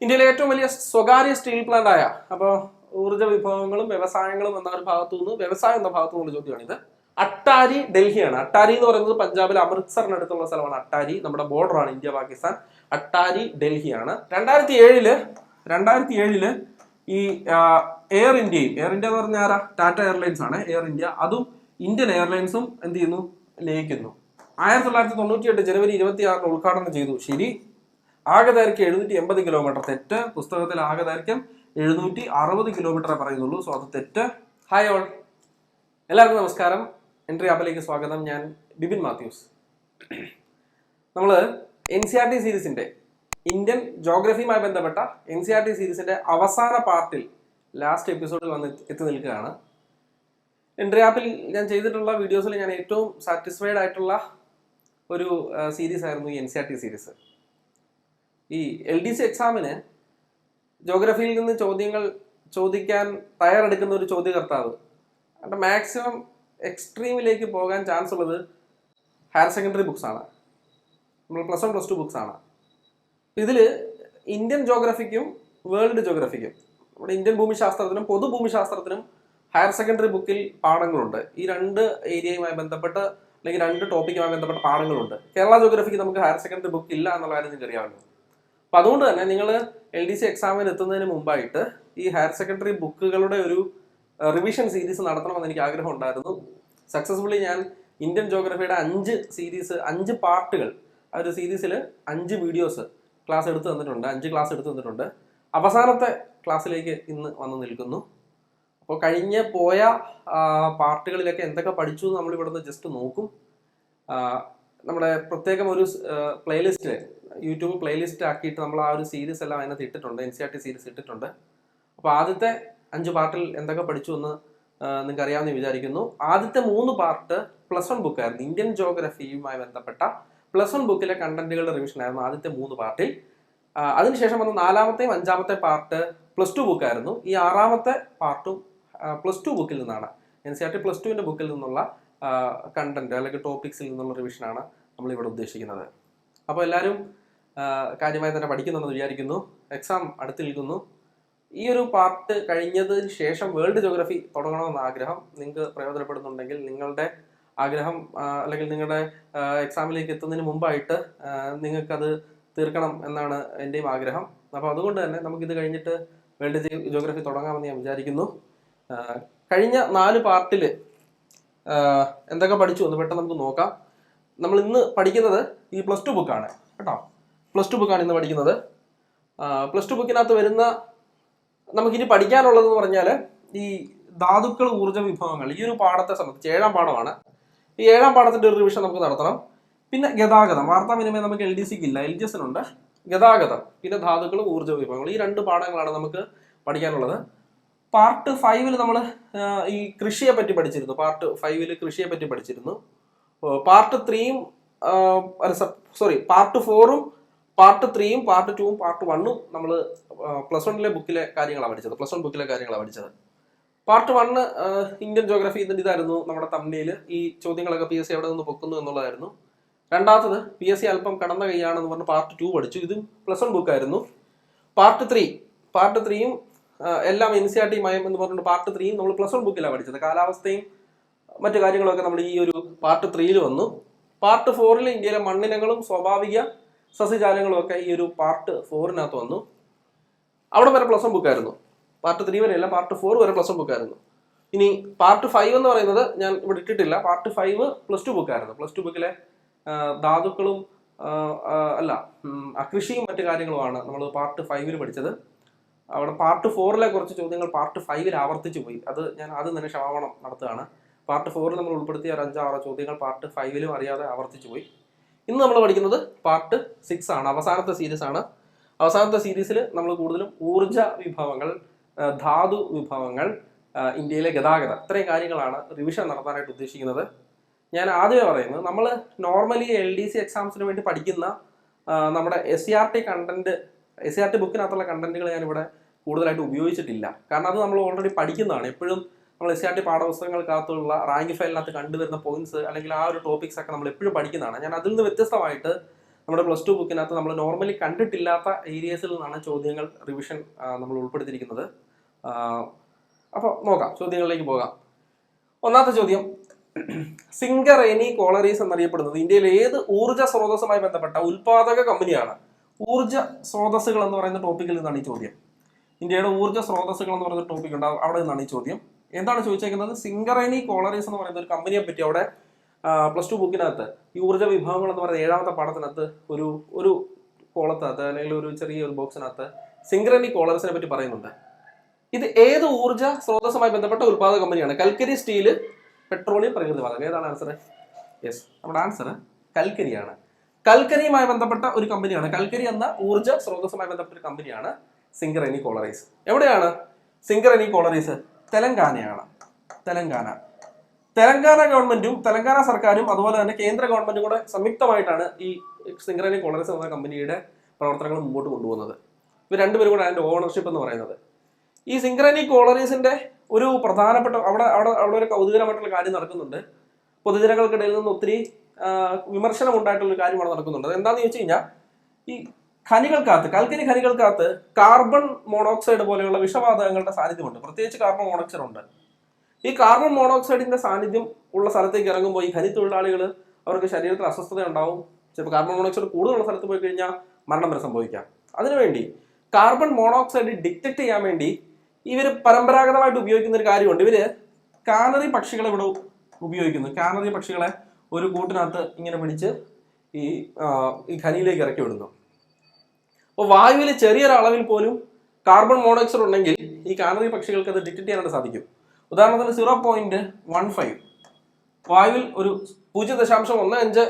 ഇന്ത്യയിലെ ഏറ്റവും വലിയ സ്വകാര്യ സ്റ്റീൽ പ്ലാന്റ് ആയ അപ്പോൾ ഊർജ്ജ വിഭവങ്ങളും വ്യവസായങ്ങളും എന്ന ഒരു ഭാഗത്തു നിന്ന് വ്യവസായം എന്ന ഭാഗത്തു നിന്നുള്ള ചോദ്യമാണിത്. അട്ടാരി ഡൽഹിയാണ്. അട്ടാരി എന്ന് പറയുന്നത് പഞ്ചാബിലെ അമൃത്സറിനടുത്തുള്ള സ്ഥലമാണ് അട്ടാരി. നമ്മുടെ ബോർഡറാണ് ഇന്ത്യ പാകിസ്ഥാൻ. അട്ടാരി ഡൽഹിയാണ്. 2007 ഈ എയർ ഇന്ത്യ എന്ന് പറഞ്ഞ ആരാ? ടാറ്റ എയർലൈൻസ് ആണ്. എയർ ഇന്ത്യ അതും ഇന്ത്യൻ എയർലൈൻസും എന്ത് ചെയ്യുന്നു? ലയിക്കുന്നു. 1998 ജനുവരി 26 ഉദ്ഘാടനം ചെയ്തു. ശരി. ആകെ ദൈർഘ്യം 780 കിലോമീറ്റർ. തെറ്റ്. പുസ്തകത്തിൽ ആകെ ദൈർഘ്യം 760 കിലോമീറ്ററെ പറയുന്നുള്ളൂ. സോ അത് തെറ്റ്. ഹായ് ഓൾ, എല്ലാവർക്കും നമസ്കാരം. എൻട്രി ആപ്പിലേക്ക് സ്വാഗതം. ഞാൻ ബിപിൻ മാത്യൂസ്. നമ്മൾ NCERT സീരീസിന്റെ ഇന്ത്യൻ ജോഗ്രഫിയുമായി ബന്ധപ്പെട്ട NCERT സീരീസിന്റെ അവസാന പാർട്ടിൽ ലാസ്റ്റ് എപ്പിസോഡിൽ വന്ന് എത്തി നിൽക്കുകയാണ്. എൻട്രി ആപ്പിൽ ഞാൻ ചെയ്തിട്ടുള്ള വീഡിയോസിൽ ഞാൻ ഏറ്റവും സാറ്റിസ്ഫൈഡ് ആയിട്ടുള്ള ഒരു സീരീസ് ആയിരുന്നു ഈ NCERT സീരീസ്. ഈ LDC എക്സാമിന് ജോഗ്രഫിയിൽ നിന്ന് ചോദ്യങ്ങൾ ചോദിക്കാൻ തയ്യാറെടുക്കുന്ന ഒരു ചോദ്യകർത്താവ് അവിടെ മാക്സിമം എക്സ്ട്രീമിലേക്ക് പോകാൻ ചാൻസ് ഉള്ളത് ഹയർ സെക്കൻഡറി ബുക്സ് ആണ്. നമ്മൾ +1 +2 ബുക്സ് ആണ്. ഇതിൽ ഇന്ത്യൻ ജോഗ്രഫിക്കും വേൾഡ് ജോഗ്രഫിക്കും, നമ്മുടെ ഇന്ത്യൻ ഭൂമിശാസ്ത്രത്തിനും പൊതുഭൂമിശാസ്ത്രത്തിനും ഹയർ സെക്കൻഡറി ബുക്കിൽ പാഠങ്ങളുണ്ട്. ഈ രണ്ട് ഏരിയയുമായി ബന്ധപ്പെട്ട് അല്ലെങ്കിൽ രണ്ട് ടോപ്പിക്കുമായി ബന്ധപ്പെട്ട പാഠങ്ങളുണ്ട്. കേരള ജോഗ്രഫിക്ക് നമുക്ക് ഹയർ സെക്കൻഡറി ബുക്ക് ഇല്ല എന്നുള്ള കാര്യം നിങ്ങൾക്ക് അറിയാമല്ലോ. അപ്പം അതുകൊണ്ട് തന്നെ നിങ്ങൾ LDC എക്സാമിന് എത്തുന്നതിന് മുമ്പായിട്ട് ഈ ഹയർ സെക്കൻഡറി ബുക്കുകളുടെ ഒരു റിവിഷൻ സീരീസ് നടത്തണമെന്ന് എനിക്ക് ആഗ്രഹം ഉണ്ടായിരുന്നു. സക്സസ്ഫുള്ളി ഞാൻ ഇന്ത്യൻ ജോഗ്രഫിയുടെ 5 പാർട്ടുകൾ, ആ ഒരു സീരീസിൽ 5 വീഡിയോസ് ക്ലാസ് എടുത്ത് തന്നിട്ടുണ്ട്. 5 ക്ലാസ് എടുത്ത് തന്നിട്ടുണ്ട്. അവസാനത്തെ ക്ലാസ്സിലേക്ക് ഇന്ന് വന്ന് നിൽക്കുന്നു. അപ്പോൾ പോയ പാർട്ടുകളിലൊക്കെ എന്തൊക്കെ പഠിച്ചു എന്ന് നമ്മൾ ഇവിടുന്ന് ജസ്റ്റ് നോക്കും. നമ്മുടെ പ്രത്യേകം ഒരു പ്ലേലിസ്റ്റ്, യൂട്യൂബ് പ്ലേലിസ്റ്റ് ആക്കിയിട്ട് നമ്മൾ ആ ഒരു സീരീസ് എല്ലാം അതിനകത്ത് ഇട്ടിട്ടുണ്ട്. NCERT സീരീസ് ഇട്ടിട്ടുണ്ട്. അപ്പോൾ ആദ്യത്തെ 5 പാർട്ടിൽ എന്തൊക്കെ പഠിച്ചു എന്ന് നിങ്ങൾക്ക് അറിയാമെന്ന് വിചാരിക്കുന്നു. ആദ്യത്തെ 3 പാർട്ട് +1 ബുക്കായിരുന്നു. ഇന്ത്യൻ ജോഗ്രഫിയുമായി ബന്ധപ്പെട്ട +1 ബുക്കിലെ കണ്ടന്റുകളുടെ റിവിഷൻ ആയിരുന്നു ആദ്യത്തെ 3 പാർട്ടിൽ. അതിനുശേഷം വന്ന 4ാമത്തെയും 5ാമത്തെ പാർട്ട് +2 ബുക്കായിരുന്നു. ഈ 6ാമത്തെ പാർട്ടും +2 ബുക്കിൽ നിന്നാണ്. NCERT +2ന്റെ ബുക്കിൽ നിന്നുള്ള കണ്ടന്റ് അല്ലെങ്കിൽ ടോപ്പിക്സിൽ നിന്നുള്ള റിവിഷനാണ് നമ്മളിവിടെ ഉദ്ദേശിക്കുന്നത്. അപ്പോൾ എല്ലാവരും കാര്യമായി തന്നെ പഠിക്കുന്നുണ്ടെന്ന് വിചാരിക്കുന്നു. എക്സാം അടുത്ത് നിൽക്കുന്നു. ഈ ഒരു പാർട്ട് കഴിഞ്ഞതിന് ശേഷം വേൾഡ് ജോഗ്രഫി തുടങ്ങണമെന്ന ആഗ്രഹം നിങ്ങൾക്ക് പ്രയോജനപ്പെടുന്നുണ്ടെങ്കിൽ നിങ്ങളുടെ ആഗ്രഹം അല്ലെങ്കിൽ നിങ്ങളുടെ എക്സാമിലേക്ക് എത്തുന്നതിന് മുമ്പായിട്ട് നിങ്ങൾക്കത് തീർക്കണം എന്നാണ് എൻ്റെയും ആഗ്രഹം. അപ്പോൾ അതുകൊണ്ട് തന്നെ നമുക്കിത് കഴിഞ്ഞിട്ട് വേൾഡ് ജോഗ്രഫി തുടങ്ങാമെന്ന് ഞാൻ വിചാരിക്കുന്നു. കഴിഞ്ഞ 4 പാർട്ടിൽ എന്തൊക്കെ പഠിച്ചു എന്ന് പെട്ടെന്ന് നമുക്ക് നോക്കാം. നമ്മൾ ഇന്ന് പഠിക്കുന്നത് ഈ +2 ബുക്കാണ് കേട്ടോ. +2 ബുക്കാണ് ഇന്ന് പഠിക്കുന്നത്. +2 ബുക്കിനകത്ത് വരുന്ന നമുക്കിനി പഠിക്കാനുള്ളതെന്ന് പറഞ്ഞാൽ ഈ ധാതുക്കൾ, ഊർജ്ജ വിഭവങ്ങൾ, ഈ ഒരു പാഠത്തെ സംബന്ധിച്ച് 7ാം പാഠമാണ്. ഈ 7ാം പാഠത്തിന്റെ ഒരു റിവിഷൻ നമുക്ക് നടത്തണം. പിന്നെ ഗതാഗതം, വാർത്താവിനിമയം നമുക്ക് LDCക്ക് ഇല്ല, LGSനുണ്ട്. ഗതാഗതം, പിന്നെ ധാതുക്കളും ഊർജ്ജ വിഭവങ്ങൾ, ഈ 2 പാഠങ്ങളാണ് നമുക്ക് പഠിക്കാനുള്ളത്. പാർട്ട് 5 നമ്മൾ ഈ കൃഷിയെ പറ്റി പഠിച്ചിരുന്നു. പാർട്ട് 5 കൃഷിയെ പറ്റി പഠിച്ചിരുന്നു. പാർട്ട് 3ഉം പാർട്ട് 4ഉം പാർട്ട് 3ഉം പാർട്ട് 2ഉം പാർട്ട് 1ഉം നമ്മൾ +1 ബുക്കിലെ കാര്യങ്ങളാണ് പഠിച്ചത്. +1 ബുക്കിലെ കാര്യങ്ങളാണ് പഠിച്ചത്. പാർട്ട് 1 ഇന്ത്യൻ ജോഗ്രഫി ഇതായിരുന്നു നമ്മുടെ തംബ്നെയിൽ. ഈ ചോദ്യങ്ങളൊക്കെ PSC എവിടെ നിന്ന് പൊക്കുന്നു എന്നുള്ളതായിരുന്നു. രണ്ടാമത്തത് PSC അല്പം കടന്ന കൈയാണെന്ന് പറഞ്ഞ് പാർട്ട് 2 പഠിച്ചു. ഇതും +1 ബുക്കായിരുന്നു. പാർട്ട് 3ഉം എല്ലാം NCERT മയം എന്ന് പറഞ്ഞിട്ട് പാർട്ട് 3ഉം നമ്മൾ +1 ബുക്കിലാണ് പഠിച്ചത്. കാലാവസ്ഥയും മറ്റു കാര്യങ്ങളൊക്കെ നമ്മൾ ഈ ഒരു പാർട്ട് 3ൽ വന്നു. പാർട്ട് 4ൽ ഇന്ത്യയിലെ മണ്ണിനങ്ങളും സ്വാഭാവിക സസ്യജാലങ്ങളും ഒക്കെ ഈ ഒരു പാർട്ട് 4നകത്ത് വന്നു. അവിടെ വരെ +1 ബുക്കായിരുന്നു. പാർട്ട് 3 വരെയല്ല, പാർട്ട് 4 വരെ +1 ബുക്കായിരുന്നു. ഇനി പാർട്ട് 5 എന്ന് പറയുന്നത് ഞാൻ ഇവിടെ ഇട്ടിട്ടില്ല. പാർട്ട് 5 +2 ബുക്കായിരുന്നു. +2 ബുക്കിലെ ധാതുക്കളും കൃഷിയും മറ്റു കാര്യങ്ങളുമാണ് നമ്മൾ പാർട്ട് 5ൽ പഠിച്ചത്. അവിടെ പാർട്ട് 4ലെ കുറച്ച് ചോദ്യങ്ങൾ പാർട്ട് 5ൽ ആവർത്തിച്ചു പോയി. അത് ഞാൻ ആദ്യം തന്നെ ക്ഷമാപണം നടത്തുകയാണ്. പാർട്ട് 4ൽ നമ്മൾ ഉൾപ്പെടുത്തിയ 5-6 ചോദ്യങ്ങൾ പാർട്ട് 5ലും അറിയാതെ ആവർത്തിച്ചു പോയി. ഇന്ന് നമ്മൾ പഠിക്കുന്നത് പാർട്ട് 6 ആണ്. അവസാനത്തെ സീരീസ് ആണ്. അവസാനത്തെ സീരീസിൽ നമ്മൾ കൂടുതലും ഊർജ വിഭവങ്ങൾ, ധാതു വിഭവങ്ങൾ, ഇന്ത്യയിലെ ഗതാഗതം, ഇത്രയും കാര്യങ്ങളാണ് റിവിഷൻ നടത്താനായിട്ട് ഉദ്ദേശിക്കുന്നത്. ഞാൻ ആദ്യമേ പറയുന്നത്, നമ്മൾ നോർമലി LDC എക്സാംസിന് വേണ്ടി പഠിക്കുന്ന നമ്മുടെ SCERT കണ്ടന്റ്, SCERT ബുക്കിനകത്തുള്ള കണ്ടന്റുകൾ ഞാനിവിടെ കൂടുതലായിട്ട് ഉപയോഗിച്ചിട്ടില്ല. കാരണം അത് നമ്മൾ ഓൾറെഡി പഠിക്കുന്നതാണ്. എപ്പോഴും നമ്മൾ SCERT പാഠപുസ്തകങ്ങൾക്കകത്തുള്ള റാങ്ക് ഫയലിനകത്ത് കണ്ടുവരുന്ന പോയിന്റ്സ് അല്ലെങ്കിൽ ആ ഒരു ടോപ്പിക്സ് ഒക്കെ നമ്മൾ എപ്പോഴും പഠിക്കുന്നതാണ്. ഞാൻ അതിൽ നിന്ന് വ്യത്യസ്തമായിട്ട് നമ്മുടെ +2 ബുക്കിനകത്ത് നമ്മൾ നോർമലി കണ്ടിട്ടില്ലാത്ത ഏരിയസിൽ നിന്നാണ് ചോദ്യങ്ങൾ റിവിഷൻ നമ്മൾ ഉൾപ്പെടുത്തിയിരിക്കുന്നത്. അപ്പോൾ നോക്കാം, ചോദ്യങ്ങളിലേക്ക് പോകാം. ഒന്നാമത്തെ ചോദ്യം, സിംഗറേനി കോളറീസ് എന്നറിയപ്പെടുന്നത് ഇന്ത്യയിലെ ഏത് ഊർജ്ജ സ്രോതസ്സുമായി ബന്ധപ്പെട്ട ഉൽപാദക കമ്പനിയാണ്? ഊർജ്ജ സ്രോതസ്സുകൾ എന്ന് പറയുന്ന ടോപ്പിക്കിൽ നിന്നാണ് ഈ ചോദ്യം. ഇന്ത്യയുടെ ഊർജ്ജ സ്രോതസ്സുകൾ എന്ന് പറയുന്ന ടോപ്പിക് ഉണ്ട്, അവിടെ നിന്നാണ് ഈ ചോദ്യം. എന്താണ് ചോദിച്ചേക്കുന്നത്? സിംഗറേനി കോളറീസ് എന്ന് പറയുന്ന ഒരു കമ്പനിയെ പറ്റി അവിടെ +2 ബുക്കിനകത്ത് ഈ ഊർജ്ജ വിഭവങ്ങൾ എന്ന് പറയുന്ന 7ാമത്തെ പാഠത്തിനകത്ത് ഒരു കോളത്തിനകത്ത് അല്ലെങ്കിൽ ഒരു ചെറിയൊരു ബോക്സിനകത്ത് സിംഗറേനി കോളറീസിനെ പറ്റി പറയുന്നുണ്ട്. ഇത് ഏത് ഊർജ്ജ സ്രോതസ്സുമായി ബന്ധപ്പെട്ട ഉൽപാദക കമ്പനിയാണ്? കൽക്കരി, സ്റ്റീല്, പെട്രോളിയം, പ്രകൃതിവാതകം. ഏതാണ് ആൻസർ? യെസ്, നമ്മുടെ ആൻസർ കൽക്കരിയാണ്. കൽക്കരിയുമായി ബന്ധപ്പെട്ട ഒരു കമ്പനിയാണ്, കൽക്കരി എന്ന ഊർജ്ജ സ്രോതസ്സുമായി ബന്ധപ്പെട്ട ഒരു കമ്പനിയാണ് സിംഗറേനി കോളറീസ്. എവിടെയാണ് സിംഗറേനി കോളറീസ്? തെലങ്കാനയാണ്. തെലങ്കാന ഗവൺമെന്റും തെലങ്കാന സർക്കാരും അതുപോലെ തന്നെ കേന്ദ്ര ഗവൺമെന്റും കൂടെ സംയുക്തമായിട്ടാണ് ഈ സിംഗറേനി കോളറീസ് എന്ന കമ്പനിയുടെ പ്രവർത്തനങ്ങൾ മുമ്പോട്ട് കൊണ്ടുപോകുന്നത്. ഇവർ രണ്ടുപേരും കൂടെ അതിന്റെ ഓണർഷിപ്പ് എന്ന് പറയുന്നത്. ഈ സിംഗറേനി കോളറീസിന്റെ ഒരു പ്രധാനപ്പെട്ട അവിടെ ഒരു കൗതുകരമായിട്ടുള്ള കാര്യം നടക്കുന്നുണ്ട്. പൊതുജനങ്ങൾക്കിടയിൽ നിന്ന് ഒത്തിരി വിമർശനം ഉണ്ടായിട്ടുള്ള ഒരു കാര്യം അവിടെ നടക്കുന്നുണ്ട്. അത് എന്താണെന്ന് ചോദിച്ചു കഴിഞ്ഞാൽ, ഈ കൽക്കരി ഖനികൾക്കകത്ത് കാർബൺ മോണോക്സൈഡ് പോലെയുള്ള വിഷവാതകങ്ങളുടെ സാന്നിധ്യമുണ്ട്. പ്രത്യേകിച്ച് കാർബൺ മോണോക്സൈഡ് ഉണ്ട്. ഈ കാർബൺ മോണോക്സൈഡിന്റെ സാന്നിധ്യം ഉള്ള സ്ഥലത്തേക്ക് ഇറങ്ങുമ്പോൾ ഈ ഖനി തൊഴിലാളികൾ അവർക്ക് ശരീരത്തിൽ അസ്വസ്ഥത ഉണ്ടാവും. ചിലപ്പോൾ കാർബൺ മോണോക്സൈഡ് കൂടുതലുള്ള സ്ഥലത്ത് പോയി കഴിഞ്ഞാൽ മരണം വരെ സംഭവിക്കാം. അതിനുവേണ്ടി കാർബൺ മോണോക്സൈഡ് ഡിറ്റക്ട് ചെയ്യാൻ വേണ്ടി ഇവർ പരമ്പരാഗതമായിട്ട് ഉപയോഗിക്കുന്ന ഒരു കാര്യമുണ്ട്. ഇവര് കാനറി പക്ഷികളെ ഇവിടെ ഉപയോഗിക്കുന്നു. കാനറി പക്ഷികളെ ഒരു കൂട്ടിനകത്ത് ഇങ്ങനെ പിടിച്ച് ഈ ഖനിയിലേക്ക് ഇറക്കി വിടുന്നു. അപ്പോൾ വായുവിൽ ചെറിയൊരളവിൽ പോലും കാർബൺ മോണോക്സൈഡ് ഉണ്ടെങ്കിൽ ഈ കാനറി പക്ഷികൾക്ക് അത് ഡിറ്റക്ട് ചെയ്യാനായിട്ട് സാധിക്കും. ഉദാഹരണത്തിന് 0.15 വായുവിൽ ഒരു 0.15%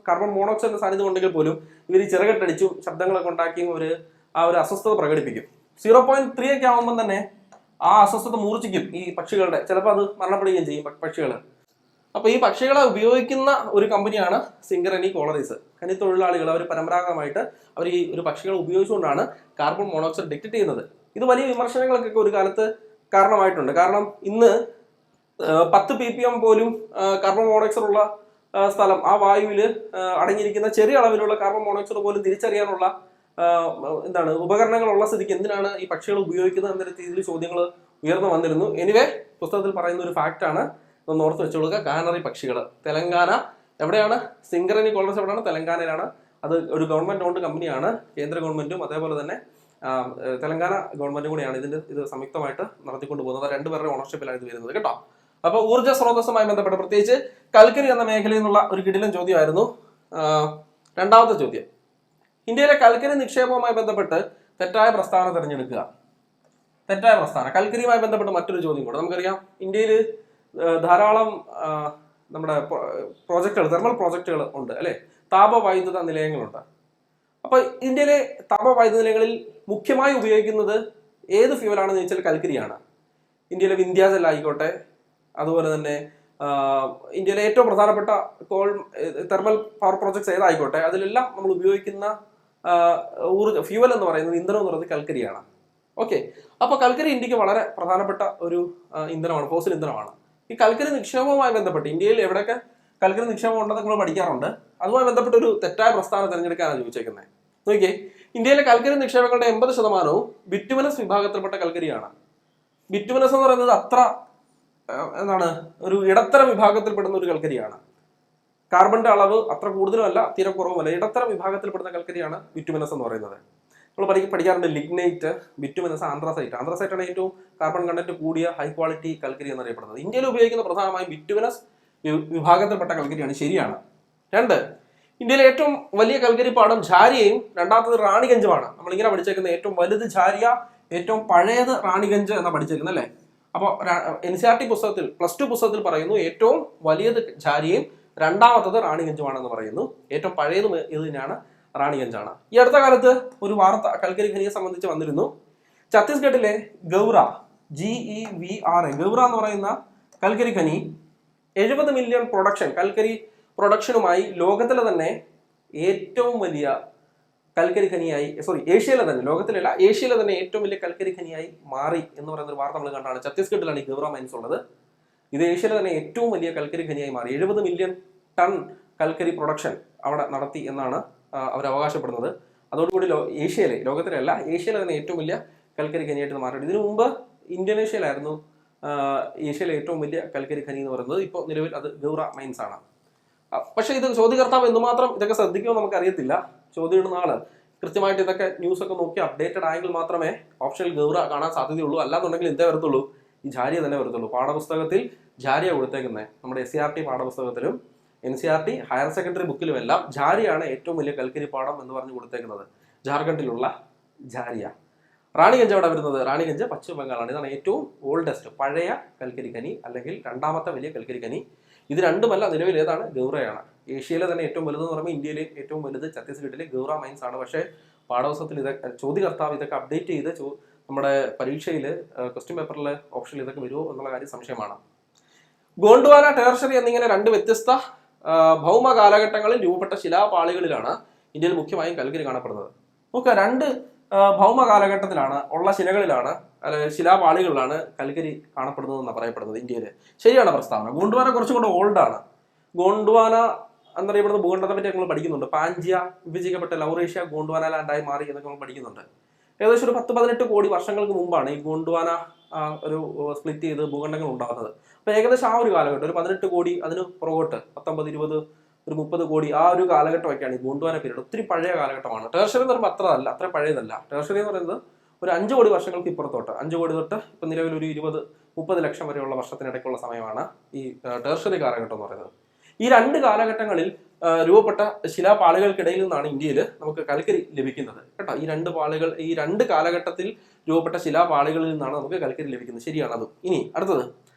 കാർബൺ മോണോക്സൈഡിന്റെ സാന്നിധ്യം ഉണ്ടെങ്കിൽ പോലും ഇവർ ചിറകട്ടടിച്ചും ശബ്ദങ്ങളൊക്കെ ഉണ്ടാക്കിയും ഒരു അസ്വസ്ഥത പ്രകടിപ്പിക്കും. 0.3 ഒക്കെ ആകുമ്പോൾ തന്നെ ആ അസ്വസ്ഥത മൂർച്ഛിക്കും ഈ പക്ഷികളുടെ. ചിലപ്പോൾ അത് മരണപ്പെടുകയും ചെയ്യും പക്ഷികൾ. അപ്പൊ ഈ പക്ഷികളെ ഉപയോഗിക്കുന്ന ഒരു കമ്പനിയാണ് സിംഗറേനി കോളറീസ്. ഖനി തൊഴിലാളികൾ അവർ പരമ്പരാഗതമായിട്ട് അവർ ഈ ഒരു പക്ഷികളെ ഉപയോഗിച്ചുകൊണ്ടാണ് കാർബൺ മോണോക്സൈഡ് ഡിറ്റക്ട് ചെയ്യുന്നത്. ഇത് വലിയ വിമർശനങ്ങൾക്കൊക്കെ ഒരു കാലത്ത് കാരണമായിട്ടുണ്ട്. കാരണം ഇന്ന് 10 ppm പോലും കാർബൺ മോണോക്സൈഡ് ഉള്ള സ്ഥലം, ആ വായുവിൽ അടങ്ങിയിരിക്കുന്ന ചെറിയ അളവിലുള്ള കാർബൺ മോണോക്സൈഡ് പോലും തിരിച്ചറിയാനുള്ള ഉപകരണങ്ങളുള്ള സ്ഥിതിക്ക് എന്തിനാണ് ഈ പക്ഷികൾ ഉപയോഗിക്കുന്നത് എന്ന രീതിയിൽ ചോദ്യങ്ങൾ ഉയർന്നു വന്നിരുന്നു. എനിവേ, പുസ്തകത്തിൽ പറയുന്ന ഒരു ഫാക്റ്റാണ്, ഒന്ന് ഓർത്ത് വെച്ചുകൊള്ളുക. കാനറി പക്ഷികൾ തെലങ്കാന. എവിടെയാണ് സിംഗറേനി കോളറീസ്? എവിടെയാണ്? തെലങ്കാനയിലാണ്. അത് ഒരു ഗവൺമെന്റ് ഓൺഡ് കമ്പനിയാണ്. കേന്ദ്ര ഗവൺമെന്റും അതേപോലെ തന്നെ തെലങ്കാന ഗവൺമെന്റും കൂടിയാണ് ഇത് സംയുക്തമായിട്ട് നടത്തിക്കൊണ്ട് പോകുന്നത്. രണ്ടുപേരുടെ ഓണർഷിപ്പിലാണ് ഇത് വരുന്നത് കേട്ടോ. അപ്പൊ ഊർജ്ജ സ്രോതസ്സുമായി ബന്ധപ്പെട്ട് പ്രത്യേകിച്ച് കൽക്കരി എന്ന മേഖലയിൽ നിന്നുള്ള ഒരു കിടിലൻ ചോദ്യമായിരുന്നു. രണ്ടാമത്തെ ചോദ്യം, ഇന്ത്യയിലെ കൽക്കരി നിക്ഷേപവുമായി ബന്ധപ്പെട്ട് തെറ്റായ പ്രസ്താവന തിരഞ്ഞെടുക്കുക. തെറ്റായ പ്രസ്താവന. കൽക്കരിയുമായി ബന്ധപ്പെട്ട് മറ്റൊരു ചോദ്യം കൂടെ. നമുക്കറിയാം, ഇന്ത്യയിൽ ധാരാളം നമ്മുടെ പ്രോജക്റ്റുകൾ, തെർമൽ പ്രോജക്റ്റുകൾ ഉണ്ട് അല്ലെ, താപവൈദ്യുത നിലയങ്ങളുണ്ട്. അപ്പൊ ഇന്ത്യയിലെ താപവൈദ്യുത നിലയങ്ങളിൽ മുഖ്യമായി ഉപയോഗിക്കുന്നത് ഏത് ഫ്യൂവലാണെന്ന് ചോദിച്ചാൽ കൽക്കരിയാണ്. ഇന്ത്യയിലെ വിന്ധ്യാചൽ ആയിക്കോട്ടെ, അതുപോലെ തന്നെ ഇന്ത്യയിലെ ഏറ്റവും പ്രധാനപ്പെട്ട തെർമൽ പവർ പ്രോജക്ട്സ് ഏതായിക്കോട്ടെ, അതിലെല്ലാം നമ്മൾ ഉപയോഗിക്കുന്ന ഫ്യൂവൽ എന്ന് പറയുന്നത്, ഇന്ധനം എന്ന് പറയുന്നത് കൽക്കരിയാണ്. ഓക്കെ, അപ്പൊ കൽക്കരി ഇന്ത്യക്ക് വളരെ പ്രധാനപ്പെട്ട ഒരു ഇന്ധനമാണ്, ഫോസിൽ ഇന്ധനമാണ്. ഈ കൽക്കരി നിക്ഷേപവുമായി ബന്ധപ്പെട്ട് ഇന്ത്യയിൽ എവിടെയൊക്കെ കൽക്കരി നിക്ഷേപം ഉണ്ടെന്ന് നമ്മൾ പഠിക്കാറുണ്ട്. അതുമായി ബന്ധപ്പെട്ട് ഒരു തെറ്റായ പ്രസ്താവന തിരഞ്ഞെടുക്കാനാണ് ചോദിച്ചേക്കുന്നത്. നോക്കിയേ, ഇന്ത്യയിലെ കൽക്കരി നിക്ഷേപങ്ങളുടെ 80% ബിറ്റുമിനസ് വിഭാഗത്തിൽപ്പെട്ട കൽക്കരിയാണ്. ബിറ്റുമിനസ് എന്ന് പറയുന്നത് അത്ര ഒരു ഇടത്തരം വിഭാഗത്തിൽപ്പെടുന്ന ഒരു കൽക്കരിയാണ്. കാർബണിന്റെ അളവ് അത്ര കൂടുതലുമല്ല, തീരെ കുറവുമല്ല, ഇടത്തരം വിഭാഗത്തിൽപ്പെടുന്ന കൽക്കരിയാണ് ബിറ്റുമിനസ് എന്ന് പറയുന്നത്. നമ്മൾ പഠിക്കാറുണ്ട് ലിഗ്നൈറ്റ്, ബിറ്റുമിനസ്, ആന്ത്രസൈറ്റ്. ആന്ത്രസൈറ്റ് ആണ് ഏറ്റവും കാർബൺ കണ്ടന്റ് കൂടിയ ഹൈ ക്വാളിറ്റി കൽക്കരി എന്നറിയപ്പെടുന്നത്. ഇന്ത്യയിൽ ഉപയോഗിക്കുന്ന പ്രധാനമായും ബിറ്റുമിനസ് വിഭാഗത്തിൽപ്പെട്ട കൽക്കരിയാണ്. ശരിയാണ്. 2, ഇന്ത്യയിലെ ഏറ്റവും വലിയ കൽക്കരി പാടം ഝാരിയയും രണ്ടാമത്തത് റാണിഗഞ്ചുമാണ്. നമ്മളിങ്ങനെ പഠിച്ചേക്കുന്നത് ഏറ്റവും വലുത് ഝാരിയ, ഏറ്റവും പഴയത് റാണിഗഞ്ച് എന്നാണ് പഠിച്ചേക്കുന്നത് അല്ലേ. അപ്പോൾ NCERT പുസ്തകത്തിൽ +2 പുസ്തകത്തിൽ പറയുന്നു ഏറ്റവും വലിയത് ഝാരിയയും രണ്ടാമത്തത് റാണിഗഞ്ചുമാണെന്ന് പറയുന്നു. ഏറ്റവും പഴയതും ഇത് തന്നെയാണ്, റാണിഗഞ്ചാണ്. ഈ അടുത്ത കാലത്ത് ഒരു വാർത്ത കൽക്കരി ഖനിയെ സംബന്ധിച്ച് വന്നിരുന്നു. ഛത്തീസ്ഗഡിലെ ഗൗറ, GEVRA, ഗൗറ എന്ന് പറയുന്ന കൽക്കരി ഖനി 70 മില്യൺ കൽക്കരി പ്രൊഡക്ഷനുമായി ലോകത്തിലെ തന്നെ ഏറ്റവും വലിയ കൽക്കരി ഖനിയായി, ഏഷ്യയിലെ തന്നെ, ലോകത്തിലല്ല ഏഷ്യയിലെ തന്നെ ഏറ്റവും വലിയ കൽക്കരി ഖനിയായി മാറി എന്ന് പറയുന്ന ഒരു വാർത്ത നമ്മൾ കണ്ടാണ്. ഛത്തീസ്ഗഡിലാണ് ഈ ഗൗറ മൈൻസ് ഉള്ളത്. ഇത് ഏഷ്യയിലെ തന്നെ ഏറ്റവും വലിയ കൽക്കരി ഖനിയായി മാറി. 70 മില്യൺ ടൺ കൽക്കരി പ്രൊഡക്ഷൻ അവിടെ നടത്തി എന്നാണ് അവർ അവകാശപ്പെടുന്നത്. അതോടുകൂടി ലോകത്തിലെ അല്ല, ഏഷ്യയിലെ തന്നെ ഏറ്റവും വലിയ കൽക്കരി ഖനിയായിട്ട് മാറിയിട്ട്. ഇതിനു മുമ്പ് ഇന്തോനേഷ്യയിലായിരുന്നു ഏഷ്യയിലെ ഏറ്റവും വലിയ കൽക്കരി ഖനി എന്ന് പറയുന്നത്. ഇപ്പോൾ നിലവിൽ അത് ഗൗറ മൈൻസ് ആണ്. പക്ഷേ ഇത് ചോദ്യകർത്താവ് എന്തുമാത്രം ഇതൊക്കെ ശ്രദ്ധിക്കുമോ നമുക്ക് അറിയത്തില്ല. ചോദ്യം ഇടുന്ന ആള് കൃത്യമായിട്ട് ഇതൊക്കെ ന്യൂസ് ഒക്കെ നോക്കി അപ്ഡേറ്റഡ് ആയെങ്കിൽ മാത്രമേ ഓപ്ഷനിൽ ഗൗറ കാണാൻ സാധ്യതയുള്ളൂ. അല്ലാന്നുണ്ടെങ്കിൽ എന്തേ വരത്തുള്ളൂ, ഈ ജാരിയ തന്നെ വരത്തുള്ളൂ. പാഠപുസ്തകത്തിൽ ജാരിയ കൊടുത്തേക്കുന്നത് നമ്മുടെ SCRT പാഠപുസ്തകത്തിലും NCERT ഹയർ സെക്കൻഡറി ബുക്കിലും എല്ലാം ജാരിയാണ് ഏറ്റവും വലിയ കൽക്കരി പാടം എന്ന് പറഞ്ഞ് കൊടുത്തേക്കുന്നത്. ജാർഖണ്ഡിലുള്ള ജാരിയ. റാണിഗഞ്ച് അവിടെ വരുന്നത്, റാണിഗഞ്ച് പശ്ചിമ ബംഗാളാണ്. ഇതാണ് ഏറ്റവും ഓൾഡസ്റ്റ് പഴയ കൽക്കരി ഖനി അല്ലെങ്കിൽ രണ്ടാമത്തെ വലിയ കൽക്കരി ഖനി. ഇത് രണ്ടുമല്ല, നിലവിൽ ഏതാണ്, ഗൗറയാണ്. ഏഷ്യയിലെ തന്നെ ഏറ്റവും വലുതെന്ന് പറയുമ്പോൾ ഇന്ത്യയിലെ ഏറ്റവും വലുത് ഛത്തീസ്ഗഡിലെ ഗൗറ മൈൻസ് ആണ്. പക്ഷേ പാഠപുസ്തകത്തിൽ ഇതൊക്കെ ചോദ്യകർത്താവ് ഇതൊക്കെ അപ്ഡേറ്റ് ചെയ്ത് നമ്മുടെ പരീക്ഷയിൽ ക്വസ്റ്റ്യൻ പേപ്പറിൽ ഓപ്ഷനിൽ ഇതൊക്കെ വരുമോ എന്നുള്ള കാര്യം സംശയമാണ്. ഗോണ്ട്വാന, ടെർഷറി എന്നിങ്ങനെ രണ്ട് വ്യത്യസ്ത ഭൗമ കാലഘട്ടങ്ങളിൽ രൂപപ്പെട്ട ശിലാപാളികളിലാണ് ഇന്ത്യയിൽ മുഖ്യമായും കൽക്കരി കാണപ്പെടുന്നത്. നോക്കുക, രണ്ട് ഭൗമ കാലഘട്ടത്തിലാണ് ഉള്ള ശിലകളിലാണ് ശിലാപാളികളിലാണ് കൽക്കരി കാണപ്പെടുന്നത് എന്നാണ് പറയപ്പെടുന്നത് ഇന്ത്യയിൽ. ശരിയാണ് പ്രസ്താവന. ഗോണ്ട്വാന കുറച്ചും കൂടെ ഓൾഡാണ്. ഗോണ്ട്വാന എന്നറിയപ്പെടുന്ന ഭൂഖണ്ഡത്തെ പറ്റി നമ്മൾ പഠിക്കുന്നുണ്ട്. പാഞ്ചിയ വിഭജിക്കപ്പെട്ട ലൗറേഷ്യ ഗോണ്ട്വാന ലാൻഡായി മാറി എന്നൊക്കെ നമ്മൾ പഠിക്കുന്നുണ്ട്. ഏകദേശം ഒരു 10-18 കോടി വർഷങ്ങൾക്ക് മുമ്പാണ് ഈ ഗോണ്ട്വാന ഒരു സ്പ്ലിറ്റ് ചെയ്ത് ഭൂഖണ്ഡങ്ങൾ ഉണ്ടാകുന്നത്. അപ്പൊ ഏകദേശം ആ ഒരു കാലഘട്ടം, ഒരു 18 കോടി, അതിന് പുറകോട്ട് 19, 20, ഒരു 30 കോടി, ആ ഒരു കാലഘട്ടമൊക്കെയാണ് ഈ ഗോണ്ട്വാന പീരീഡ്. ഒത്തിരി പഴയ കാലഘട്ടമാണ്. ടെർഷറി എന്ന് പറയുമ്പോൾ അത്ര പഴയതല്ല. ടെർഷറി എന്ന് പറയുന്നത് ഒരു 5 കോടി വർഷങ്ങൾക്ക് ഇപ്പുറത്തോട്ട്, 5 കോടി തൊട്ട് ഇപ്പം നിലവിൽ ഒരു 20-30 ലക്ഷം വരെയുള്ള വർഷത്തിനിടയ്ക്കുള്ള സമയമാണ് ഈ ടെർഷറി കാലഘട്ടം എന്ന് പറയുന്നത്. ഈ രണ്ട് കാലഘട്ടങ്ങളിൽ രൂപപ്പെട്ട ശിലാപാളികൾക്കിടയിൽ നിന്നാണ് ഇന്ത്യയിൽ നമുക്ക് കൽക്കരി ലഭിക്കുന്നത് കേട്ടോ. ഈ രണ്ട് കാലഘട്ടത്തിൽ രൂപപ്പെട്ട ശിലാപാളികളിൽ നിന്നാണ് നമുക്ക് കൽക്കരി ലഭിക്കുന്നത്. ശരിയാണ് അതും. ഇനി അടുത്തത്,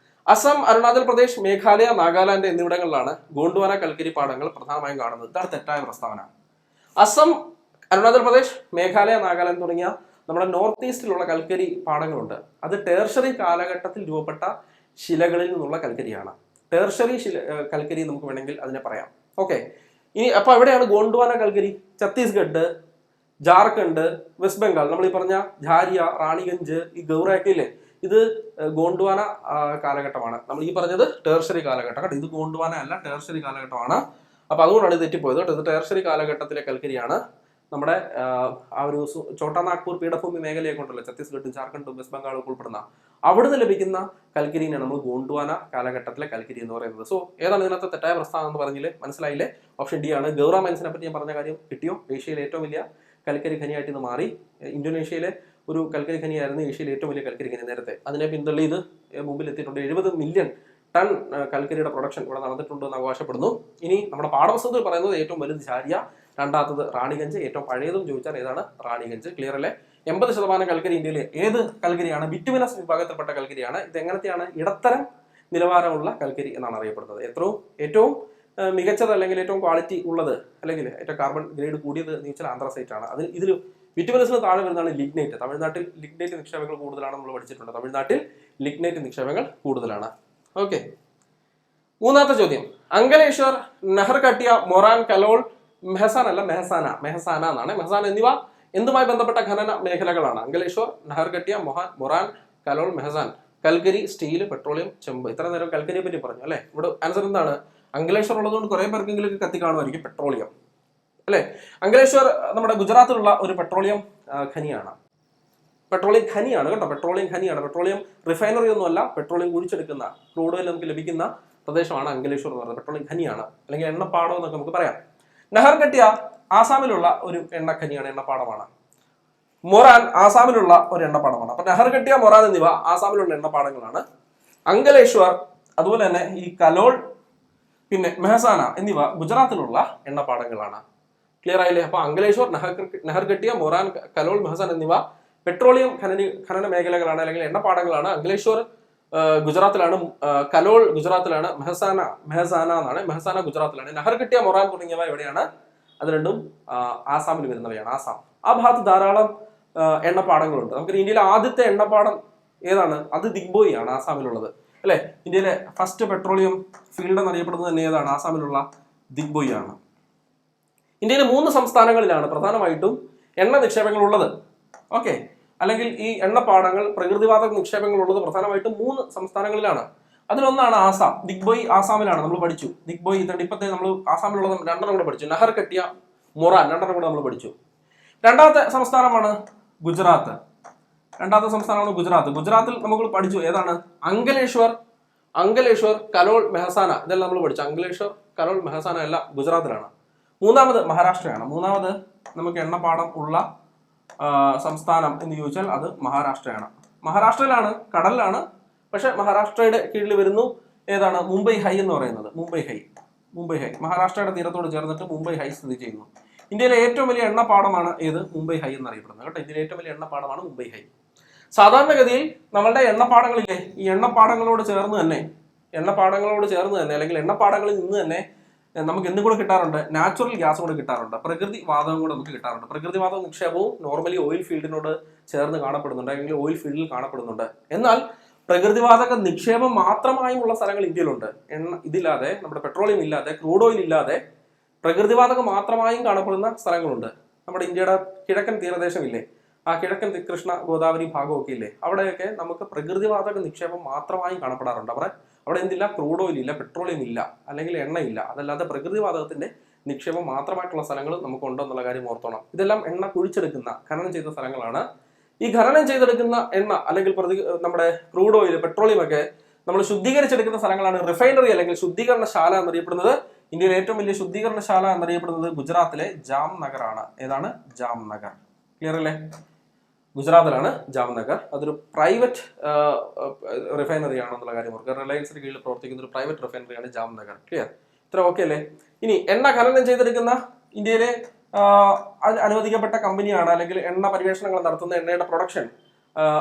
അസം, അരുണാചൽ പ്രദേശ്, മേഘാലയ, നാഗാലാൻഡ് എന്നിവിടങ്ങളിലാണ് ഗോണ്ട്വാന കൽക്കരി പാടങ്ങൾ പ്രധാനമായും കാണുന്നത്. ഇതാണ് തെറ്റായ പ്രസ്താവന. അസം, അരുണാചൽ പ്രദേശ്, മേഘാലയ, നാഗാലാൻഡ് തുടങ്ങിയ നമ്മുടെ നോർത്ത് ഈസ്റ്റിലുള്ള കൽക്കരി പാടങ്ങളുണ്ട്. അത് ടേർഷറി കാലഘട്ടത്തിൽ രൂപപ്പെട്ട ശിലകളിൽ നിന്നുള്ള കൽക്കരിയാണ്. ടേർഷറി കൽക്കരി നമുക്ക് വേണമെങ്കിൽ അതിനെ പറയാം. ഓക്കെ, ഇനി അപ്പൊ എവിടെയാണ് ഗോണ്ട്വാന കൽക്കരി? ഛത്തീസ്ഗഡ്, ജാർഖണ്ഡ്, വെസ്റ്റ് ബംഗാൾ. നമ്മൾ ഈ പറഞ്ഞ ജാരിയ, റാണിഗഞ്ച്, ഈ ഗൗറയൊക്കെ ഇല്ലേ, ഇത് ഗോണ്ട്വാന കാലഘട്ടമാണ്. നമ്മൾ ഈ പറഞ്ഞത് ടേർഷറി കാലഘട്ടം കേട്ടോ. ഇത് ഗോണ്ട്വാന അല്ല, ടേർഷറി കാലഘട്ടമാണ്. അപ്പൊ അതുകൊണ്ടാണ് ഇത് തെറ്റിപ്പോയത് കേട്ടോ. ഇത് ടേർഷറി കാലഘട്ടത്തിലെ കൽക്കരിയാണ്. നമ്മുടെ ആ ഒരു ഛോട്ടാ നാഗ്പൂർ പീഠഭൂമി മേഖലയൊക്കെ ഉണ്ടല്ലോ, ഛത്തീസ്ഗഡും ജാർഖണ്ഡും വെസ്റ്റ് ബംഗാളും ഉൾപ്പെടുന്ന അവിടുന്ന് ലഭിക്കുന്ന കൽക്കരിയാണ് നമ്മൾ ഗോണ്ട്വാന കാലഘട്ടത്തിലെ കൽക്കരി എന്ന് പറയുന്നത്. സോ ഏതാണ് ഇതിനകത്ത് തെറ്റായ പ്രസ്താവന എന്ന് പറഞ്ഞില്ലേ, മനസ്സിലായില്ലേ? ഓപ്ഷൻ ഡി ആണ്. ഗൗറ മൈൻസിനെ പറ്റി ഞാൻ പറഞ്ഞ കാര്യം കിട്ടിയോ? ഏഷ്യയിലെ ഏറ്റവും വലിയ കൽക്കരി ഖനിയായിട്ട് ഇത് മാറി. ഇന്തോനേഷ്യയിലെ ഒരു കൽക്കരി ഖനിയായിരുന്നു ഏഷ്യയിലെ ഏറ്റവും വലിയ കൽക്കരി ഖനി നേരത്തെ. അതിനെ പിന്തള്ളി ഇത് മുമ്പിൽ എത്തിയിട്ടുണ്ട്. 70 മില്യൺ ടൺ കൽക്കരിയുടെ പ്രൊഡക്ഷൻ ഇവിടെ നടന്നിട്ടുണ്ട് എന്ന് അവകാശപ്പെടുന്നു. ഇനി നമ്മുടെ പാഠപുസ്തകത്തിൽ പറയുന്നത് ഏറ്റവും വലുത് ജാരിയ, രണ്ടാമത്തത് റാണിഗഞ്ച്, ഏറ്റവും പഴയതും ചോദിച്ചാൽ ഏതാണ്? റാണിഗഞ്ച്. ക്ലിയർ അല്ലേ? 80% കൽക്കരി ഇന്ത്യയിലെ ഏത് കൽക്കരിയാണ്? ബിറ്റുമിനസ് വിഭാഗത്തിൽപ്പെട്ട കൽക്കരിയാണ്. ഇത് എങ്ങനത്തെയാണ്? ഇടത്തരം നിലവാരമുള്ള കൽക്കരി എന്നാണ് അറിയപ്പെടുന്നത്. ഏറ്റവും മികച്ചത് അല്ലെങ്കിൽ ഏറ്റവും ക്വാളിറ്റി ഉള്ളത് അല്ലെങ്കിൽ ഏറ്റവും കാർബൺ ഗ്രേഡ് കൂടിയത് എന്ന് വെച്ചാൽ ആന്ത്രസൈറ്റ് ആണ്. ഇതിൽ ബിറ്റുമിനസിന് താഴെ വരുന്നതാണ് ലിഗ്നൈറ്റ്. തമിഴ്നാട്ടിൽ ലിഗ്നൈറ്റ് നിക്ഷേപങ്ങൾ കൂടുതലാണ് നമ്മൾ പഠിച്ചിട്ടുണ്ട്. തമിഴ്നാട്ടിൽ ലിഗ്നൈറ്റ് നിക്ഷേപങ്ങൾ കൂടുതലാണ്. ഓക്കെ, മൂന്നാമത്തെ ചോദ്യം, അങ്കലേശ്വർ, നഹർകട്ടിയ, മൊറാൻ, കലോൾ, മെഹസാന എന്നാണ്. മെഹസാന എന്നിവ എന്തുമായി ബന്ധപ്പെട്ട ഖനന മേഖലകളാണ്? അങ്കലേശ്വർ, നഹർകട്ടിയ, മൊറാൻ, കലോൾ, മെഹസാൻ. കൽക്കരി, സ്റ്റീൽ, പെട്രോളിയം, ചെമ്പ്. ഇത്ര നേരം കൽക്കരിയെ പറ്റി പറഞ്ഞു അല്ലെ. ഇവിടെ ആൻസർ എന്താണ്? അങ്കലേശ്വർ ഉള്ളതുകൊണ്ട് കുറെ പേർക്കെങ്കിലും കത്തി കാണുമായിരിക്കും പെട്രോളിയം അല്ലെ. അങ്കലേശ്വർ നമ്മുടെ ഗുജറാത്തിലുള്ള ഒരു പെട്രോളിയം ഖനിയാണ് കേട്ടോ. പെട്രോളിയം ഖനിയാണ്. പെട്രോളിയം റിഫൈനറി ഒന്നുമല്ല, പെട്രോളിയം കുഴിച്ചെടുക്കുന്ന ക്രൂഡ് ഓയിൽ നമുക്ക് ലഭിക്കുന്ന പ്രദേശമാണ് അങ്കലേശ്വർ എന്ന് പറയുന്നത്. പെട്രോളിയം ഖനിയാണ്, അല്ലെങ്കിൽ എണ്ണപ്പാടം എന്നൊക്കെ നമുക്ക് പറയാം. നഹർകട്ടിയ ആസാമിലുള്ള ഒരു എണ്ണഖനിയാണ്, എണ്ണപ്പാടമാണ്. മൊറാൻ ആസാമിലുള്ള ഒരു എണ്ണപ്പാടമാണ്. അപ്പൊ നഹർകട്ടിയ, മൊറാൻ എന്നിവ ആസാമിലുള്ള എണ്ണപ്പാടങ്ങളാണ്. അങ്കലേശ്വർ, അതുപോലെ തന്നെ ഈ കലോൾ, പിന്നെ മെഹസാന എന്നിവ ഗുജറാത്തിലുള്ള എണ്ണപ്പാടങ്ങളാണ്. ക്ലിയർ ആയില്ലേ? അപ്പൊ അങ്കലേശ്വർ, നഹർകട്ടിയ, മൊറാൻ, കലോൾ, മെഹസാൻ എന്നിവ പെട്രോളിയം ഖനന മേഖലകളാണ് അല്ലെങ്കിൽ എണ്ണപ്പാടങ്ങളാണ്. അങ്കലേശ്വർ ഗുജറാത്തിലാണ്, കലോൾ ഗുജറാത്തിലാണ്, മെഹസാന ഗുജറാത്തിലാണ്. നഹർകട്ടിയ, മൊറാൻ തുടങ്ങിയവ എവിടെയാണ്? അത് രണ്ടും ആസാമിൽ വരുന്നവയാണ്. ആസാം ആ ഭാഗത്ത് ധാരാളം എണ്ണപ്പാടങ്ങളുണ്ട്. നമുക്ക് ഇന്ത്യയിലെ ആദ്യത്തെ എണ്ണപ്പാടം ഏതാണ്? അത് ദിഗ്ബോയി ആണ്, ആസാമിലുള്ളത് അല്ലെ. ഇന്ത്യയിലെ ഫസ്റ്റ് പെട്രോളിയം ഫീൽഡ് എന്നറിയപ്പെടുന്നത് തന്നെ ഏതാണ്? ആസാമിലുള്ള ദിഗ്ബോയി ആണ്. ഇന്ത്യയിലെ 3 സംസ്ഥാനങ്ങളിലാണ് പ്രധാനമായിട്ടും എണ്ണ നിക്ഷേപങ്ങൾ ഉള്ളത്. ഓക്കെ, അല്ലെങ്കിൽ ഈ എണ്ണപ്പാടങ്ങൾ, പ്രകൃതിവാതക നിക്ഷേപങ്ങൾ ഉള്ളത് പ്രധാനമായിട്ടും 3 സംസ്ഥാനങ്ങളിലാണ്. അതിലൊന്നാണ് ആസാം. ദിഗ്ബോയ് ആസാമിലാണ്, നമ്മൾ പഠിച്ചു. ദിഗ്ബോയ് തടിപ്പത്തെ നമ്മൾ ആസാമിലുള്ളത് രണ്ടെണ്ണം കൂടെ പഠിച്ചു. നഹർ കെട്ടിയ മൊറാൻ രണ്ടെണ്ണം കൂടെ നമ്മൾ പഠിച്ചു. രണ്ടാമത്തെ സംസ്ഥാനമാണ് ഗുജറാത്ത്. രണ്ടാമത്തെ സംസ്ഥാനമാണ് ഗുജറാത്ത്. ഗുജറാത്തിൽ നമുക്ക് പഠിച്ചു ഏതാണ്? അങ്കലേശ്വർ, കലോൾ, മെഹസാന, ഇതെല്ലാം നമ്മൾ പഠിച്ചു. അങ്കലേശ്വർ, കലോൾ, മെഹസാന എല്ലാം ഗുജറാത്തിലാണ്. മൂന്നാമത് മഹാരാഷ്ട്രയാണ്. മൂന്നാമത് നമുക്ക് എണ്ണപ്പാടം ഉള്ള സംസ്ഥാനം എന്ന് ചോദിച്ചാൽ അത് മഹാരാഷ്ട്രയാണ്. മഹാരാഷ്ട്രയിലാണ്, കടലിലാണ്. പക്ഷെ മഹാരാഷ്ട്രയുടെ കീഴിൽ വരുന്നു ഏതാണ്? മുംബൈ ഹൈ എന്ന് പറയുന്നത്. മുംബൈ ഹൈ മഹാരാഷ്ട്രയുടെ തീരത്തോട് ചേർന്നിട്ട് മുംബൈ ഹൈ സ്ഥിതി ചെയ്യുന്നു. ഇന്ത്യയിലെ ഏറ്റവും വലിയ എണ്ണപ്പാടമാണ് ഏത്? മുംബൈ ഹൈ എന്നറിയപ്പെടുന്നത് കേട്ടോ. ഇന്ത്യയിലെ ഏറ്റവും വലിയ എണ്ണപ്പാടമാണ് മുംബൈ ഹൈ. സാധാരണഗതിയിൽ നമ്മളുടെ എണ്ണപ്പാടങ്ങളില്ലേ, ഈ എണ്ണപ്പാടങ്ങളോട് ചേർന്ന് തന്നെ അല്ലെങ്കിൽ എണ്ണപ്പാടങ്ങളിൽ നിന്ന് തന്നെ നമുക്ക് എന്തും കൂടെ കിട്ടാറുണ്ട്? നാച്ചുറൽ ഗ്യാസ് കൂടെ കിട്ടാറുണ്ട്, പ്രകൃതി വാതകം കൂടെ നമുക്ക് കിട്ടാറുണ്ട്. പ്രകൃതി വാതക നിക്ഷേപവും നോർമലി ഓയിൽ ഫീൽഡിനോട് ചേർന്ന് കാണപ്പെടുന്നുണ്ട്, അല്ലെങ്കിൽ ഓയിൽ ഫീൽഡിൽ കാണപ്പെടുന്നുണ്ട്. എന്നാൽ പ്രകൃതിവാതക നിക്ഷേപം മാത്രമായുള്ള സ്ഥലങ്ങൾ ഇന്ത്യയിലുണ്ട്. ഇതില്ലാതെ, നമ്മുടെ പെട്രോളിയം ഇല്ലാതെ, ക്രൂഡ് ഓയിൽ ഇല്ലാതെ പ്രകൃതിവാതകം മാത്രമായും കാണപ്പെടുന്ന സ്ഥലങ്ങളുണ്ട്. നമ്മുടെ ഇന്ത്യയുടെ കിഴക്കൻ തീരദേശമില്ലേ, ആ കിഴക്കൻ കൃഷ്ണ ഗോദാവരി ഭാഗമൊക്കെ ഇല്ലേ, അവിടെയൊക്കെ നമുക്ക് പ്രകൃതിവാതക നിക്ഷേപം മാത്രമായും കാണപ്പെടാറുണ്ട്. അവിടെ എന്തില്ല? ക്രൂഡ് ഓയിൽ ഇല്ല, പെട്രോളിയം ഇല്ല, അല്ലെങ്കിൽ എണ്ണയില്ല. അതല്ലാതെ പ്രകൃതിവാതകത്തിന്റെ നിക്ഷേപം മാത്രമായിട്ടുള്ള സ്ഥലങ്ങൾ നമുക്ക് ഉണ്ടെന്നുള്ള കാര്യം ഓർത്തോണം. ഇതെല്ലാം എണ്ണ കുഴിച്ചെടുക്കുന്ന, ഖനനം ചെയ്ത സ്ഥലങ്ങളാണ്. ഈ ഖനനം ചെയ്തെടുക്കുന്ന എണ്ണ അല്ലെങ്കിൽ നമ്മുടെ ക്രൂഡ് ഓയിൽ, പെട്രോളിയം ഒക്കെ നമ്മൾ ശുദ്ധീകരിച്ചെടുക്കുന്ന സ്ഥലങ്ങളാണ് റിഫൈനറി അല്ലെങ്കിൽ ശുദ്ധീകരണശാല എന്നറിയപ്പെടുന്നത്. ഇന്ത്യയിലെ ഏറ്റവും വലിയ ശുദ്ധീകരണശാല എന്നറിയപ്പെടുന്നത് ഗുജറാത്തിലെ ജാംനഗർ ആണ്. ഏതാണ്? ജാംനഗർ. ക്ലിയർ അല്ലേ? ഗുജറാത്തിലാണ് ജാംനഗർ. അതൊരു പ്രൈവറ്റ് റിഫൈനറി ആണെന്നുള്ള കാര്യം ഓർക്കുക. റിലയൻസിന് കീഴിൽ പ്രവർത്തിക്കുന്ന ഒരു പ്രൈവറ്റ് റിഫൈനറിയാണ് ജാംനഗർ. ക്ലിയർ? ഇത്ര ഓക്കെ അല്ലേ? ഇനി എണ്ണ ഖനനം ചെയ്തെടുക്കുന്ന ഇന്ത്യയിലെ അനുവദിക്കപ്പെട്ട കമ്പനിയാണ്, അല്ലെങ്കിൽ എണ്ണ പരിവേഷണങ്ങൾ നടത്തുന്ന, എണ്ണയുടെ പ്രൊഡക്ഷൻ,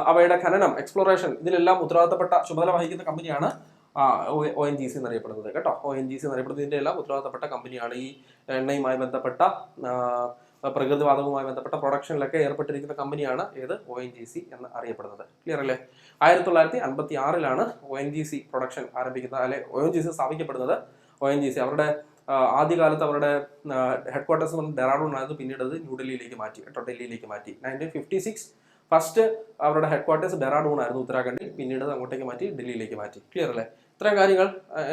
അവയുടെ ഖനനം, എക്സ്പ്ലോറേഷൻ, ഇതിലെല്ലാം ഉത്തരവാദിത്തപ്പെട്ട ചുമതല വഹിക്കുന്ന കമ്പനിയാണ് ONGC എന്നറിയപ്പെടുന്നത് കേട്ടോ. ONGC എന്നറിയപ്പെടുന്നത് ഇതിന്റെ എല്ലാം ഉത്തരവാദിത്തപ്പെട്ട കമ്പനിയാണ്. ഈ എണ്ണയുമായി ബന്ധപ്പെട്ട പ്രകൃതിവാതകവുമായി ബന്ധപ്പെട്ട പ്രൊഡക്ഷനിലൊക്കെ ഏർപ്പെട്ടിരിക്കുന്ന കമ്പനിയാണ് ഏത്? ONGC എന്ന് അറിയപ്പെടുന്നത്. ക്ലിയർ അല്ലേ? 1956 ONGC പ്രൊഡക്ഷൻ ആരംഭിക്കുന്നത്, അല്ലെ ONGC സ്ഥാപിക്കപ്പെടുന്നത്. ONGC അവരുടെ ആദ്യകാലത്ത് അവരുടെ ഹെഡ്ക്വാർട്ടേഴ്സ് ഡെറാഡൂൺ ആയിരുന്നു, പിന്നീട് അത് ന്യൂഡൽഹിയിലേക്ക് മാറ്റി കേട്ടോ, ഡൽഹിയിലേക്ക് മാറ്റി. 1956 ഫസ്റ്റ് അവരുടെ ഹെഡ്ക്വാർട്ടേഴ്സ് ഡെറാഡൂൺ ആയിരുന്നു, ഉത്തരാഖണ്ഡിൽ. പിന്നീട് അങ്ങോട്ടേക്ക് മാറ്റി, ഡൽഹിയിലേക്ക് മാറ്റി. ക്ലിയർ അല്ലേ? ഇത്രയും കാര്യങ്ങൾ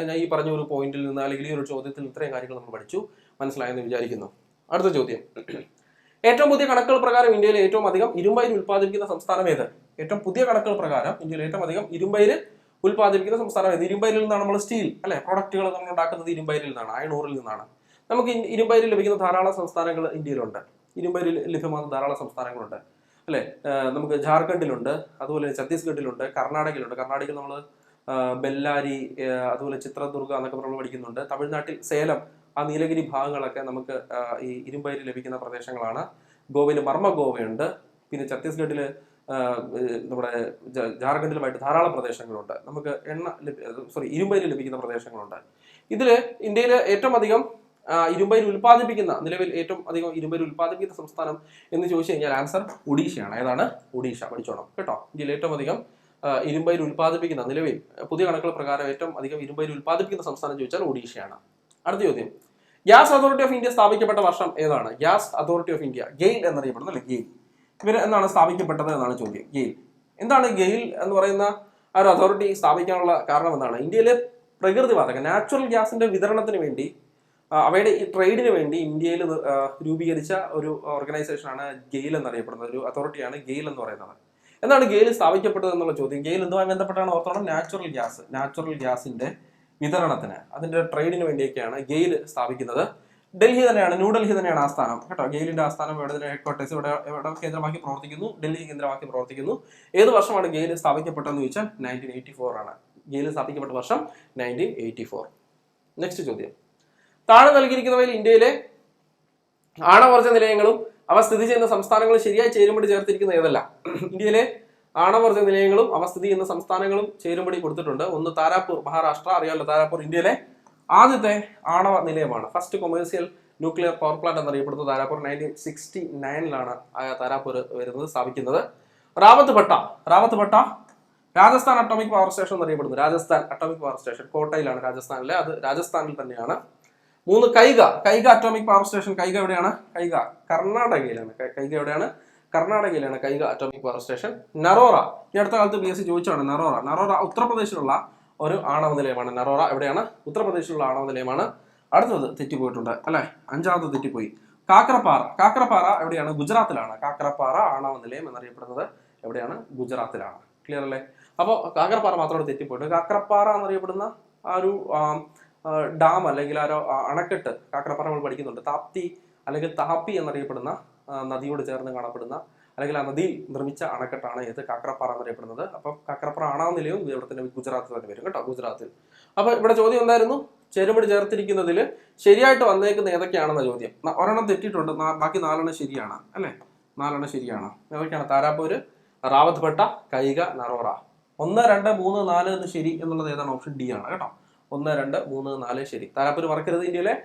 ഞാൻ ഈ പറഞ്ഞ ഒരു പോയിന്റിൽ നിന്ന്, അല്ലെങ്കിൽ ഈ ഒരു ചോദ്യത്തിൽ ഇത്രയും കാര്യങ്ങൾ നമ്മൾ പഠിച്ചു, മനസ്സിലായെന്ന് വിചാരിക്കുന്നു. അടുത്ത ചോദ്യം. ഏറ്റവും പുതിയ കണക്കുകൾ പ്രകാരം ഇന്ത്യയിൽ ഏറ്റവും അധികം ഇരുമ്പയിര് ഉൽപ്പാദിപ്പിക്കുന്ന സംസ്ഥാനം ഏത്? ഏറ്റവും പുതിയ കണക്കുകൾ പ്രകാരം ഇന്ത്യയിൽ ഏറ്റവും അധികം ഇരുമ്പയിര് ഉൽപ്പാദിപ്പിക്കുന്ന സംസ്ഥാനം ഏത്? ഇരുമ്പയിരിൽ നിന്നാണ് നമ്മൾ സ്റ്റീൽ, അല്ലെ, പ്രൊഡക്റ്റുകൾ നമ്മൾ ഉണ്ടാക്കുന്നത് ഇരുമ്പയിരിൽ നിന്നാണ്, അയൺ ഓറിൽ നിന്നാണ്. നമുക്ക് ഇരുമ്പയിരിൽ ലഭിക്കുന്ന ധാരാളം സംസ്ഥാനങ്ങൾ ഇന്ത്യയിലുണ്ട്. ഇരുമ്പയിരിൽ ലഭ്യമാകുന്ന ധാരാളം സംസ്ഥാനങ്ങളുണ്ട്, അല്ലെ. നമുക്ക് ജാർഖണ്ഡിലുണ്ട്, അതുപോലെ ഛത്തീസ്ഗഡിലുണ്ട്, കർണാടകയിലുണ്ട്. കർണാടകയിൽ നമ്മൾ ബെല്ലാരി, അതുപോലെ ചിത്രദുർഗ എന്നൊക്കെ നമ്മൾ പഠിക്കുന്നുണ്ട്. തമിഴ്നാട്ടിൽ സേലം, ആ നീലഗിരി ഭാഗങ്ങളൊക്കെ നമുക്ക് ഈ ഇരുമ്പയിര് ലഭിക്കുന്ന പ്രദേശങ്ങളാണ്. ഗോവയിൽ മർമ്മ ഗോവയുണ്ട്. പിന്നെ ഛത്തീസ്ഗഡില്, നമ്മുടെ ജാർഖണ്ഡിലുമായിട്ട് ധാരാളം പ്രദേശങ്ങളുണ്ട്. നമുക്ക് ഇരുമ്പയിര് ലഭിക്കുന്ന പ്രദേശങ്ങളുണ്ട്. ഇതില് ഇന്ത്യയിൽ ഏറ്റവും അധികം ഇരുമ്പയിര് ഉൽപ്പാദിപ്പിക്കുന്ന, നിലവിൽ ഏറ്റവും അധികം ഇരുമ്പയിര് ഉൽപ്പാദിപ്പിക്കുന്ന സംസ്ഥാനം എന്ന് ചോദിച്ചു കഴിഞ്ഞാൽ ആൻസർ ഒഡീഷയാണ്. ഏതാണ്? ഒഡീഷ. പഠിച്ചോണം കേട്ടോ. ഇന്ത്യയിൽ ഏറ്റവും അധികം ഇരുമ്പയിര് ഉൽപ്പാദിപ്പിക്കുന്ന, നിലവിൽ പുതിയ കണക്കുകൾ പ്രകാരം ഏറ്റവും അധികം ഇരുമ്പയിര് ഉൽപ്പാദിപ്പിക്കുന്ന സംസ്ഥാനം ചോദിച്ചാൽ ഒഡീഷയാണ്. അടുത്ത ചോദ്യം. ഗ്യാസ് അതോറിറ്റി ഓഫ് ഇന്ത്യ സ്ഥാപിക്കപ്പെട്ട വർഷം ഏതാണ്? Gas authority of India, GAIL എന്നറിയപ്പെടുന്നു, അല്ലെ, ഗെയിൽ. ഇവർ എന്നാണ് സ്ഥാപിക്കപ്പെട്ടത് എന്നാണ് ചോദ്യം. ഗെയിൽ. എന്താണ് ഗെയിൽ എന്ന് പറയുന്ന ആ ഒരു അതോറിറ്റി സ്ഥാപിക്കാനുള്ള കാരണം എന്താണ്? ഇന്ത്യയിലെ പ്രകൃതിവാതക, നാച്ചുറൽ ഗ്യാസിന്റെ വിതരണത്തിന് വേണ്ടി, അവയുടെ ഈ ട്രേഡിന് വേണ്ടി ഇന്ത്യയിൽ രൂപീകരിച്ച ഒരു ഓർഗനൈസേഷനാണ് ഗെയിൽ എന്നറിയപ്പെടുന്നത്. ഒരു അതോറിറ്റിയാണ് ഗെയിൽ എന്ന് പറയുന്നത്. എന്താണ് ഗെയിൽ സ്ഥാപിക്കപ്പെട്ടത് എന്നുള്ള ചോദ്യം. ഗെയിൽ എന്തുമായി ബന്ധപ്പെട്ടാണ് ഓർത്തോണം? നാച്ചുറൽ ഗ്യാസിന്റെ വിതരണത്തിന്, അതിന്റെ ട്രേഡിന് വേണ്ടിയൊക്കെയാണ് ഗെയിൽ സ്ഥാപിക്കുന്നത്. ഡൽഹി തന്നെയാണ്, ന്യൂഡൽഹി തന്നെയാണ് ആസ്ഥാനം കേട്ടോ. ഗെയിലിന്റെ ആസ്ഥാനം ഇവിടെ, ഹെഡ്ക്വാർട്ടേഴ്സ് ഇവിടെ കേന്ദ്രമാക്കി പ്രവർത്തിക്കുന്നു, ഡൽഹി കേന്ദ്രമാക്കി പ്രവർത്തിക്കുന്നു. ഏത് വർഷമാണ് ഗെയിൽ സ്ഥാപിക്കപ്പെട്ടതെന്ന് ചോദിച്ചാൽ 1984 ആണ്. ഗെയിൽ സ്ഥാപിക്കപ്പെട്ട വർഷം 1984. നെക്സ്റ്റ് ചോദ്യം. താഴെ നൽകിയിരിക്കുന്നവയിൽ ഇന്ത്യയിലെ ആണവോർജ്ജ നിലയങ്ങളും അവ സ്ഥിതി ചെയ്യുന്ന സംസ്ഥാനങ്ങളും ശരിയായി ചേരുമ്പടി ചേർത്തിരിക്കുന്ന ഏതല്ല? ഇന്ത്യയിലെ ആണവോർജ്ജ നിലയങ്ങളും അവ സ്ഥിതി ചെയ്യുന്ന സംസ്ഥാനങ്ങളും ചേരുമ്പടി കൊടുത്തിട്ടുണ്ട്. ഒന്ന് താരാപൂർ, മഹാരാഷ്ട്ര. അറിയാമല്ലോ, താരാപൂർ ഇന്ത്യയിലെ ആദ്യത്തെ ആണവ നിലയമാണ്. First commercial nuclear power plant എന്നറിയപ്പെടുന്നത് താരാപൂർ. 1969 താരാപൂർ വരുന്നത്, സ്ഥാപിക്കുന്നത്. Rawatbhata Rajasthan atomic power station എന്നറിയപ്പെടുന്നു. രാജസ്ഥാൻ അറ്റോമിക് പവർ സ്റ്റേഷൻ കോട്ടയിലാണ്, രാജസ്ഥാനിലെ. അത് രാജസ്ഥാനിൽ തന്നെയാണ്. 3 Kaiga atomic power station. Kaiga എവിടെയാണ്? കൈഗ കർണാടകയിലാണ്. കൈഗ എവിടെയാണ്? കർണാടകയിലാണ് Kaiga atomic power station. Narora, ഈ അടുത്ത കാലത്ത് BSc ചോദിച്ചാണ്. നറോറ ഉത്തർപ്രദേശിലുള്ള ഒരു ആണവ നിലയമാണ് നറോറ. എവിടെയാണ്? ഉത്തർപ്രദേശിലുള്ള ആണവ നിലയമാണ്. അടുത്തത് തെറ്റിപ്പോയിട്ടുണ്ട് അല്ലെ, അഞ്ചാമത് തെറ്റിപ്പോയി. കാക്രപ്പാറ. കാക്രപ്പാറ എവിടെയാണ്? ഗുജറാത്തിലാണ്. കാക്രപ്പാറ ആണവ നിലയം എന്നറിയപ്പെടുന്നത് എവിടെയാണ്? ഗുജറാത്തിലാണ്. ക്ലിയർ അല്ലേ? അപ്പോൾ കാക്രപ്പാറ മാത്രമാണ് തെറ്റിപ്പോയിട്ട്. കാക്രപ്പാറ എന്നറിയപ്പെടുന്ന ആ ഒരു ഡാം അല്ലെങ്കിൽ ആ ഒരു അണക്കെട്ട് കാക്രപ്പാറ നമ്മൾ പഠിക്കുന്നുണ്ട്. താപ്തി അല്ലെങ്കിൽ താപ്പി എന്നറിയപ്പെടുന്ന നദിയോട് ചേർന്ന് കാണപ്പെടുന്ന അല്ലെങ്കിൽ ആ നദി നിർമ്മിച്ച അണക്കെട്ടാണ് ഏത്? കാക്രപ്പാറ എന്നറിയപ്പെടുന്നത്. അപ്പം കാക്രപ്പാറ ആണവ നിലയവും ഇവിടെ തന്നെ ഗുജറാത്തിൽ തന്നെ വരും കേട്ടോ, ഗുജറാത്തിൽ. അപ്പൊ ഇവിടെ ചോദ്യം എന്തായിരുന്നു? ചേരുംപടി ചേർത്തിരിക്കുന്നതിൽ ശരിയായിട്ട് വന്നേക്കുന്ന ഏതൊക്കെയാണെന്ന ചോദ്യം. ഒരെണ്ണം തെറ്റിയിട്ടുണ്ട്, ബാക്കി 4 ശരിയാണ് അല്ലെ? 4 ശരിയാണ്. ഏതൊക്കെയാണ്? താരാപൂര്, റാവത്ത് ഭട്ട, കൈഗ, നറോറ. 1, 2, 3, 4 എന്ന് ശരി എന്നുള്ളത് ഏതാണ്? ഓപ്ഷൻ ഡി ആണ് കേട്ടോ. 1, 2, 3, 4 ശരി. താരാപൂര് മറക്കരുത്, ഇന്ത്യയിലെ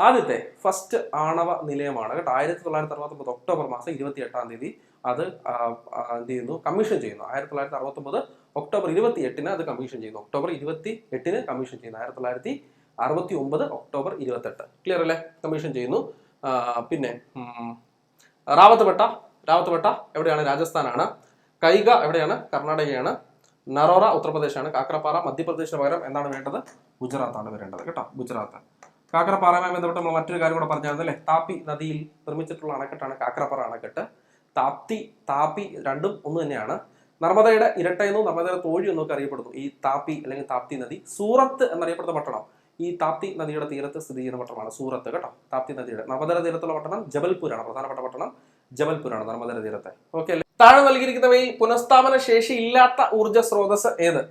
ആദ്യത്തെ ഫസ്റ്റ് ആണവ നിലയമാണ് കേട്ടോ. 1969 ഒക്ടോബർ മാസം 28-ാം തീയതി അത് എന്ത് ചെയ്യുന്നു? കമ്മീഷൻ ചെയ്യുന്നു. 1969 ഒക്ടോബർ 28-ന് അത് കമ്മീഷൻ ചെയ്യുന്നു. ഒക്ടോബർ 28-ന് കമ്മീഷൻ ചെയ്യുന്നു. 1969 ഒക്ടോബർ 28. ക്ലിയർ അല്ലേ? കമ്മീഷൻ ചെയ്യുന്നു. പിന്നെ റാവത്ത് ഭട്ട എവിടെയാണ്? രാജസ്ഥാനാണ്. കൈഗ എവിടെയാണ്? കർണാടകയാണ്. നറോറ ഉത്തർപ്രദേശാണ്. കാക്രപ്പാറ മധ്യപ്രദേശിന് പകരം എന്താണ് വേണ്ടത്? ഗുജറാത്താണ് വരേണ്ടത് കേട്ടോ, ഗുജറാത്ത്. കാക്രപ്പാറയുമായി ബന്ധപ്പെട്ട് നമ്മൾ മറ്റൊരു കാര്യം കൂടെ പറഞ്ഞായിരുന്നു അല്ലേ? താപ്പി നദിയിൽ നിർമ്മിച്ചിട്ടുള്ള അണക്കെട്ടാണ് കാക്രപ്പാറ അണക്കെട്ട്. താപ്പി രണ്ടും ഒന്ന് തന്നെയാണ്. നർമ്മദയുടെ ഇരട്ടയെന്നും നർമ്മദയുടെ തോഴി എന്നൊക്കെ അറിയപ്പെടുന്നു ഈ താപ്പി അല്ലെങ്കിൽ താപ്തി നദി. സൂറത്ത് എന്നറിയപ്പെടുന്ന പട്ടണം ഈ താപ്തി നദിയുടെ തീരത്ത് സ്ഥിതി ചെയ്യുന്ന പട്ടണമാണ് സൂറത്ത് കേട്ടോ. താപ്തി നദിയുടെ നർമ്മദയുടെ തീരത്തുള്ള പട്ടണം ജബൽപൂരാണ്. പ്രധാനപ്പെട്ട പട്ടണം ജബൽപൂരാണ് നർമ്മദയുടെ തീരത്തെ. ഓക്കെ അല്ലേ? താഴെ നൽകിയിരിക്കുന്നവയിൽ പുനഃസ്ഥാപന ശേഷി ഇല്ലാത്ത ഊർജ്ജ സ്രോതസ് ഏത്?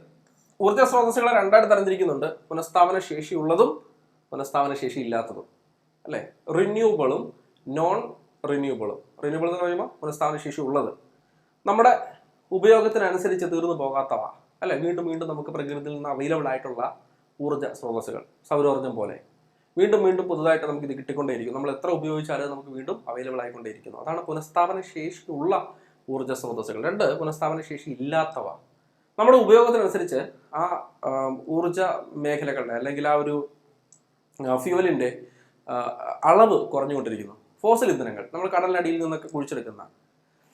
ഊർജ്ജ സ്രോതസ്സുകളെ രണ്ടായിട്ട് തരംതിരിക്കുന്നുണ്ട്. പുനഃസ്ഥാപന ശേഷി ഉള്ളതും പുനഃസ്ഥാപന ശേഷി ഇല്ലാത്തതും അല്ലെ? റിന്യൂബിളും നോൺ റിന്യൂബിളും. റിന്യൂബിൾ എന്ന് പറയുമ്പോൾ പുനഃസ്ഥാപന ശേഷി ഉള്ളത്, നമ്മുടെ ഉപയോഗത്തിനനുസരിച്ച് തീർന്നു പോകാത്തവ അല്ലെ? വീണ്ടും വീണ്ടും നമുക്ക് പ്രകൃതിയിൽ നിന്ന് അവൈലബിൾ ആയിട്ടുള്ള ഊർജ്ജ സ്രോതസ്സുകൾ, സൗരോർജ്ജം പോലെ വീണ്ടും വീണ്ടും പുതുതായിട്ട് നമുക്ക് ഇത് കിട്ടിക്കൊണ്ടേയിരിക്കും. നമ്മൾ എത്ര ഉപയോഗിച്ചാലും നമുക്ക് വീണ്ടും അവൈലബിൾ ആയിക്കൊണ്ടേയിരിക്കുന്നു. അതാണ് പുനഃസ്ഥാപന ശേഷി ഉള്ള ഊർജ്ജ സ്രോതസ്സുകൾ. 2 പുനഃസ്ഥാപന ശേഷി ഇല്ലാത്തവ. നമ്മുടെ ഉപയോഗത്തിനനുസരിച്ച് ആ ഊർജ്ജ മേഖലകളുടെ അല്ലെങ്കിൽ ആ ഒരു ഫ്യൂവലിന്റെ അളവ് കുറഞ്ഞുകൊണ്ടിരിക്കുന്നു. ഫോസിൽ ഇന്ധനങ്ങൾ, നമ്മൾ കടലിനടിയിൽ നിന്നൊക്കെ കുഴിച്ചെടുക്കുന്ന,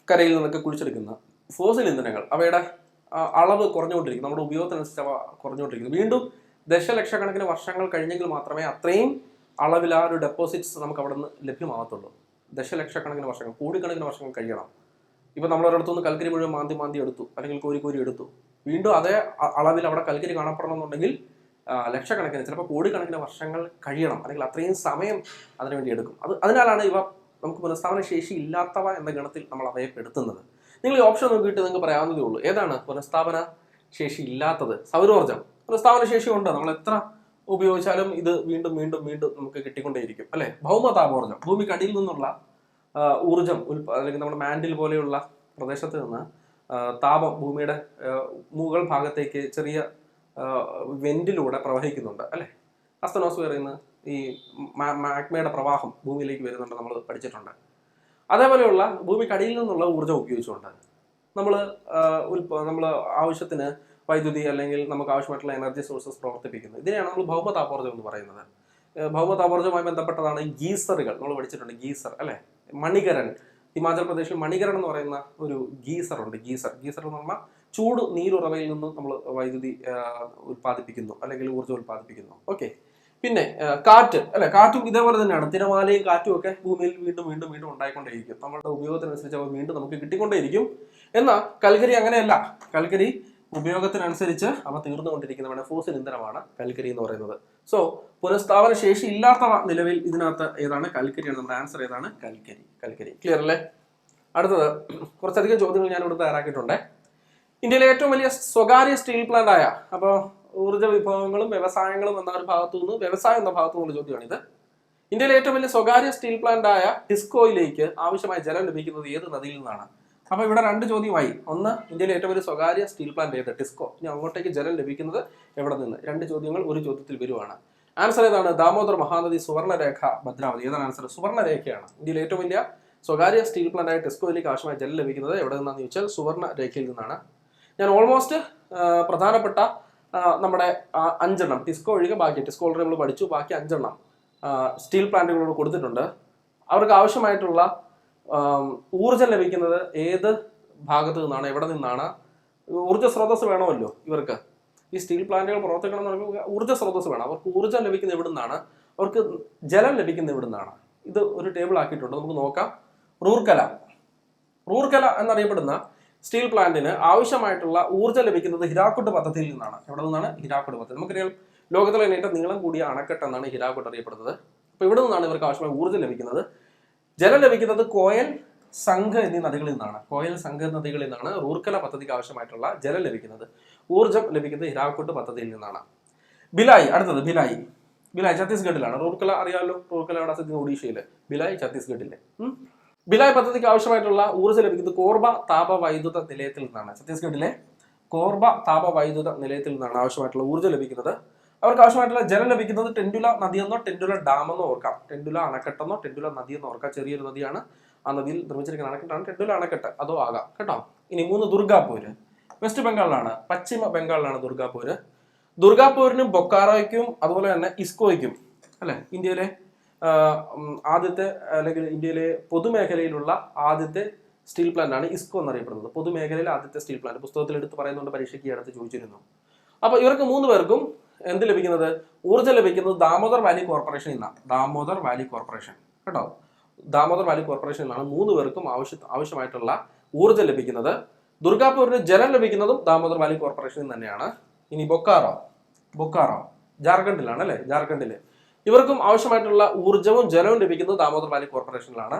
കരയിൽ നിന്നൊക്കെ കുഴിച്ചെടുക്കുന്ന ഫോസിൽ ഇന്ധനങ്ങൾ, അവയുടെ അളവ് കുറഞ്ഞുകൊണ്ടിരിക്കും. നമ്മുടെ ഉപയോഗത്തിനനുസരിച്ച് അവ കുറഞ്ഞുകൊണ്ടിരിക്കുന്നു. വീണ്ടും ദശലക്ഷക്കണക്കിന് വർഷങ്ങൾ കഴിഞ്ഞെങ്കിൽ മാത്രമേ അത്രയും അളവിൽ ആ ഒരു ഡെപ്പോസിറ്റ്സ് നമുക്ക് അവിടെ നിന്ന് ലഭ്യമാകത്തുള്ളൂ. ദശലക്ഷക്കണക്കിന് വർഷങ്ങൾ, കോടിക്കണക്കിന് വർഷങ്ങൾ കഴിയണം. ഇപ്പം നമ്മൾ ഒരിടത്തുനിന്ന് കൽക്കരി മുഴുവൻ മാന്തി എടുത്തു അല്ലെങ്കിൽ കോരി എടുത്തു. വീണ്ടും അതേ അളവിൽ അവിടെ കൽക്കരി കാണപ്പെടണമെന്നുണ്ടെങ്കിൽ ലക്ഷക്കണക്കിന് ചിലപ്പോൾ കോടിക്കണക്കിന് വർഷങ്ങൾ കഴിയണം, അല്ലെങ്കിൽ അത്രയും സമയം അതിനുവേണ്ടി എടുക്കും. അതിനാലാണ് ഇവ നമുക്ക് പുനഃസ്ഥാപന ശേഷി ഇല്ലാത്തവ എന്ന ഗണത്തിൽ നമ്മൾ അവയെ പെടുത്തുന്നത്. നിങ്ങൾ ഈ ഓപ്ഷൻ നോക്കിയിട്ട് നിങ്ങൾക്ക് പറയാവുന്നതേ ഉള്ളൂ ഏതാണ് പുനഃസ്ഥാപന ശേഷി ഇല്ലാത്തത്. സൗരോർജ്ജം പുനഃസ്ഥാപന ശേഷി ഉണ്ട്, നമ്മൾ എത്ര ഉപയോഗിച്ചാലും ഇത് വീണ്ടും വീണ്ടും വീണ്ടും നമുക്ക് കിട്ടിക്കൊണ്ടേയിരിക്കും അല്ലെ? ഭൗമതാപോർജ്ജം, ഭൂമിക്കടിയിൽ നിന്നുള്ള ഊർജം അല്ലെങ്കിൽ നമ്മുടെ മാൻഡിൽ പോലെയുള്ള പ്രദേശത്ത് നിന്ന് താപം ഭൂമിയുടെ മുകൾ ഭാഗത്തേക്ക് ചെറിയ വെന്റിലൂടെ പ്രവഹിക്കുന്നുണ്ട് അല്ലെ? അസ്തനോസ്ഫിയറിൽ നിന്ന് ഈ മാഗ്മയുടെ പ്രവാഹം ഭൂമിയിലേക്ക് വരുന്നുണ്ട്, നമ്മൾ പഠിച്ചിട്ടുണ്ട്. അതേപോലെയുള്ള ഭൂമിക്കടിയിൽ നിന്നുള്ള ഊർജ്ജം ഉപയോഗിച്ചുകൊണ്ട് നമ്മൾ ആവശ്യത്തിന് വൈദ്യുതി അല്ലെങ്കിൽ നമുക്ക് ആവശ്യമായിട്ടുള്ള എനർജി സോഴ്സസ് പ്രവർത്തിപ്പിക്കുന്നു. ഇതിനെയാണ് നമ്മൾ ഭൗമതാപോർജ്ജം എന്ന് പറയുന്നത്. ഭൗമതാപോർജ്ജവുമായി ബന്ധപ്പെട്ടതാണ് ഗീസറുകൾ, നമ്മൾ പഠിച്ചിട്ടുണ്ട്. ഗീസർ അല്ലെ? മണികരൻ, ഹിമാചൽ പ്രദേശിൽ മണികരൻ എന്ന് പറയുന്ന ഒരു ഗീസർ ഉണ്ട്. ഗീസർ എന്ന് പറഞ്ഞാൽ ചൂട് നീരുറവയിൽ നിന്നും നമ്മൾ വൈദ്യുതി ഉൽപ്പാദിപ്പിക്കുന്നു അല്ലെങ്കിൽ ഊർജ്ജം ഉൽപ്പാദിപ്പിക്കുന്നു. ഓക്കെ. പിന്നെ കാറ്റ് അല്ലെ? കാറ്റും ഇതേപോലെ തന്നെയാണ്. തിരമാലയും കാറ്റും ഒക്കെ ഭൂമിയിൽ വീണ്ടും വീണ്ടും വീണ്ടും ഉണ്ടായിക്കൊണ്ടേയിരിക്കും. നമ്മളുടെ ഉപയോഗത്തിനനുസരിച്ച് അവ വീണ്ടും നമുക്ക് കിട്ടിക്കൊണ്ടേയിരിക്കും. എന്നാൽ കൽക്കരി അങ്ങനെയല്ല. കൽക്കരി ഉപയോഗത്തിനനുസരിച്ച് അവ തീർന്നുകൊണ്ടിരിക്കുന്നതാണ്. ഫോസിൽ ഇന്ധനമാണ് കൽക്കരി എന്ന് പറയുന്നത്. സോ പുനഃസ്ഥാപന ശേഷി ഇല്ലാത്തവ നിലവിൽ ഇതിനകത്ത് ഏതാണ്? കൽക്കരിയാണ്. നമ്മുടെ ആൻസർ ഏതാണ്? കൽക്കരി. ക്ലിയർ അല്ലേ? അടുത്തത് കുറച്ചധികം ചോദ്യങ്ങൾ ഞാൻ ഇവിടെ തയ്യാറാക്കിയിട്ടുണ്ട്. ഇന്ത്യയിലെ ഏറ്റവും വലിയ സ്വകാര്യ സ്റ്റീൽ പ്ലാന്റ് ആയ, അപ്പോൾ ഊർജ്ജ വിഭവങ്ങളും വ്യവസായങ്ങളും എന്ന ഒരു ഭാഗത്തു നിന്ന് വ്യവസായം എന്ന ഭാഗത്തു നിന്നുള്ള ചോദ്യമാണിത്. ഇന്ത്യയിലെ ഏറ്റവും വലിയ സ്വകാര്യ സ്റ്റീൽ പ്ലാന്റ് ആയ ടിസ്കോയിലേക്ക് ആവശ്യമായ ജലം ലഭിക്കുന്നത് ഏത് നദിയിൽ നിന്നാണ്? അപ്പൊ ഇവിടെ 2 ചോദ്യമായി. ഒന്ന്, ഇന്ത്യയിലെ ഏറ്റവും വലിയ സ്വകാര്യ സ്റ്റീൽ പ്ലാന്റ് ഏത്? ടിസ്കോ. ഇനി അങ്ങോട്ടേക്ക് ജലം ലഭിക്കുന്നത് എവിടെ നിന്ന്? 2 ചോദ്യങ്ങൾ ഒരു ചോദ്യത്തിൽ വരുവാണ്. ആൻസർ ഏതാണ്? ദാമോദർ മഹാനദി, സുവർണരേഖ, ഭദ്രാവതി. ഏതാണ് ആൻസർ? സുവർണരേഖയാണ്. ഇന്ത്യയിലെ ഏറ്റവും വലിയ സ്വകാര്യ സ്റ്റീൽ പ്ലാന്റ് ആയ ടിസ്കോയിലേക്ക് ആവശ്യമായ ജലം ലഭിക്കുന്നത് എവിടെ നിന്നാന്ന് ചോദിച്ചാൽ സുവർണരേഖയിൽ നിന്നാണ്. ഞാൻ ഓൾമോസ്റ്റ് പ്രധാനപ്പെട്ട നമ്മുടെ 5 എണ്ണം, ടിസ്കോ ഒഴികെ ബാക്കി, ടിസ്കോ ഓൾറെഡി നമ്മൾ പഠിച്ചു, ബാക്കി 5 എണ്ണം സ്റ്റീൽ പ്ലാന്റുകളോട് കൊടുത്തിട്ടുണ്ട്. അവർക്ക് ആവശ്യമായിട്ടുള്ള ഊർജ്ജം ലഭിക്കുന്നത് ഏത് ഭാഗത്ത് നിന്നാണ്, എവിടെ നിന്നാണ്? ഊർജ്ജ സ്രോതസ് വേണമല്ലോ ഇവർക്ക്. ഈ സ്റ്റീൽ പ്ലാന്റുകൾ പ്രവർത്തിക്കണം എന്ന് പറയുമ്പോൾ ഊർജ്ജ സ്രോതസ് വേണം. അവർക്ക് ഊർജ്ജം ലഭിക്കുന്ന എവിടെ നിന്നാണ്? അവർക്ക് ജലം ലഭിക്കുന്ന എവിടെ നിന്നാണ്? ഇത് ഒരു ടേബിൾ ആക്കിയിട്ടുണ്ട്, നമുക്ക് നോക്കാം. റൂർക്കല എന്നറിയപ്പെടുന്ന സ്റ്റീൽ പ്ലാന്റിന് ആവശ്യമായിട്ടുള്ള ഊർജ്ജം ലഭിക്കുന്നത് ഹിരാക്കുഡ് പദ്ധതിയിൽ നിന്നാണ്. എവിടെ നിന്നാണ്? ഹിരാക്കുഡ് പദ്ധതി. നമുക്കറിയാം ലോകത്തിലെ ഏറ്റവും നീളം കൂടിയ അണക്കെട്ട് എന്നാണ് ഹിരാക്കുഡ് അറിയപ്പെടുന്നത്. അപ്പോൾ ഇവിടെ നിന്നാണ് ഇവർക്ക് ആവശ്യമായ ഊർജ്ജം ലഭിക്കുന്നത്. ജലം ലഭിക്കുന്നത് കോയൽ, സംഘ് എന്നീ നദികളിൽ നിന്നാണ്. കോയൽ, സംഘ് നദികളിൽ നിന്നാണ് റൂർക്കല പദ്ധതിക്ക് ആവശ്യമായിട്ടുള്ള ജലം ലഭിക്കുന്നത്. ഊർജ്ജം ലഭിക്കുന്നത് ഹിരാക്കുഡ് പദ്ധതിയിൽ നിന്നാണ്. അടുത്തത് ഭിലായ് ഛത്തീസ്ഗഡിലാണ്. റൂർക്കല അറിയാമല്ലോ, റൂർക്കല അവിടെ സ്ഥിതി ഒഡീഷയില്, ഭിലായ് ഛത്തീസ്ഗഡിലെ. ഭിലായ് പദ്ധതിക്ക് ആവശ്യമായിട്ടുള്ള ഊർജ്ജം ലഭിക്കുന്നത് കോർബ താപവൈദ്യുത നിലയത്തിൽ നിന്നാണ്. ഛത്തീസ്ഗഡിലെ കോർബ താപവൈദ്യുത നിലയത്തിൽ നിന്നാണ് ആവശ്യമായിട്ടുള്ള ഊർജ്ജം ലഭിക്കുന്നത്. അവർക്ക് ആവശ്യമായിട്ടുള്ള ജലം ലഭിക്കുന്നത് ടെൻഡുല നദിയെന്നോ ടെൻഡുല ഡാമെന്നോ ഓർക്കാം. ടെൻഡുല അണക്കെട്ടെന്നോ ടെൻഡുല നദിയെന്നോ ഓർക്കാം. ചെറിയൊരു നദിയാണ്, ആ നദിയിൽ നിർമ്മിച്ചിരിക്കുന്ന അണക്കെട്ടാണ് ടെൻഡുല അണക്കെട്ട്, അതോ ആകാം കേട്ടോ. ഇനി 3 ദുർഗാപൂര്. വെസ്റ്റ് ബംഗാളിലാണ്, പശ്ചിമ ബംഗാളിലാണ് ദുർഗാപൂര്. ദുർഗാപൂരിനും ബൊക്കാറോയ്ക്കും അതുപോലെ തന്നെ ഇസ്കോയ്ക്കും അല്ലെ ഇന്ത്യയിലെ ആദ്യത്തെ അല്ലെങ്കിൽ ഇന്ത്യയിലെ പൊതുമേഖലയിലുള്ള ആദ്യത്തെ സ്റ്റീൽ പ്ലാന്റ് ആണ് ഇസ്കോ എന്നറിയപ്പെടുന്നത്. പൊതുമേഖലയിലെ ആദ്യത്തെ സ്റ്റീൽ പ്ലാന്റ് പുസ്തകത്തിൽ എടുത്ത് പറയുന്നുണ്ട്, പരീക്ഷയ്ക്ക് അടുത്ത് ചോദിച്ചിരുന്നു. അപ്പൊ ഇവർക്ക് 3 പേർക്കും എന്ത് ലഭിക്കുന്നത്? ഊർജ്ജം ലഭിക്കുന്നത് ദാമോദർ വാലി കോർപ്പറേഷനിൽ നിന്നാണ്. ദാമോദർ വാലി കോർപ്പറേഷൻ കേട്ടോ, ദാമോദർ വാലി കോർപ്പറേഷനിൽ നിന്നാണ് 3 പേർക്കും ആവശ്യമായിട്ടുള്ള ഊർജ്ജം ലഭിക്കുന്നത്. ദുർഗാപൂരിന് ജലം ലഭിക്കുന്നതും ദാമോദർ വാലി കോർപ്പറേഷനിൽ തന്നെയാണ്. ഇനി ബൊക്കാറോ ജാർഖണ്ഡിലാണ് അല്ലെ, ജാർഖണ്ഡില് ഇവർക്കും ആവശ്യമായിട്ടുള്ള ഊർജ്ജവും ജലവും ലഭിക്കുന്നത് ദാമോദർ വാലി കോർപ്പറേഷനിലാണ്.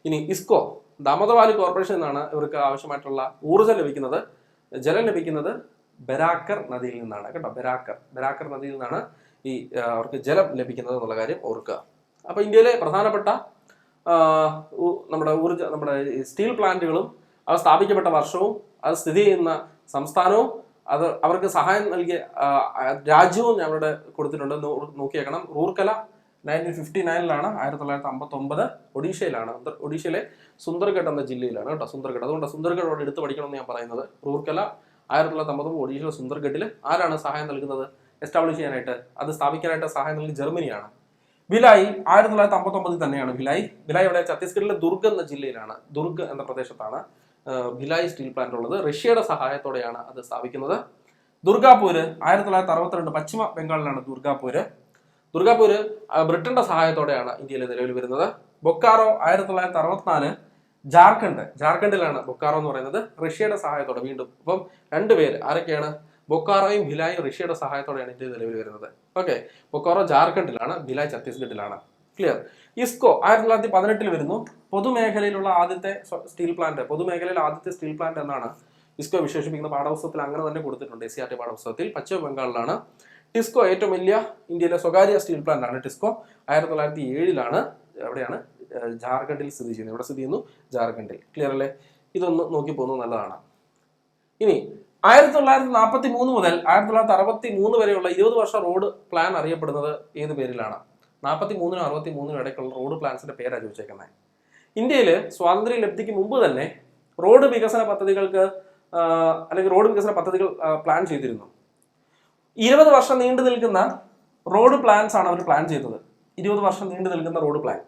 ഇനി ഇസ്കോ ദാമോദർ വാലി കോർപ്പറേഷനിൽ നിന്നാണ് ഇവർക്ക് ആവശ്യമായിട്ടുള്ള ഊർജ്ജം ലഭിക്കുന്നത്. ജലം ലഭിക്കുന്നത് ബരാക്കർ നദിയിൽ നിന്നാണ് കേട്ടോ. ബരാക്കർ നദിയിൽ നിന്നാണ് ഈ അവർക്ക് ജലം ലഭിക്കുന്നത് എന്നുള്ള കാര്യം ഓർക്കുക. അപ്പൊ ഇന്ത്യയിലെ പ്രധാനപ്പെട്ട നമ്മുടെ സ്റ്റീൽ പ്ലാന്റുകളും അവ സ്ഥാപിക്കപ്പെട്ട വർഷവും അത് സ്ഥിതി ചെയ്യുന്ന സംസ്ഥാനവും അത് അവർക്ക് സഹായം നൽകിയ രാജ്യവും ഞങ്ങളുടെ കൊടുത്തിട്ടുണ്ട്, നോക്കിയേക്കണം. റൂർക്കല 1959 1959 ഒഡീഷയിലാണ്. ഒഡീഷയിലെ സുന്ദർഗഡ് എന്ന ജില്ലയിലാണ് കേട്ടോ, സുന്ദർഗഡ്. അതുകൊണ്ട് സുന്ദർഗഡ് അവിടെ എടുത്ത് പഠിക്കണം എന്ന് ഞാൻ പറയുന്നത്. റൂർക്കല 1959 ഒഡീഷയിലെ സുന്ദർഗഡിൽ ആരാണ് സഹായം നൽകുന്നത് എസ്റ്റാബ്ലിഷ് ചെയ്യാനായിട്ട്? അത് സ്ഥാപിക്കാനായിട്ട് സഹായം നൽകി ജർമ്മനിയാണ്. ഭിലായ് 1959 തന്നെയാണ്. ഭിലായ് ഇവിടെ ഛത്തീസ്ഗഡിലെ ദുർഗ് എന്ന ജില്ലയിലാണ്, ദുർഗ് എന്ന പ്രദേശത്താണ് ഭിലായ് സ്റ്റീൽ പ്ലാന്റ് ഉള്ളത്. റഷ്യയുടെ സഹായത്തോടെയാണ് അത് സ്ഥാപിക്കുന്നത്. ദുർഗാപൂര് 1962 പശ്ചിമ ബംഗാളിലാണ്. ദുർഗാപൂര് ബ്രിട്ടന്റെ സഹായത്തോടെയാണ് ഇന്ത്യയിൽ നിലവിൽ വരുന്നത്. ബൊക്കാറോ 1964 ജാർഖണ്ഡിലാണ് ബൊക്കാറോ എന്ന് പറയുന്നത്, റഷ്യയുടെ സഹായത്തോടെ. വീണ്ടും അപ്പം 2 പേര് ആരൊക്കെയാണ്? ബൊക്കാറോയും ഭിലായും റഷ്യയുടെ സഹായത്തോടെയാണ് ഇന്ത്യയിൽ നിലവിൽ വരുന്നത്. ഓക്കെ, ബൊക്കാറോ ജാർഖണ്ഡിലാണ്, ഭിലായ് ഛത്തീസ്ഗഡിലാണ്. ക്ലിയർ. ഇസ്കോ 1918 വരുന്നു. പൊതുമേഖലയിലുള്ള ആദ്യത്തെ സ്റ്റീൽ പ്ലാന്റ് എന്നാണ് ഇസ്കോ വിശേഷിപ്പിക്കുന്ന. പാഠപുസ്തകത്തിൽ അങ്ങനെ തന്നെ കൊടുത്തിട്ടുണ്ട്, SCERT പാഠപുസ്തകത്തിൽ. പശ്ചിമ ബംഗാളിലാണ്. ടിസ്കോ ഏറ്റവും വലിയ ഇന്ത്യയിലെ സ്വകാര്യ സ്റ്റീൽ പ്ലാന്റ് ആണ്. ടിസ്കോ 1907 എവിടെയാണ്? ജാർഖണ്ഡിൽ സ്ഥിതി ചെയ്യുന്നത്. ഇവിടെ സ്ഥിതി ചെയ്യുന്നു ജാർഖണ്ഡിൽ. ക്ലിയർ അല്ലേ? ഇതൊന്ന് നോക്കി പോകുന്നത് നല്ലതാണ്. ഇനി 1943 മുതൽ 1963 വരെയുള്ള 20 വർഷ റോഡ് പ്ലാൻ അറിയപ്പെടുന്നത് ഏത് പേരിലാണ്? 43-നും 63-നും ഇടയ്ക്കുള്ള റോഡ് പ്ലാൻസിന്റെ പേരാണ് ചോദിച്ചേക്കുന്നത്. ഇന്ത്യയിൽ സ്വാതന്ത്ര്യ ലബ്ധിക്ക് മുമ്പ് തന്നെ റോഡ് വികസന പദ്ധതികൾ പ്ലാൻ ചെയ്തിരുന്നു. 20 വർഷം നീണ്ടു നിൽക്കുന്ന റോഡ് പ്ലാൻസ് ആണ് അവർ പ്ലാൻ ചെയ്തത്. 20 വർഷം നീണ്ടു നിൽക്കുന്ന റോഡ് പ്ലാൻ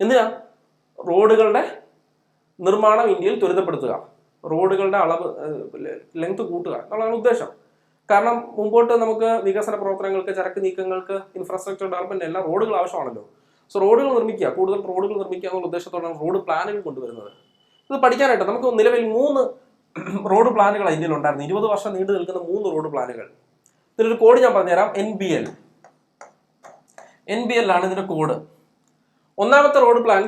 എന്തിനാ? റോഡുകളുടെ നിർമ്മാണം ഇന്ത്യയിൽ ത്വരിതപ്പെടുത്തുക, റോഡുകളുടെ അളവ് ലെങ്ത് കൂട്ടുക എന്നുള്ളതാണ് ഉദ്ദേശം. കാരണം മുമ്പോട്ട് നമുക്ക് വികസന പ്രവർത്തനങ്ങൾക്ക്, ചരക്ക് നീക്കങ്ങൾക്ക്, ഇൻഫ്രാസ്ട്രക്ചർ ഡെവലപ്മെന്റ് എല്ലാം റോഡുകൾ ആവശ്യമാണല്ലോ. സോ റോഡുകൾ നിർമ്മിക്കുക, കൂടുതൽ റോഡുകൾ നിർമ്മിക്കുക എന്നുള്ള ഉദ്ദേശത്തോടെയാണ് റോഡ് പ്ലാനുകൾ കൊണ്ടുവരുന്നത്. ഇത് പഠിക്കാനായിട്ട് നമുക്ക് നിലവിൽ 3 റോഡ് പ്ലാനുകൾ ഇന്ത്യയിൽ ഉണ്ടായിരുന്നു. 20 വർഷം നീണ്ടു നിൽക്കുന്ന 3 റോഡ് പ്ലാനുകൾ. ഇതിലൊരു കോഡ് ഞാൻ പറഞ്ഞുതരാം. NBL ആണ് ഇതിന്റെ കോഡ്. ഒന്നാമത്തെ road plan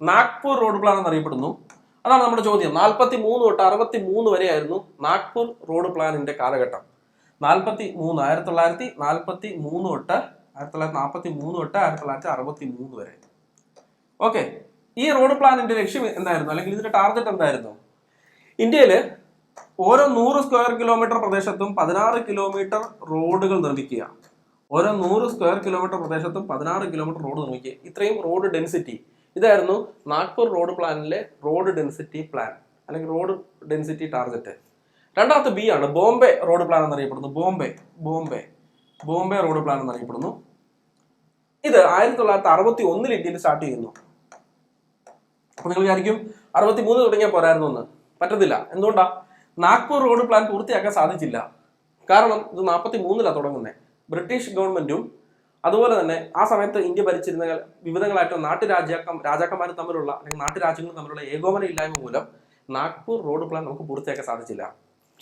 Nagpur road plan എന്നറിയപ്പെടുന്നു. അതാണ് നമ്മുടെ ചോദ്യം. 43 തൊട്ട് 63 വരെയായിരുന്നു നാഗ്പൂർ റോഡ് പ്ലാനിന്റെ കാലഘട്ടം. 1943 തൊട്ട് 1963 വരെ. ഓക്കെ, ഈ റോഡ് പ്ലാനിന്റെ ലക്ഷ്യം എന്തായിരുന്നു, അല്ലെങ്കിൽ ഇതിന്റെ ടാർഗറ്റ് എന്തായിരുന്നു? ഇന്ത്യയിൽ ഓരോ 100 സ്ക്വയർ കിലോമീറ്റർ പ്രദേശത്തും 16 കിലോമീറ്റർ റോഡുകൾ നിർമ്മിക്കുക. ഓരോ 100 സ്ക്വയർ കിലോമീറ്റർ പ്രദേശത്തും 16 കിലോമീറ്റർ റോഡ് നിർമ്മിക്കുക. ഇത്രയും റോഡ് ഡെൻസിറ്റി, ഇതായിരുന്നു നാഗ്പൂർ റോഡ് പ്ലാനിലെ റോഡ് ഡെൻസിറ്റി പ്ലാൻ അല്ലെങ്കിൽ റോഡ് ഡെൻസിറ്റി ടാർഗറ്റ്. രണ്ടാമത്തെ B ആണ് ബോംബെ റോഡ് പ്ലാൻ എന്നറിയപ്പെടുന്നു. ബോംബെ റോഡ് പ്ലാൻ എന്നറിയപ്പെടുന്നു. ഇത് 1961 ഇന്ത്യയിൽ സ്റ്റാർട്ട് ചെയ്യുന്നു. അപ്പൊ നിങ്ങൾ വിചാരിക്കും 63 തുടങ്ങിയാൽ പോരായിരുന്നു എന്ന്. പറ്റത്തില്ല. എന്തുകൊണ്ടാ? നാഗ്പൂർ റോഡ് പ്ലാൻ പൂർത്തിയാക്കാൻ സാധിച്ചില്ല. കാരണം ഇത് 43-ലാണ് തുടങ്ങുന്നത്. ബ്രിട്ടീഷ് ഗവൺമെന്റും അതുപോലെ തന്നെ ആ സമയത്ത് ഇന്ത്യ ഭരിച്ചിരുന്ന വിവിധങ്ങളായിട്ടുള്ള രാജാക്കന്മാരും തമ്മിലുള്ള അല്ലെങ്കിൽ നാട്ടുരാജ്യങ്ങളും തമ്മിലുള്ള ഏകോപനം ഇല്ലായ്മ മൂലം നാഗ്പൂർ റോഡ് പ്ലാൻ നമുക്ക് പൂർത്തിയാക്കാൻ സാധിച്ചില്ല.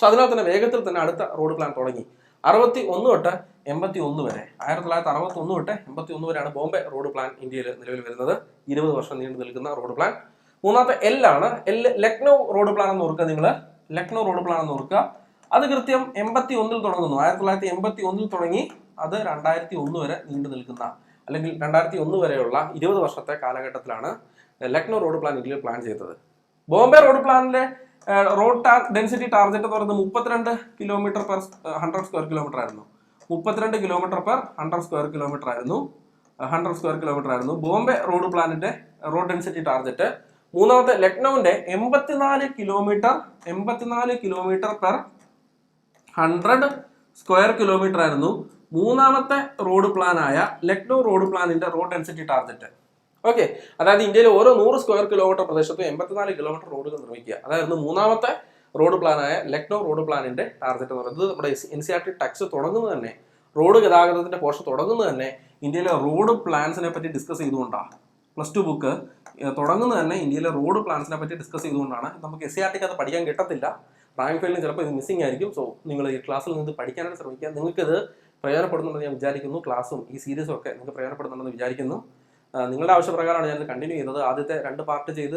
സോ അതിനാൽ തന്നെ വേഗത്തിൽ തന്നെ അടുത്ത റോഡ് പ്ലാൻ തുടങ്ങി. 61 തൊട്ട് 81 വരെ, 1961 തൊട്ട് 81 വരെയാണ് ബോംബെ റോഡ് പ്ലാൻ ഇന്ത്യയിൽ നിലവിൽ വരുന്നത്. 20 വർഷം നീണ്ടു നിൽക്കുന്ന റോഡ് പ്ലാൻ. മൂന്നാമത്തെ എൽ ആണ്. ലക്നൗ റോഡ് പ്ലാൻ എന്ന് ഓർക്കുക. നിങ്ങൾ ലക്നൗ റോഡ് പ്ലാൻ എന്ന് ഓർക്കുക. അത് കൃത്യം 81 തുടങ്ങുന്നു. 1981 തുടങ്ങി അത് 2001 വരെ നീണ്ടു നിൽക്കുന്ന അല്ലെങ്കിൽ 2001 വരെയുള്ള 20 വർഷത്തെ കാലഘട്ടത്തിലാണ് ലക്നൗ റോഡ് പ്ലാൻ ഇന്ത്യയിൽ പ്ലാൻ ചെയ്തത്. ബോംബെ റോഡ് പ്ലാനിലെ റോഡ് ഡെൻസിറ്റി ടാർഗറ്റ് എന്ന് പറയുന്നത് 32 കിലോമീറ്റർ പെർ 100 സ്ക്വയർ കിലോമീറ്റർ ആയിരുന്നു. 32 കിലോമീറ്റർ പെർ 100 സ്ക്വയർ കിലോമീറ്റർ ആയിരുന്നു. 100 സ്ക്വയർ കിലോമീറ്റർ ആയിരുന്നു ബോംബെ റോഡ് പ്ലാനിന്റെ റോഡ് ഡെൻസിറ്റി ടാർഗറ്റ്. മൂന്നാമത്തെ ലക്നൌവിന്റെ 84 കിലോമീറ്റർ പെർ 100 സ്ക്വയർ കിലോമീറ്റർ ആയിരുന്നു മൂന്നാമത്തെ റോഡ് പ്ലാനായ ലക്നൗ റോഡ് പ്ലാനിന്റെ റോഡ് ഡെൻസിറ്റി ടാർഗറ്റ്. ഓക്കെ, അതായത് ഇന്ത്യയിലെ ഓരോ 100 സ്ക്വയർ കിലോമീറ്റർ പ്രദേശത്തും 84 കിലോമീറ്റർ റോഡുകൾ നിർമ്മിക്കുക. അതായിരുന്നു മൂന്നാമത്തെ റോഡ് പ്ലാനായ ലക്നൗ റോഡ് പ്ലാനിന്റെ ടാർഗറ്റ് എന്ന് പറയുന്നത്. നമ്മുടെ NCERT ടെക്സ്റ്റ് തുടങ്ങുന്നത് തന്നെ, റോഡ് ഗതാഗതത്തിന്റെ പോർഷൻ തുടങ്ങുന്നത് തന്നെ ഇന്ത്യയിലെ റോഡ് പ്ലാൻസിനെ പറ്റി ഡിസ്കസ് ചെയ്തുകൊണ്ടാണ്. +2 ബുക്ക് തുടങ്ങുന്നത് തന്നെ ഇന്ത്യയിലെ റോഡ് പ്ലാൻസിനെ പറ്റി ഡിസ്കസ് ചെയ്തുകൊണ്ടാണ്. നമുക്ക് NCERTക്ക് അത് പഠിക്കാൻ കിട്ടത്തില്ല. റാങ്ക് ഫെയിലിന് ചിലപ്പോൾ ഇത് മിസ്സിംഗ് ആയിരിക്കും. സോ നിങ്ങൾ ഈ ക്ലാസ്സിൽ നിന്ന് പഠിക്കാനായിട്ട് ശ്രമിക്കുക. നിങ്ങൾക്കിത് പ്രയോജനപ്പെടുന്നുണ്ടെന്ന് ഞാൻ വിചാരിക്കുന്നു. ക്ലാസ്സും ഈ സീരീസും ഒക്കെ നിങ്ങൾക്ക് പ്രയോജനപ്പെടുന്നുണ്ടെന്ന് വിചാരിക്കുന്നു. നിങ്ങളുടെ ആവശ്യപ്രകാരമാണ് ഞാനിത് കണ്ടിന്യൂ ചെയ്തത്. ആദ്യത്തെ 2 പാർട്ട് ചെയ്ത്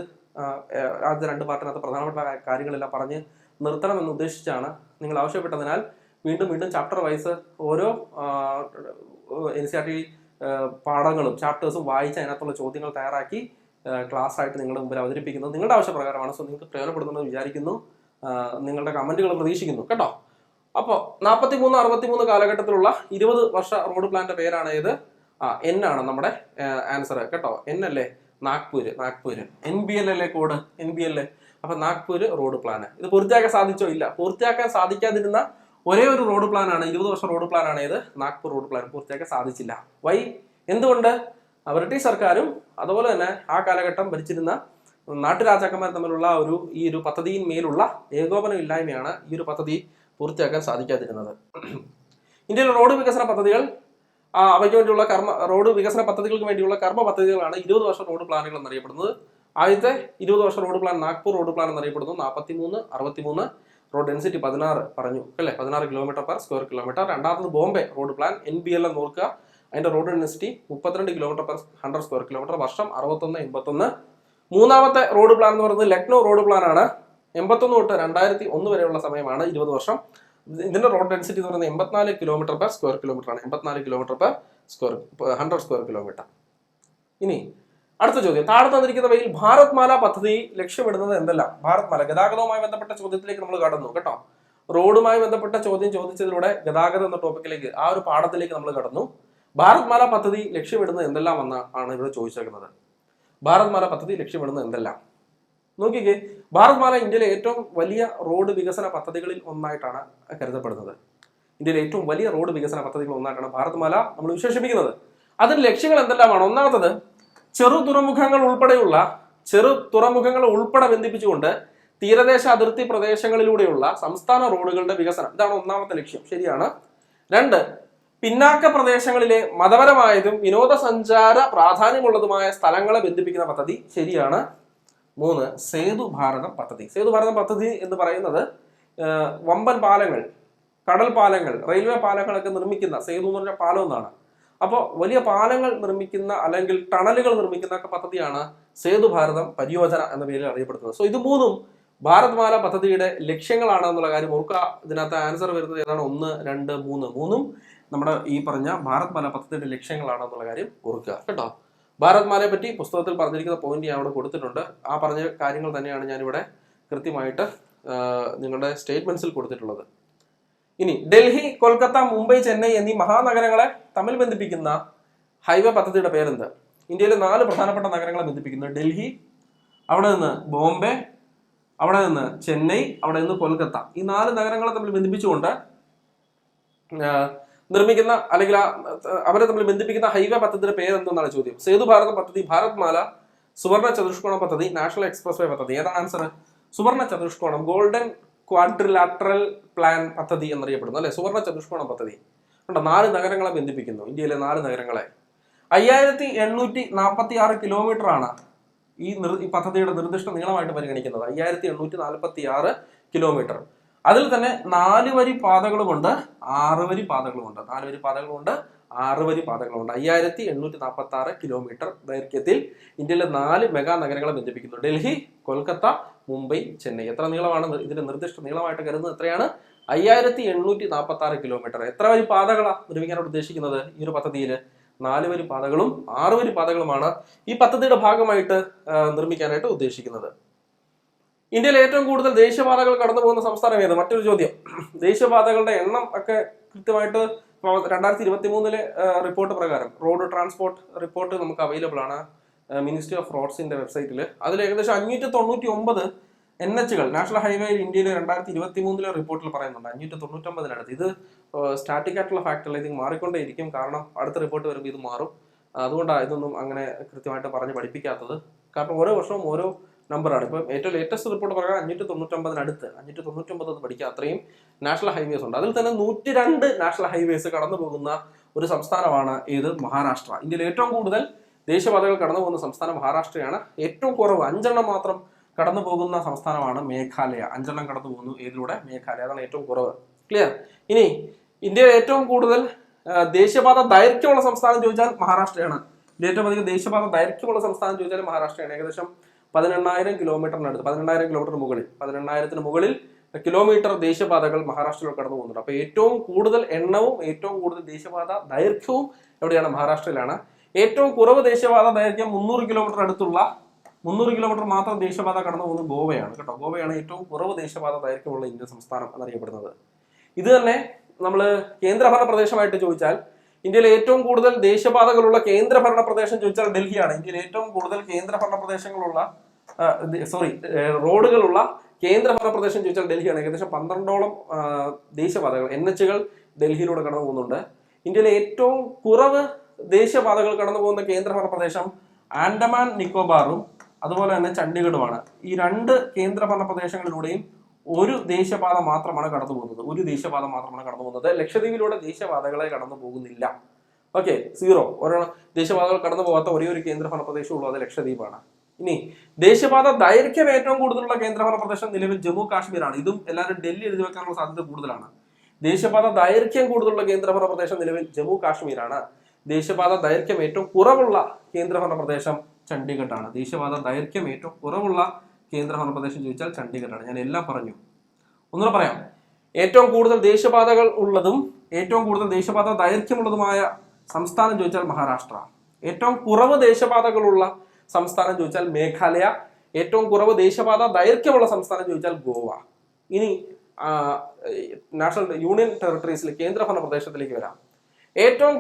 ആദ്യത്തെ 2 പാർട്ടിനകത്ത് പ്രധാനപ്പെട്ട കാര്യങ്ങളെല്ലാം പറഞ്ഞ് നിർത്തണമെന്ന് ഉദ്ദേശിച്ചാണ്. നിങ്ങൾ ആവശ്യപ്പെട്ടതിനാൽ വീണ്ടും ചാപ്റ്റർ വൈസ് ഓരോ NCERT പാഠങ്ങളും ചാപ്റ്റേഴ്സും വായിച്ച് അതിനകത്തുള്ള ചോദ്യങ്ങൾ തയ്യാറാക്കി ക്ലാസ് ആയിട്ട് നിങ്ങളുടെ മുമ്പിൽ അവതരിപ്പിക്കുന്നത് നിങ്ങളുടെ ആവശ്യപ്രകാരമാണ്. സോ നിങ്ങൾക്ക് പ്രയോജനപ്പെടുന്നുണ്ടെന്ന് വിചാരിക്കുന്നു. നിങ്ങളുടെ കമന്റുകൾ പ്രതീക്ഷിക്കുന്നു കേട്ടോ. അപ്പോൾ 43-63 കാലഘട്ടത്തിലുള്ള 20 വർഷ റോഡ് പ്ലാന്റെ പേരാണ് ഇത്. N ആണ് നമ്മുടെ ആൻസർ കേട്ടോ. N അല്ലേ? നാഗ്പൂർ. NBL അല്ലേ കോഡ്? NBL. അപ്പൊ നാഗ്പൂർ റോഡ് പ്ലാന് ഇത് പൂർത്തിയാക്കാൻ സാധിച്ചോ? ഇല്ല. പൂർത്തിയാക്കാൻ സാധിക്കാതിരുന്ന ഒരേ ഒരു റോഡ് പ്ലാനാണ്, 20 വർഷം റോഡ് പ്ലാനാണ് ഇത്. നാഗ്പൂർ റോഡ് പ്ലാൻ പൂർത്തിയാക്കാൻ സാധിച്ചില്ല. വൈ? എന്തുകൊണ്ട്? ബ്രിട്ടീഷ് സർക്കാരും അതുപോലെ തന്നെ ആ കാലഘട്ടം ഭരിച്ചിരുന്ന നാട്ടുരാജാക്കന്മാർ തമ്മിലുള്ള ഈ ഒരു പദ്ധതിയിന്മേലുള്ള ഏകോപനം ഇല്ലായ്മയാണ് ഈ ഒരു പദ്ധതി പൂർത്തിയാക്കാൻ സാധിക്കാതിരുന്നത്. ഇന്ത്യയിലെ റോഡ് വികസന പദ്ധതികൾ അവയ്ക്ക് വേണ്ടിയുള്ള റോഡ് വികസന പദ്ധതികൾക്ക് വേണ്ടിയുള്ള കർമ്മ പദ്ധതികളാണ് 20 വർഷ റോഡ് പ്ലാനുകൾ എന്നറിയപ്പെടുന്നത്. ആദ്യത്തെ 20 വർഷ road plan Nagpur road plan എന്നറിയപ്പെടുന്നു. 43-63 റോഡ് ഡെൻസിറ്റി 16 പറഞ്ഞു അല്ലേ, 16 കിലോമീറ്റർ പെർ സ്ക്വയർ കിലോമീറ്റർ. രണ്ടാമത് ബോംബെ റോഡ് പ്ലാൻ NBL എന്ന് ഓർക്കുക. അതിന്റെ road density 32 kilometre per 100 square kilometre. വർഷം 61-81. മൂന്നാമത്തെ റോഡ് പ്ലാൻ എന്ന് പറയുന്നത് ലക്നൗ റോഡ് പ്ലാൻ ആണ്. 81 തൊട്ട് 2001 വരെയുള്ള സമയമാണ് 20 വർഷം. ഇതിന്റെ റോഡ് ഡെൻസിറ്റി എന്ന് പറയുന്നത് 84 കിലോമീറ്റർ പെർ സ്ക്വയർ കിലോമീറ്റർ ആണ്. 84 കിലോമീറ്റർ പെർ 100 സ്ക്വയർ കിലോമീറ്റർ. ഇനി അടുത്ത ചോദ്യം, താഴെ തന്നിരിക്കുന്നവയിൽ ഭാരത് മാല പദ്ധതി ലക്ഷ്യമിടുന്നത് എന്തെല്ലാം? ഭാരത് മാല ഗതാഗതവുമായി ബന്ധപ്പെട്ട ചോദ്യത്തിലേക്ക് നമ്മൾ കടന്നു കേട്ടോ. റോഡുമായി ബന്ധപ്പെട്ട ചോദ്യം ചോദിച്ചതിലൂടെ ഗതാഗതം എന്ന ടോപ്പിക്കിലേക്ക്, ആ ഒരു പാഠത്തിലേക്ക് നമ്മൾ കടന്നു. ഭാരത് മാല പദ്ധതി ലക്ഷ്യമിടുന്നത് എന്തെല്ലാം ആണ് ഇവിടെ ചോദിച്ചേക്കുന്നത്. ഭാരത് മാല പദ്ധതി ലക്ഷ്യമിടുന്നത് എന്തെല്ലാം? നോക്കിക്കേ, ഭാരത് മാല ഇന്ത്യയിലെ ഏറ്റവും വലിയ റോഡ് വികസന പദ്ധതികളിൽ ഒന്നായിട്ടാണ് കരുതപ്പെടുന്നത്. ഇന്ത്യയിലെ ഏറ്റവും വലിയ റോഡ് വികസന പദ്ധതികളിൽ ഒന്നായിട്ടാണ് ഭാരത് മാല നമ്മൾ വിശേഷിപ്പിക്കുന്നത്. അതിന്റെ ലക്ഷ്യങ്ങൾ എന്തെല്ലാമാണ്? ഒന്നാമത്തത്, ചെറു തുറമുഖങ്ങൾ ഉൾപ്പെടെ ബന്ധിപ്പിച്ചുകൊണ്ട് തീരദേശ അതിർത്തി പ്രദേശങ്ങളിലൂടെയുള്ള സംസ്ഥാന റോഡുകളുടെ വികസനം. ഇതാണ് ഒന്നാമത്തെ ലക്ഷ്യം. ശരിയാണ്. 2, പിന്നാക്ക പ്രദേശങ്ങളിലെ മതപരമായതും വിനോദസഞ്ചാര പ്രാധാന്യമുള്ളതുമായ സ്ഥലങ്ങളെ ബന്ധിപ്പിക്കുന്ന പദ്ധതി. ശരിയാണ്. 3, സേതു ഭാരതം പദ്ധതി. സേതു ഭാരതം പദ്ധതി എന്ന് പറയുന്നത് വമ്പൻ പാലങ്ങൾ, കടൽ പാലങ്ങൾ, റെയിൽവേ പാലങ്ങളൊക്കെ നിർമ്മിക്കുന്ന, സേതു എന്ന് പറഞ്ഞ പാലം എന്നാണ്. അപ്പോൾ വലിയ പാലങ്ങൾ നിർമ്മിക്കുന്ന അല്ലെങ്കിൽ ടണലുകൾ നിർമ്മിക്കുന്ന ഒക്കെ പദ്ധതിയാണ് സേതു ഭാരതം പരിയോജന എന്ന പേരിൽ അറിയപ്പെടുന്നത്. സോ ഇത് മൂന്നും ഭാരത് മാല പദ്ധതിയുടെ ലക്ഷ്യങ്ങളാണ് എന്നുള്ള കാര്യം ഓർക്കുക. ഇതിനകത്ത് ആൻസർ വരുന്നത് ഏതാണ്? 1, 2, 3. മൂന്നും നമ്മുടെ ഈ പറഞ്ഞ ഭാരത് മാല പദ്ധതിയുടെ ലക്ഷ്യങ്ങളാണ് എന്നുള്ള കാര്യം ഓർക്കുക കേട്ടോ. ഭാരത് മാലയെ പറ്റി പുസ്തകത്തിൽ പറഞ്ഞിരിക്കുന്ന പോയിന്റ് ഞാൻ അവിടെ കൊടുത്തിട്ടുണ്ട്. ആ പറഞ്ഞ കാര്യങ്ങൾ തന്നെയാണ് ഞാനിവിടെ കൃത്യമായിട്ട് നിങ്ങളുടെ സ്റ്റേറ്റ്മെന്റ്സിൽ കൊടുത്തിട്ടുള്ളത്. ഇനി ഡൽഹി, കൊൽക്കത്ത, മുംബൈ, ചെന്നൈ എന്നീ മഹാനഗരങ്ങളെ തമ്മിൽ ബന്ധിപ്പിക്കുന്ന ഹൈവേ പദ്ധതിയുടെ പേരെന്ത്? ഇന്ത്യയിലെ 4 പ്രധാനപ്പെട്ട നഗരങ്ങളെ ബന്ധിപ്പിക്കുന്നത് ഡൽഹി, അവിടെ നിന്ന് ബോംബെ, അവിടെ നിന്ന് ചെന്നൈ, അവിടെ നിന്ന് കൊൽക്കത്ത. ഈ 4 നഗരങ്ങളെ തമ്മിൽ ബന്ധിപ്പിച്ചുകൊണ്ട് നിർമ്മിക്കുന്ന അല്ലെങ്കിൽ അവരെ തമ്മിൽ ബന്ധിപ്പിക്കുന്ന ഹൈവേ പദ്ധതിയുടെ പേരെന്തെന്നാണ് ചോദ്യം. സേതു ഭാരത പദ്ധതി, ഭാരത് മാല, സുവർണ ചതുഷ്കോണം പദ്ധതി, നാഷണൽ എക്സ്പ്രസ് വേ പദ്ധതി. ഏതാണ് ആൻസർ? സുവർണ ചതുഷ്കോണം, ഗോൾഡൻ ക്വാഡ്രിലാറ്ററൽ പ്ലാൻ പദ്ധതി എന്നറിയപ്പെടുന്നു അല്ലെ, സുവർണ ചതുഷ്കോണ പദ്ധതി. കണ്ടോ, 4 നഗരങ്ങളെ ബന്ധിപ്പിക്കുന്നു, ഇന്ത്യയിലെ 4 നഗരങ്ങളെ. 5846 കിലോമീറ്റർ ആണ് ഈ പദ്ധതിയുടെ നിർദ്ദിഷ്ട നീളമായിട്ട് പരിഗണിക്കുന്നത്. 5846 കിലോമീറ്റർ. അതിൽ തന്നെ 4 വരി പാതകളുമുണ്ട്, 6 വരി പാതകളുമുണ്ട്. 4 വരി പാതകളുമുണ്ട്, 6 വരി പാതകളുമുണ്ട്. 5846 കിലോമീറ്റർ ദൈർഘ്യത്തിൽ ഇന്ത്യയിലെ 4 മെഗാ നഗരങ്ങളെ ബന്ധിപ്പിക്കുന്നു. ഡൽഹി, കൊൽക്കത്ത, മുംബൈ, ചെന്നൈ. എത്ര നീളമാണ് ഇതിന്റെ നിർദ്ദിഷ്ട നീളമായിട്ട് കരുതുന്നത്? എത്രയാണ്? 5846 കിലോമീറ്റർ. എത്ര വരി പാതകളാണ് നിർമ്മിക്കാനായിട്ട് ഉദ്ദേശിക്കുന്നത് ഈ ഒരു പദ്ധതിയിൽ? 4 വരി പാതകളും 6 വരി പാതകളുമാണ് ഈ പദ്ധതിയുടെ ഭാഗമായിട്ട് നിർമ്മിക്കാനായിട്ട് ഉദ്ദേശിക്കുന്നത്. ഇന്ത്യയിൽ ഏറ്റവും കൂടുതൽ ദേശീയപാതകൾ കടന്നു പോകുന്ന സംസ്ഥാനം ഏത്? മറ്റൊരു ചോദ്യം. ദേശീയപാതകളുടെ എണ്ണം ഒക്കെ കൃത്യമായിട്ട് 2023 റിപ്പോർട്ട് പ്രകാരം, റോഡ് ട്രാൻസ്പോർട്ട് റിപ്പോർട്ട് നമുക്ക് അവൈലബിൾ ആണ് മിനിസ്ട്രി ഓഫ് റോഡ്സിന്റെ വെബ്സൈറ്റിൽ. അതിൽ ഏകദേശം 599 NHകൾ, നാഷണൽ ഹൈവേ ഇന്ത്യയിൽ 2023 റിപ്പോർട്ടിൽ പറയുന്നുണ്ട്. 599 ഇത് സ്റ്റാറ്റിക് ആയിട്ടുള്ള ഫാക്ടല്ല, ഇത് മാറിക്കൊണ്ടേയിരിക്കും. കാരണം അടുത്ത റിപ്പോർട്ട് വരുമ്പോൾ ഇത് മാറും. അതുകൊണ്ടാണ് ഇതൊന്നും അങ്ങനെ കൃത്യമായിട്ട് പറഞ്ഞ് പഠിപ്പിക്കാത്തത്. കാരണം ഓരോ വർഷവും ഓരോ നമ്പറാണ്. ഇപ്പം ഏറ്റവും ലേറ്റസ്റ്റ് റിപ്പോർട്ട് പ്രകാരം 599 പഠിക്കുക. അത്രയും നാഷണൽ ഹൈവേസ് ഉണ്ട്. അതിൽ തന്നെ 102 നാഷണൽ ഹൈവേസ് കടന്നു പോകുന്ന ഒരു സംസ്ഥാനമാണ് ഏത്? മഹാരാഷ്ട്ര. ഇന്ത്യയിൽ ഏറ്റവും കൂടുതൽ ദേശീയപാതകൾ കടന്നു പോകുന്ന സംസ്ഥാനം മഹാരാഷ്ട്രയാണ്. ഏറ്റവും കുറവ് 5 മാത്രം കടന്നു പോകുന്ന സംസ്ഥാനമാണ് മേഘാലയ. 5 കടന്നു പോകുന്നു. ഏതിലൂടെ? മേഘാലയ. അതാണ് ഏറ്റവും കുറവ്. ക്ലിയർ? ഇനി ഇന്ത്യയിൽ ഏറ്റവും കൂടുതൽ ദേശീയപാത ദൈർഘ്യമുള്ള സംസ്ഥാനം ചോദിച്ചാൽ മഹാരാഷ്ട്രയാണ്. ഏറ്റവും അധികം ദേശീയപാത ദൈർഘ്യമുള്ള സംസ്ഥാനം ചോദിച്ചാൽ മഹാരാഷ്ട്രയാണ്. ഏകദേശം 18,000 കിലോമീറ്ററിനടുത്ത്, 18,000 കിലോമീറ്റർ മുകളിൽ, 18,000 മുകളിൽ കിലോമീറ്റർ ദേശീയപാതകൾ മഹാരാഷ്ട്രയിൽ കടന്നു പോകുന്നുണ്ട്. അപ്പൊ ഏറ്റവും കൂടുതൽ എണ്ണവും ഏറ്റവും കൂടുതൽ ദേശീയപാത ദൈർഘ്യവും എവിടെയാണ്? മഹാരാഷ്ട്രയിലാണ്. ഏറ്റവും കുറവ് ദേശീയപാത ദൈർഘ്യം 300 കിലോമീറ്റർ അടുത്തുള്ള 300 കിലോമീറ്റർ മാത്രം ദേശീയപാത കടന്നു പോകുന്നത് ഗോവയാണ് കേട്ടോ. ഗോവയാണ് ഏറ്റവും കുറവ് ദേശീയപാത ദൈർഘ്യമുള്ള ഇന്ത്യൻ സംസ്ഥാനം എന്നറിയപ്പെടുന്നത്. ഇത് തന്നെ നമ്മൾ കേന്ദ്രഭരണ പ്രദേശമായിട്ട് ചോദിച്ചാൽ, ഇന്ത്യയിലെ ഏറ്റവും കൂടുതൽ ദേശീയപാതകളുള്ള കേന്ദ്രഭരണ പ്രദേശം ചോദിച്ചാൽ ഡൽഹിയാണ്. ഇന്ത്യയിൽ ഏറ്റവും കൂടുതൽ കേന്ദ്രഭരണ പ്രദേശങ്ങളുള്ള റോഡുകളുള്ള കേന്ദ്രഭരണ പ്രദേശം ചോദിച്ചാൽ ഡൽഹിയാണ്. ഏകദേശം 12ഓളം ദേശീയപാതകൾ, NHകൾ ഡൽഹിയിലൂടെ കടന്നു പോകുന്നുണ്ട്. ഇന്ത്യയിലെ ഏറ്റവും കുറവ് ദേശീയപാതകൾ കടന്നു പോകുന്ന കേന്ദ്രഭരണ പ്രദേശം ആൻഡമാൻ നിക്കോബാറും അതുപോലെ തന്നെ ചണ്ഡീഗഡുമാണ്. ഈ 2 കേന്ദ്രഭരണ പ്രദേശങ്ങളിലൂടെയും ഒരു ദേശീയപാത മാത്രമാണ് കടന്നു പോകുന്നത്. ലക്ഷദ്വീപിലൂടെ ദേശീയപാതകളെ കടന്നു പോകുന്നില്ല. ഓക്കെ, 0. ഓരോ ദേശീയപാതകൾ കടന്നു പോകാത്ത ഒരേ ഒരു കേന്ദ്രഭരണ പ്രദേശമുള്ളൂ, അത് ലക്ഷദ്വീപാണ്. ഇനി ദേശീയപാത ദൈർഘ്യം ഏറ്റവും കൂടുതലുള്ള കേന്ദ്രഭരണ പ്രദേശം നിലവിൽ ജമ്മു കാശ്മീരാണ്. ഇതും എല്ലാവരും ഡൽഹി എഴുതി വെക്കാനുള്ള സാധ്യത കൂടുതലാണ്. ദേശീയപാത ദൈർഘ്യം കൂടുതലുള്ള കേന്ദ്രഭരണ പ്രദേശം നിലവിൽ ജമ്മു കാശ്മീരാണ്. ദേശീയപാത ദൈർഘ്യം ഏറ്റവും കുറവുള്ള കേന്ദ്രഭരണ പ്രദേശം ചണ്ഡീഗഡാണ്. ദേശീയപാത ദൈർഘ്യം ഏറ്റവും കുറവുള്ള കേന്ദ്രഭരണ പ്രദേശം ചോദിച്ചാൽ ചണ്ഡീഗഡാണ്. ഞാൻ എല്ലാം പറഞ്ഞു. ഒന്നുകൂടെ പറയാം. ഏറ്റവും കൂടുതൽ ദേശീയപാതകൾ ഉള്ളതും ഏറ്റവും കൂടുതൽ ദേശീയപാത ദൈർഘ്യമുള്ളതുമായ സംസ്ഥാനം ചോദിച്ചാൽ മഹാരാഷ്ട്ര. ഏറ്റവും കുറവ് ദേശീയപാതകളുള്ള സംസ്ഥാനം ചോദിച്ചാൽ മേഘാലയ. ഏറ്റവും കുറവ് ദേശീയപാത ദൈർഘ്യമുള്ള സംസ്ഥാനം ചോദിച്ചാൽ ഗോവ. ഇനി നാഷണൽ യൂണിയൻ ടെറിട്ടറീസിൽ കേന്ദ്രഭരണ പ്രദേശത്തിലേക്ക് വരാം. ഏറ്റവും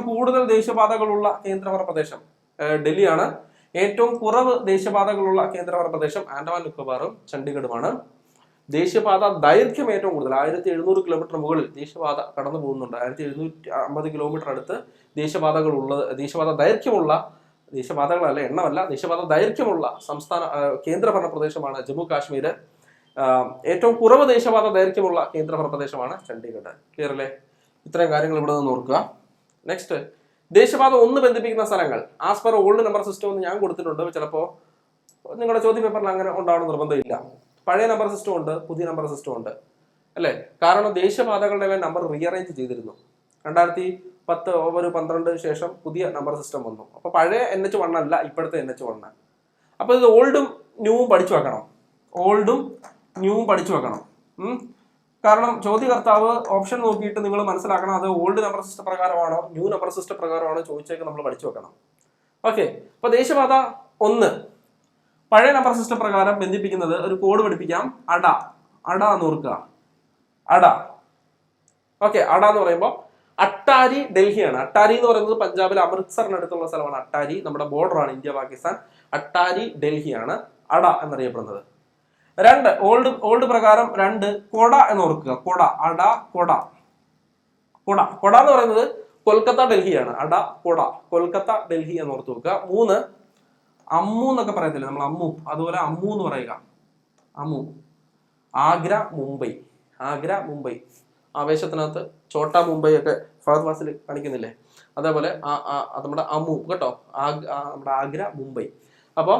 കൂടുതൽ ദേശീയപാതകളുള്ള കേന്ദ്രഭരണ പ്രദേശം ഡൽഹിയാണ്. ഏറ്റവും കുറവ് ദേശീയപാതകളുള്ള കേന്ദ്രഭരണ പ്രദേശം ആൻഡമാൻ നിക്കോബാറും ചണ്ഡീഗഡുമാണ്. ദേശീയപാത ദൈർഘ്യം ഏറ്റവും കൂടുതൽ 1700 കിലോമീറ്റർ മുകളിൽ ദേശീയപാത കടന്നു പോകുന്നുണ്ട്. 1750 കിലോമീറ്റർ അടുത്ത് ദേശീയപാത ദൈർഘ്യമുള്ള, ദേശീയപാതകളല്ല, എണ്ണമല്ല, ദേശീയപാത ദൈർഘ്യമുള്ള കേന്ദ്രഭരണ പ്രദേശമാണ് ജമ്മു കാശ്മീർ. ഏറ്റവും കുറവ് ദേശീയപാത ദൈർഘ്യമുള്ള കേന്ദ്രഭരണ പ്രദേശമാണ് ചണ്ഡീഗഡ്. ക്ലിയർ അല്ലേ? ഇത്രയും കാര്യങ്ങൾ ഇവിടെ നിന്ന് ഓർക്കുക. നെക്സ്റ്റ്, ദേശീയപാത 1 ബന്ധിപ്പിക്കുന്ന സ്ഥലങ്ങൾ. As per old number system എന്ന് ഞാൻ കൊടുത്തിട്ടുണ്ട്. ചിലപ്പോൾ നിങ്ങളുടെ ചോദ്യ പേപ്പറിൽ അങ്ങനെ ഉണ്ടാവണം നിർബന്ധമില്ല. പഴയ നമ്പർ സിസ്റ്റം ഉണ്ട്, പുതിയ നമ്പർ സിസ്റ്റം ഉണ്ട് അല്ലേ? കാരണം ദേശീയപാതകളുടെ നമ്പർ റീഅറേഞ്ച് ചെയ്തിരുന്നു. 2010 ശേഷം പുതിയ നമ്പർ സിസ്റ്റം വന്നു. അപ്പൊ പഴയ NH1 അല്ല ഇപ്പോഴത്തെ NH1. അപ്പൊ ഇത് ഓൾഡും ന്യൂവും പഠിച്ചു വെക്കണം. കാരണം ചോദ്യകർത്താവ് ഓപ്ഷൻ നോക്കിയിട്ട് നിങ്ങൾ മനസ്സിലാക്കണം, അത് ഓൾഡ് നമ്പർ സിസ്റ്റം പ്രകാരമാണോ ന്യൂ നമ്പർ സിസ്റ്റം പ്രകാരമാണോ ചോദിച്ചേക്ക് നമ്മൾ പഠിച്ചു വെക്കണം. ഓക്കെ, അപ്പൊ ദേശീയപാത 1 പഴയ നമ്പർ സിസ്റ്റം പ്രകാരം ബന്ധിപ്പിക്കുന്നത്, ഒരു കോഡ് പഠിപ്പിക്കാം. അട എന്ന് ഓർക്കുക. അട. ഓക്കെ, അട എന്ന് പറയുമ്പോൾ അട്ടാരി ഡൽഹിയാണ്. അട്ടാരി എന്ന് പറയുന്നത് പഞ്ചാബിലെ അമൃത്സറിനടുത്തുള്ള സ്ഥലമാണ്. അട്ടാരി നമ്മുടെ ബോർഡറാണ്, ഇന്ത്യ പാകിസ്ഥാൻ. അട്ടാരി ഡൽഹിയാണ് അട എന്നറിയപ്പെടുന്നത്. 2 ഓൾഡ് പ്രകാരം 2 കൊട എന്ന് ഓർക്കുക. കൊട എന്ന് പറയുന്നത് കൊൽക്കത്ത ഡൽഹിയാണ്. അട കൊട കൊൽക്കത്ത ഡൽഹി എന്ന് ഓർത്ത് വെക്കുക. 3 അമ്മു എന്നൊക്കെ പറയത്തില്ലേ നമ്മൾ, അമ്മു, അതുപോലെ അമ്മു എന്ന് പറയുക. ആഗ്ര മുംബൈ. ആഗ്ര മുംബൈ ആവേശത്തിനകത്ത് ഛോട്ടാ മുംബൈ ഒക്കെ ഫഹദ് ഫാസിൽ കാണിക്കുന്നില്ലേ, അതേപോലെ നമ്മുടെ അമു കേട്ടോ, നമ്മുടെ ആഗ്ര മുംബൈ. അപ്പോൾ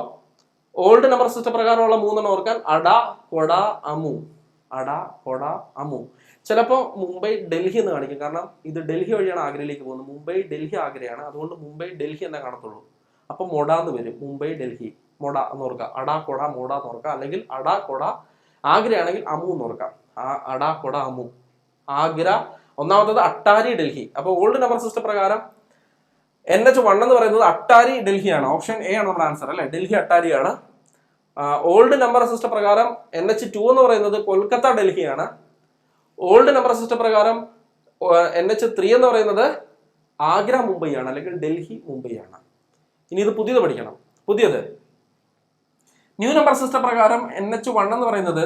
ഓൾഡ് നമ്പർ സിസ്റ്റം പ്രകാരമുള്ള മൂന്നെണ്ണം ഓർക്കാൻ അട, കൊട, അമു. അട, കൊട, അമു. ചിലപ്പോൾ മുംബൈ ഡൽഹി എന്ന് കാണിക്കും, കാരണം ഇത് ഡൽഹി വഴിയാണ് ആഗ്രയിലേക്ക് പോകുന്നത്. മുംബൈ ഡൽഹി ആഗ്രയാണ്, അതുകൊണ്ട് മുംബൈ ഡൽഹി എന്നേ കാണത്തുള്ളൂ. അപ്പൊ മൊട എന്ന് വരും, മുംബൈ ഡൽഹി. മൊട എന്ന് ഓർക്കുക, അട, കൊട, മൊട എന്ന് ഓർക്കുക. അല്ലെങ്കിൽ അട, കൊട, ആഗ്രയാണെങ്കിൽ അമു എന്ന് ഓർക്കാം. അട, കൊട, അമു. ആഗ്ര ഒന്നാമത്തത് അട്ടാരി ഡൽഹി. അപ്പൊ ഓൾഡ് നമ്പർ സിസ്റ്റം പ്രകാരം NH1 എന്ന് പറയുന്നത് അട്ടാരി ഡൽഹിയാണ്. ഓപ്ഷൻ എ ആണ് നമ്മുടെ ആൻസർ അല്ലെ, ഡൽഹി അട്ടാരിയാണ്. ഓൾഡ് നമ്പർ സിസ്റ്റം പ്രകാരം NH2 എന്ന് പറയുന്നത് കൊൽക്കത്ത ഡൽഹിയാണ്. ഓൾഡ് നമ്പർ സിസ്റ്റം പ്രകാരം NH3 എന്ന് പറയുന്നത് ആഗ്ര മുംബൈയാണ്, അല്ലെങ്കിൽ ഡൽഹി മുംബൈയാണ്. ഇനി ഇത് പുതിയത് പഠിക്കണം. പുതിയത് ന്യൂ നമ്പർ സിസ്റ്റം പ്രകാരം NH1 എന്ന് പറയുന്നത്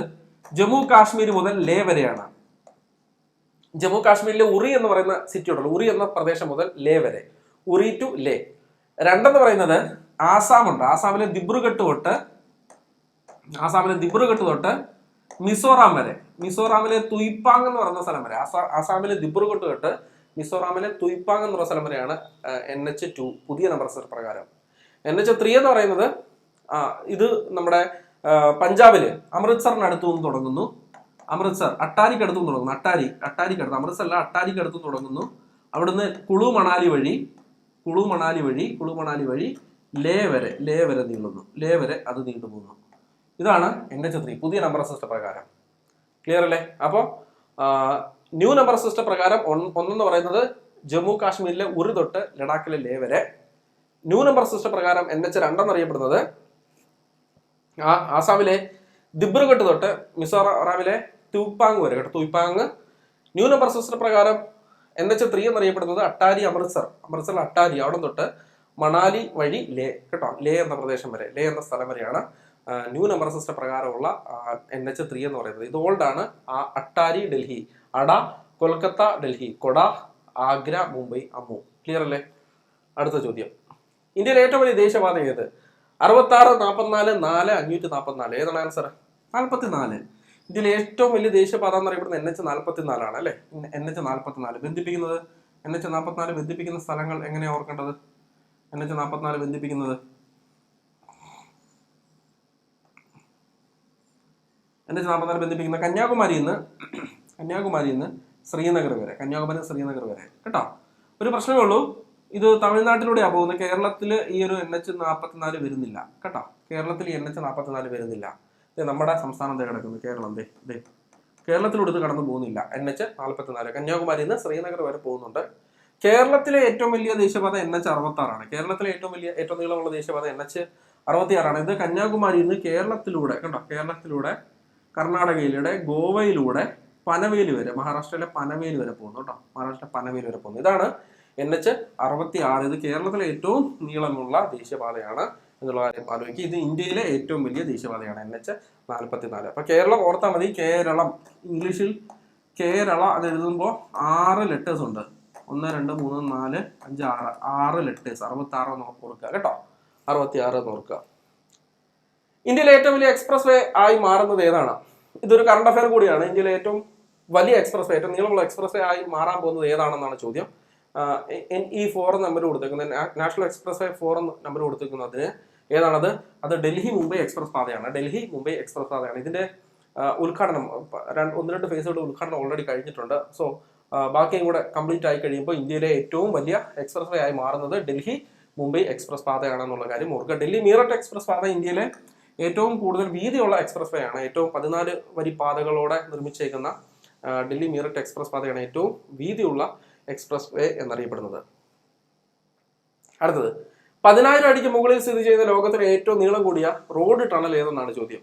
ജമ്മു കാശ്മീർ മുതൽ ലേ വരെയാണ്. ജമ്മു കാശ്മീരിലെ ഉറി എന്ന് പറയുന്ന സിറ്റി ഉണ്ടല്ലോ, ഉറി എന്ന പ്രദേശം മുതൽ ലേ വരെ, ഉറി ടു ലേ. രണ്ടെന്ന് പറയുന്നത് ആസാമുണ്ട്, ആസാമിലെ ദിബ്രുഗഡ് തൊട്ട് മിസോറാം വരെ, മിസോറാമിലെ തുയ്പാങ് എന്ന് പറയുന്ന സ്ഥലം വരെ, ആസാമിലെ ദിബ്രുഗഡ് തൊട്ട് മിസോറാമിലെ തുയ്പാങ് എന്ന് പറയുന്ന സ്ഥലം വരെയാണ് NH2 പുതിയ നമ്പർ സിസ്റ്റം പ്രകാരം. NH3 എന്ന് പറയുന്നത് ഇത് നമ്മുടെ പഞ്ചാബില് അമൃത്സറിനടുത്തു നിന്ന് തുടങ്ങുന്നു, അമൃത്സർ അട്ടാരിക്കടുത്തു നിന്ന് തുടങ്ങുന്നു, അട്ടാരിക്കടുത്ത്, അമൃത്സറിലെ അട്ടാരിക്കടുത്ത് തുടങ്ങുന്നു. അവിടുന്ന് കുളു മണാലി വഴി ലേ വരെ നീളുന്നു, ലേ വരെ അത് നീണ്ടുപോകുന്നു. ഇതാണ് NH3 പുതിയ നമ്പർ സിസ്റ്റം പ്രകാരം. ക്ലിയർ അല്ലേ? അപ്പോൾ ന്യൂ നമ്പർ സിസ്റ്റം പ്രകാരം ഒന്നെന്ന് പറയുന്നത് ജമ്മു കാശ്മീരിലെ ഉറി തൊട്ട് ലഡാക്കിലെ ലേ വരെ. ന്യൂ നമ്പർ സിസ്റ്റം പ്രകാരം NH2 എന്നറിയപ്പെടുന്നത് ആസാമിലെ ദിബ്രുഗഡ് തൊട്ട് മിസോറാമിലെ തുയ്പാങ് വരെ കേട്ടോ, തുയ്പാങ്. ന്യൂ നമ്പർ സിസ്റ്റം പ്രകാരം NH3 എന്നറിയപ്പെടുന്നത് അട്ടാരി, അമൃത്സറിലെ അട്ടാരി, അവിടെ തൊട്ട് മണാലി വഴി ലേ കേട്ടോ, ലേ എന്ന പ്രദേശം വരെ, ലേ എന്ന സ്ഥലം വരെയാണ് ന്യൂ നമ്പർ സിസ്റ്റം പ്രകാരമുള്ള NH3 എന്ന് പറയുന്നത്. ഇത് ഓൾഡ് ആണ്. അട്ടാരി ഡൽഹി, അട കൊൽക്കത്ത ഡൽഹി, കൊട ആഗ്ര മുംബൈ, അമു. ക്ലിയർ അല്ലേ? അടുത്ത ചോദ്യം, ഇന്ത്യയിലെ ഏറ്റവും വലിയ ദേശീയപാത ഏത്? 66, 44, 4, 544. ഏതാണ് ആൻസർ? 44. ഇന്ത്യയിലെ ഏറ്റവും വലിയ ദേശീയപാത എന്നറിയപ്പെടുന്നത് NH44 ആണ് അല്ലെ. NH44 ബന്ധിപ്പിക്കുന്നത്, NH44 ബന്ധിപ്പിക്കുന്ന സ്ഥലങ്ങൾ എങ്ങനെയാണ് ഓർക്കേണ്ടത്? NH44 ബന്ധിപ്പിക്കുന്നത് NH44 ബന്ധിപ്പിക്കുന്ന കന്യാകുമാരിയിൽ നിന്ന് ശ്രീനഗർ വരെ, കന്യാകുമാരി ശ്രീനഗർ വരെ കേട്ടോ. ഒരു പ്രശ്നമേ ഉള്ളൂ, ഇത് തമിഴ്നാട്ടിലൂടെയാണ് പോകുന്നത്. കേരളത്തിൽ ഈ ഒരു NH44 വരുന്നില്ല കേട്ടോ, കേരളത്തിൽ ഈ NH44 വരുന്നില്ല. നമ്മുടെ സംസ്ഥാനം കിടക്കുന്നു കേരളം, കേരളത്തിലൂടെ ഇത് കടന്നു പോകുന്നില്ല. NH44 കന്യാകുമാരിയിൽ നിന്ന് ശ്രീനഗർ വരെ പോകുന്നുണ്ട്. കേരളത്തിലെ ഏറ്റവും വലിയ ദേശീയപാത NH66 ആണ്. കേരളത്തിലെ ഏറ്റവും നീളമുള്ള ദേശീയപാത NH66 ആണ്. ഇത് കന്യാകുമാരിയിൽ നിന്ന് കേരളത്തിലൂടെ കേട്ടോ, കേരളത്തിലൂടെ കർണാടകയിലൂടെ ഗോവയിലൂടെ പനവേലി വരെ, മഹാരാഷ്ട്രയിലെ പനവേലി വരെ പോകുന്നു കേട്ടോ, മഹാരാഷ്ട്ര പനവേലി വരെ പോകുന്നു. ഇതാണ് NH66. ഇത് കേരളത്തിലെ ഏറ്റവും നീളമുള്ള ദേശീയപാതയാണ് എന്നുള്ള കാര്യം ആലോചിക്കുക. ഇത് ഇന്ത്യയിലെ ഏറ്റവും വലിയ ദേശീയപാതയാണ് NH44. അപ്പൊ കേരളം ഓർത്താൽ മതി. കേരളം, ഇംഗ്ലീഷിൽ കേരള അത് എഴുതുമ്പോൾ 6 ലെറ്റേഴ്സ് ഉണ്ട്. 1, 2, 3, 4, 5, 6 ലെറ്റേഴ്സ്. 66 എന്ന് ഓർക്കുക കേട്ടോ, 66 എന്ന് ഓർക്കുക. ഇന്ത്യയിലെ ഏറ്റവും വലിയ എക്സ്പ്രസ് വേ ആയി മാറുന്നത് ഏതാണ്? ഇതൊരു കറണ്ട് അഫയർ കൂടിയാണ്. ഇന്ത്യയിലെ ഏറ്റവും വലിയ എക്സ്പ്രസ് വേ, ഏറ്റവും നീളമുള്ള എക്സ്പ്രസ് വേ ആയി മാറാൻ പോകുന്നത് ഏതാണെന്നാണ് ചോദ്യം. NE4 നമ്പർ കൊടുത്തേക്കുന്നത്, നാഷണൽ എക്സ്പ്രസ് വേ 4 നമ്പർ കൊടുത്തേക്കുന്നതിന് ഏതാണത്? അത് ഡൽഹി മുംബൈ എക്സ്പ്രസ് പാതയാണ്. ഡൽഹി മുംബൈ എക്സ്പ്രസ് പാതയാണ്. ഇതിന്റെ ഉദ്ഘാടനം 1-2 ഫേസുകളുടെ ഉദ്ഘാടനം ഓൾറെഡി കഴിഞ്ഞിട്ടുണ്ട്. സോ ബാക്കിയും കൂടെ കംപ്ലീറ്റ് ആയി കഴിയുമ്പോൾ ഇന്ത്യയിലെ ഏറ്റവും വലിയ എക്സ്പ്രസ് വേ ആയി മാറുന്നത് ഡൽഹി മുംബൈ എക്സ്പ്രസ് പാതയാണെന്നുള്ള കാര്യം ഓർക്കുക. ഡൽഹി മീററ്റ് എക്സ്പ്രസ് പാത ഇന്ത്യയിലെ ഏറ്റവും കൂടുതൽ വീതിയുള്ള എക്സ്പ്രസ് വേ ആണ്. ഏറ്റവും 14 വരി പാതകളോടെ നിർമ്മിച്ചേക്കുന്ന ഡൽഹി മീററ്റ് എക്സ്പ്രസ് പാതയാണ് ഏറ്റവും വീതിയുള്ള എക്സ്പ്രസ് വേ എന്നറിയപ്പെടുന്നത്. അടുത്തത്, 10,000 അടിക്ക് മുകളിൽ സ്ഥിതി ചെയ്യുന്ന ലോകത്തിലെ ഏറ്റവും നീളം കൂടിയ റോഡ് ടണൽ ഏതെന്നാണ് ചോദ്യം.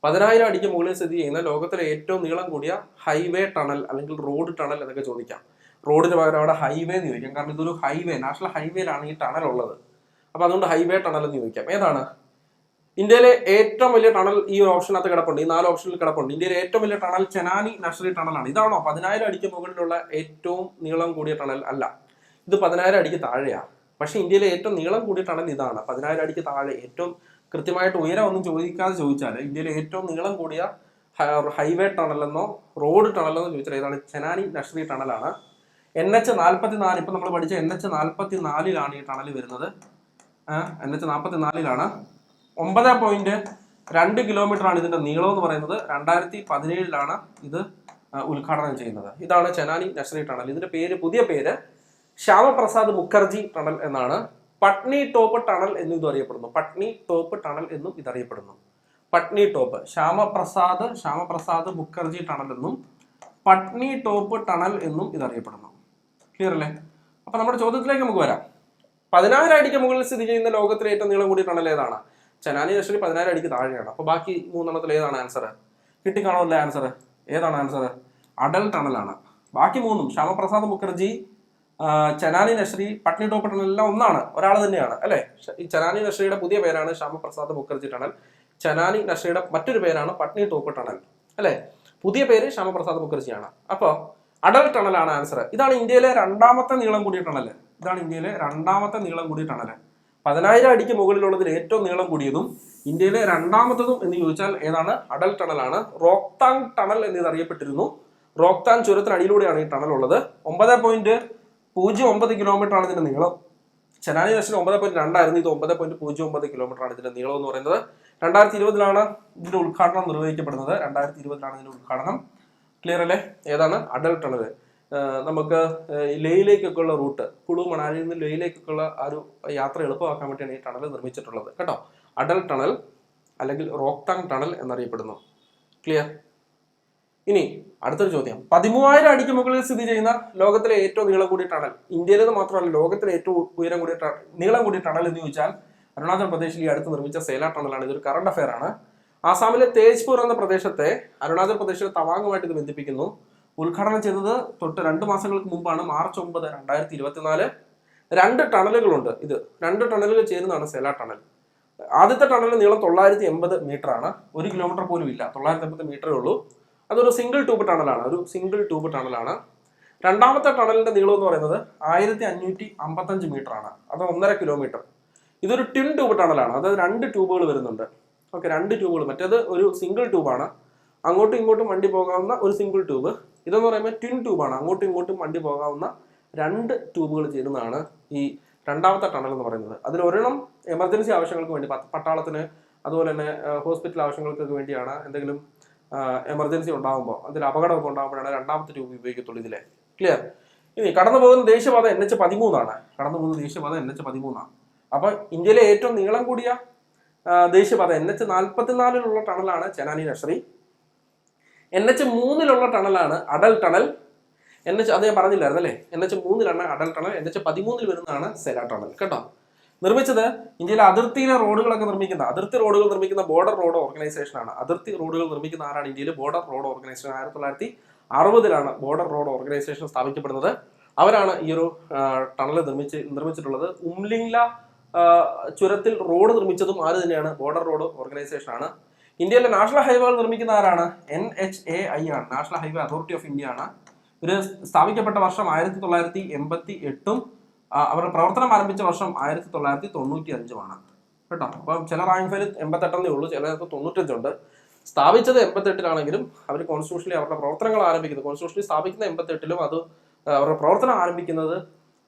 10,000 അടിക്ക് മുകളിൽ സ്ഥിതി ചെയ്യുന്ന ലോകത്തിലെ ഏറ്റവും നീളം കൂടിയ ഹൈവേ ടണൽ അല്ലെങ്കിൽ റോഡ് ടണൽ എന്നൊക്കെ ചോദിക്കാം. റോഡിന് പകരം അവിടെ ഹൈവേ എന്ന് ചോദിക്കാം, കാരണം ഇതൊരു ഹൈവേ, നാഷണൽ ഹൈവേയിലാണ് ഈ ടണൽ ഉള്ളത്. അപ്പൊ അതുകൊണ്ട് ഹൈവേ ടണൽ എന്ന് ചോദിക്കാം. ഏതാണ് ഇന്ത്യയിലെ ഏറ്റവും വലിയ ടണൽ? ഈ ഓപ്ഷനകത്ത് കിടപ്പുണ്ട്, ഈ 4 ഓപ്ഷനിൽ കിടപ്പുണ്ട്. ഇന്ത്യയിലെ ഏറ്റവും വലിയ ടണൽ ചെനാനി നാഷണൽ ടണലാണ്. ഇതാണോ 10,000 അടിക്ക് മുകളിലുള്ള ഏറ്റവും നീളം കൂടിയ ടണൽ? അല്ല, ഇത് 10,000 അടിക്ക് താഴെയാണ്. പക്ഷെ ഇന്ത്യയിലെ ഏറ്റവും നീളം കൂടിയ ടണൽ ഇതാണ്, 10,000 അടിക്ക് താഴെ. ഏറ്റവും കൃത്യമായിട്ട് ഉയരം ഒന്നും ചോദിക്കാതെ ചോദിച്ചാൽ ഇന്ത്യയിലെ ഏറ്റവും നീളം കൂടിയ ഹൈവേ ടണലെന്നോ റോഡ് ടണലെന്നോ ചോദിച്ചാൽ ഏതാണ്? ചെനാനി നഷ്രി ടണലാണ്. NH44, ഇപ്പൊ നമ്മൾ പഠിച്ച NH44 ഈ ടണൽ വരുന്നത്. NH44 9.2 കിലോമീറ്റർ ആണ് ഇതിന്റെ നീളം എന്ന് പറയുന്നത്. 2017 ഇത് ഉദ്ഘാടനം ചെയ്യുന്നത്. ഇതാണ് ചെനാനി നഷ്രി ടണൽ. ഇതിന്റെ പുതിയ പേര് ശ്യാമപ്രസാദ് മുഖർജി ടണൽ എന്നാണ്. പട്നി ടോപ്പ് ടണൽ എന്നും ഇത് അറിയപ്പെടുന്നു. പട്നി ടോപ്പ് ടണൽ എന്നും ഇതറിയപ്പെടുന്നു. പട്നി ടോപ്പ് ശ്യാമപ്രസാദ് മുഖർജി ടണൽ എന്നും പട്നി ടോപ്പ് ടണൽ എന്നും ഇതറിയപ്പെടുന്നു. ക്ലിയർ അല്ലേ? അപ്പൊ നമ്മുടെ ചോദ്യത്തിലേക്ക് നമുക്ക് വരാം. 10,000 അടിക്ക് മുകളിൽ സ്ഥിതി ചെയ്യുന്ന ലോകത്തിലെ ഏറ്റവും നീളം കൂടിയ ടണൽ ഏതാണ്? ചെനാനി നഷ്രി 10,000 അടിക്ക് താഴെയാണ്. അപ്പൊ ബാക്കി 3 ഏതാണ് ആൻസർ? കിട്ടിക്കാണോല്ലേ ആൻസർ? ഏതാണ് ആൻസർ? അടൽ ടണലാണ്. ബാക്കി 3 ശ്യാമപ്രസാദ് മുഖർജി, ചെനാനി നഷ്രി, പട്നി ടോപ്പ് ടണൽ എല്ലാം ഒന്നാണ്, ഒരാൾ തന്നെയാണ് അല്ലെ. ഈ ചെനാനി നഷ്രിയുടെ പുതിയ പേരാണ് ശ്യാമപ്രസാദ് മുഖർജി ടണൽ. ചെനാനി നഷ്രിയുടെ മറ്റൊരു പേരാണ് പട്നി ടോപ്പ് ടണൽ അല്ലെ. പുതിയ പേര് ശ്യാമപ്രസാദ് മുഖർജിയാണ്. അപ്പൊ അടൽ ടണലാണ് ആൻസർ. ഇതാണ് ഇന്ത്യയിലെ രണ്ടാമത്തെ നീളം കൂടിയ ടണൽ. 10,000 അടിക്ക് മുകളിലുള്ളതിൽ ഏറ്റവും നീളം കൂടിയതും ഇന്ത്യയിലെ രണ്ടാമത്തതും എന്ന് ചോദിച്ചാൽ ഏതാണ്? അടൽ ടണലാണ്. റോക്താങ് ടണൽ എന്ന് അറിയപ്പെട്ടിരുന്നു. റോക്താങ് ചുരത്തിനടിയിലൂടെയാണ് ഈ ടണൽ ഉള്ളത്. 9.09 കിലോമീറ്റർ ആണ് ഇതിന്റെ നീളം. ചെനാനി നഷ്രി 9.2 ആയിരുന്നു. ഇത് 9.09 കിലോമീറ്റർ ആണ് ഇതിന്റെ നീളം എന്ന് പറയുന്നത്. 2020 ഇതിന്റെ ഉദ്ഘാടനം നിർവഹിക്കപ്പെടുന്നത്. 2020 ഇതിന്റെ ഉദ്ഘാടനം. ക്ലിയർ അല്ലേ? ഏതാണ്? അടൽ ടണൽ. നമുക്ക് ലേയിലേക്കൊക്കെ ഉള്ള റൂട്ട്, കുളു മണാലിയിൽ നിന്ന് ലേയിലേക്കൊക്കെ ഉള്ള ആ ഒരു യാത്ര എളുപ്പമാക്കാൻ വേണ്ടിയാണ് ഈ ടണൽ നിർമ്മിച്ചിട്ടുള്ളത് കേട്ടോ. അടൽ ടണൽ അല്ലെങ്കിൽ റോക്താങ് ടണൽ എന്നറിയപ്പെടുന്നു. ക്ലിയർ? ഇനി അടുത്തൊരു ചോദ്യം. 13,000 അടിക്ക് മുകളിൽ സ്ഥിതി ചെയ്യുന്ന ലോകത്തിലെ ഏറ്റവും നീളം കൂടിയ ടണൽ, ഇന്ത്യയിലേത് മാത്രമല്ല ലോകത്തിലെ ഏറ്റവും നീളം കൂടിയ ടണൽ എന്ന് ചോദിച്ചാൽ അരുണാചൽ പ്രദേശിൽ ഈ അടുത്ത് നിർമ്മിച്ച സേല ടണലാണ്. ഇതൊരു കറണ്ട് അഫയർ ആണ്. ആസാമിലെ തേജ്പൂർ എന്ന പ്രദേശത്തെ അരുണാചൽ പ്രദേശിലെ തവാങ്ങുമായിട്ട് ഇത് ബന്ധിപ്പിക്കുന്നു. ഉദ്ഘാടനം ചെയ്തത് തൊട്ട് 2 മാസങ്ങൾക്ക് മുമ്പാണ്, മാർച്ച് 9, 2024. 2 ടണലുകളുണ്ട്. ഇത് 2 ടണലുകൾ ചേരുന്നതാണ് സേല ടണൽ. ആദ്യത്തെ ടണലിന്റെ നീളം 980 മീറ്റർ ആണ്. 1 കിലോമീറ്റർ പോലും ഇല്ല, 980 മീറ്ററേ ഉള്ളൂ. അതൊരു സിംഗിൾ ട്യൂബ് ടണലാണ്. രണ്ടാമത്തെ ടണലിന്റെ നീളം എന്ന് പറയുന്നത് 1555 മീറ്റർ ആണ്. അത് 1.5 കിലോമീറ്റർ. ഇതൊരു ട്വിൻ ട്യൂബ് ടണലാണ്. അതായത് 2 ട്യൂബുകൾ വരുന്നുണ്ട്. ഓക്കെ, 2 ട്യൂബുകൾ. മറ്റേത് ഒരു സിംഗിൾ ട്യൂബാണ്, അങ്ങോട്ടും ഇങ്ങോട്ടും വണ്ടി പോകാവുന്ന ഒരു സിംഗിൾ ട്യൂബ്. ഇതെന്ന് പറയുമ്പോൾ ട്വിൻ ട്യൂബാണ്, അങ്ങോട്ടും ഇങ്ങോട്ടും വണ്ടി പോകാവുന്ന 2 ട്യൂബുകൾ ചേരുന്നതാണ് ഈ രണ്ടാമത്തെ ടണൽ എന്ന് പറയുന്നത്. അതിൽ ഒരെണ്ണം എമർജൻസി ആവശ്യങ്ങൾക്ക് വേണ്ടി, പട്ടാളത്തിന് അതുപോലെ തന്നെ ഹോസ്പിറ്റൽ ആവശ്യങ്ങൾക്കൊക്കെ വേണ്ടിയാണ്. എന്തെങ്കിലും എമർജൻസി ഉണ്ടാകുമ്പോൾ, അതിൽ അപകടമൊക്കെ ഉണ്ടാകുമ്പോഴാണ് രണ്ടാമത്തെ ട്യൂബ് ഉപയോഗിക്കത്തുള്ളൂ ഇതിലെ. ക്ലിയർ? ഇനി കടന്നു പോകുന്ന ദേശീയപാത NH13 ആണ്. അപ്പൊ ഇന്ത്യയിലെ ഏറ്റവും നീളം കൂടിയ ദേശീയപാത NH44 ടണലാണ് ചെനാനി നഷ്രി. NH3 ടണലാണ് അടൽ ടണൽ. അത് ഞാൻ പറഞ്ഞില്ലായിരുന്നു അല്ലേ? NH3 Atal tunnel. NH13 വരുന്നതാണ് സേല ടണൽ കേട്ടോ. നിർമ്മിച്ചത് ഇന്ത്യയിലെ അതിർത്തി റോഡുകൾ നിർമ്മിക്കുന്ന ബോർഡർ റോഡ് ഓർഗനൈസേഷൻ ആണ്. അതിർത്തി റോഡുകൾ നിർമ്മിക്കുന്ന ആരാണ്? ഇന്ത്യയിൽ border road organisation. 1960 border road organisation സ്ഥാപിക്കപ്പെടുന്നത്. അവരാണ് ഈ ഒരു ടണൽ നിർമ്മിച്ചിട്ടുള്ളത്. ഉംലിംഗ്ല ചുരത്തിൽ റോഡ് നിർമ്മിച്ചതും ആര് തന്നെയാണ്? ബോർഡർ റോഡ് ഓർഗനൈസേഷൻ ആണ്. ഇന്ത്യയിലെ നാഷണൽ ഹൈവേകൾ നിർമ്മിക്കുന്ന ആരാണ്? NHAI ആണ്, national highway authority of India ആണ്. ഇവര് സ്ഥാപിക്കപ്പെട്ട വർഷം 1988 അവരുടെ പ്രവർത്തനം ആരംഭിച്ച വർഷം 1995 കേട്ടോ. അപ്പം ചില റാങ്ക് ഫയൽ 88 ഉള്ളൂ, ചിലർക്ക് 95 ഉണ്ട്. സ്ഥാപിച്ചത് 88 അവർ കോൺസ്റ്റിറ്റ്യൂഷനിൽ അവരുടെ പ്രവർത്തനങ്ങൾ ആരംഭിക്കുന്നത്, കോൺസ്റ്റിറ്റ്യൂഷനിൽ സ്ഥാപിക്കുന്ന 88 അത് അവരുടെ പ്രവർത്തനം ആരംഭിക്കുന്നത്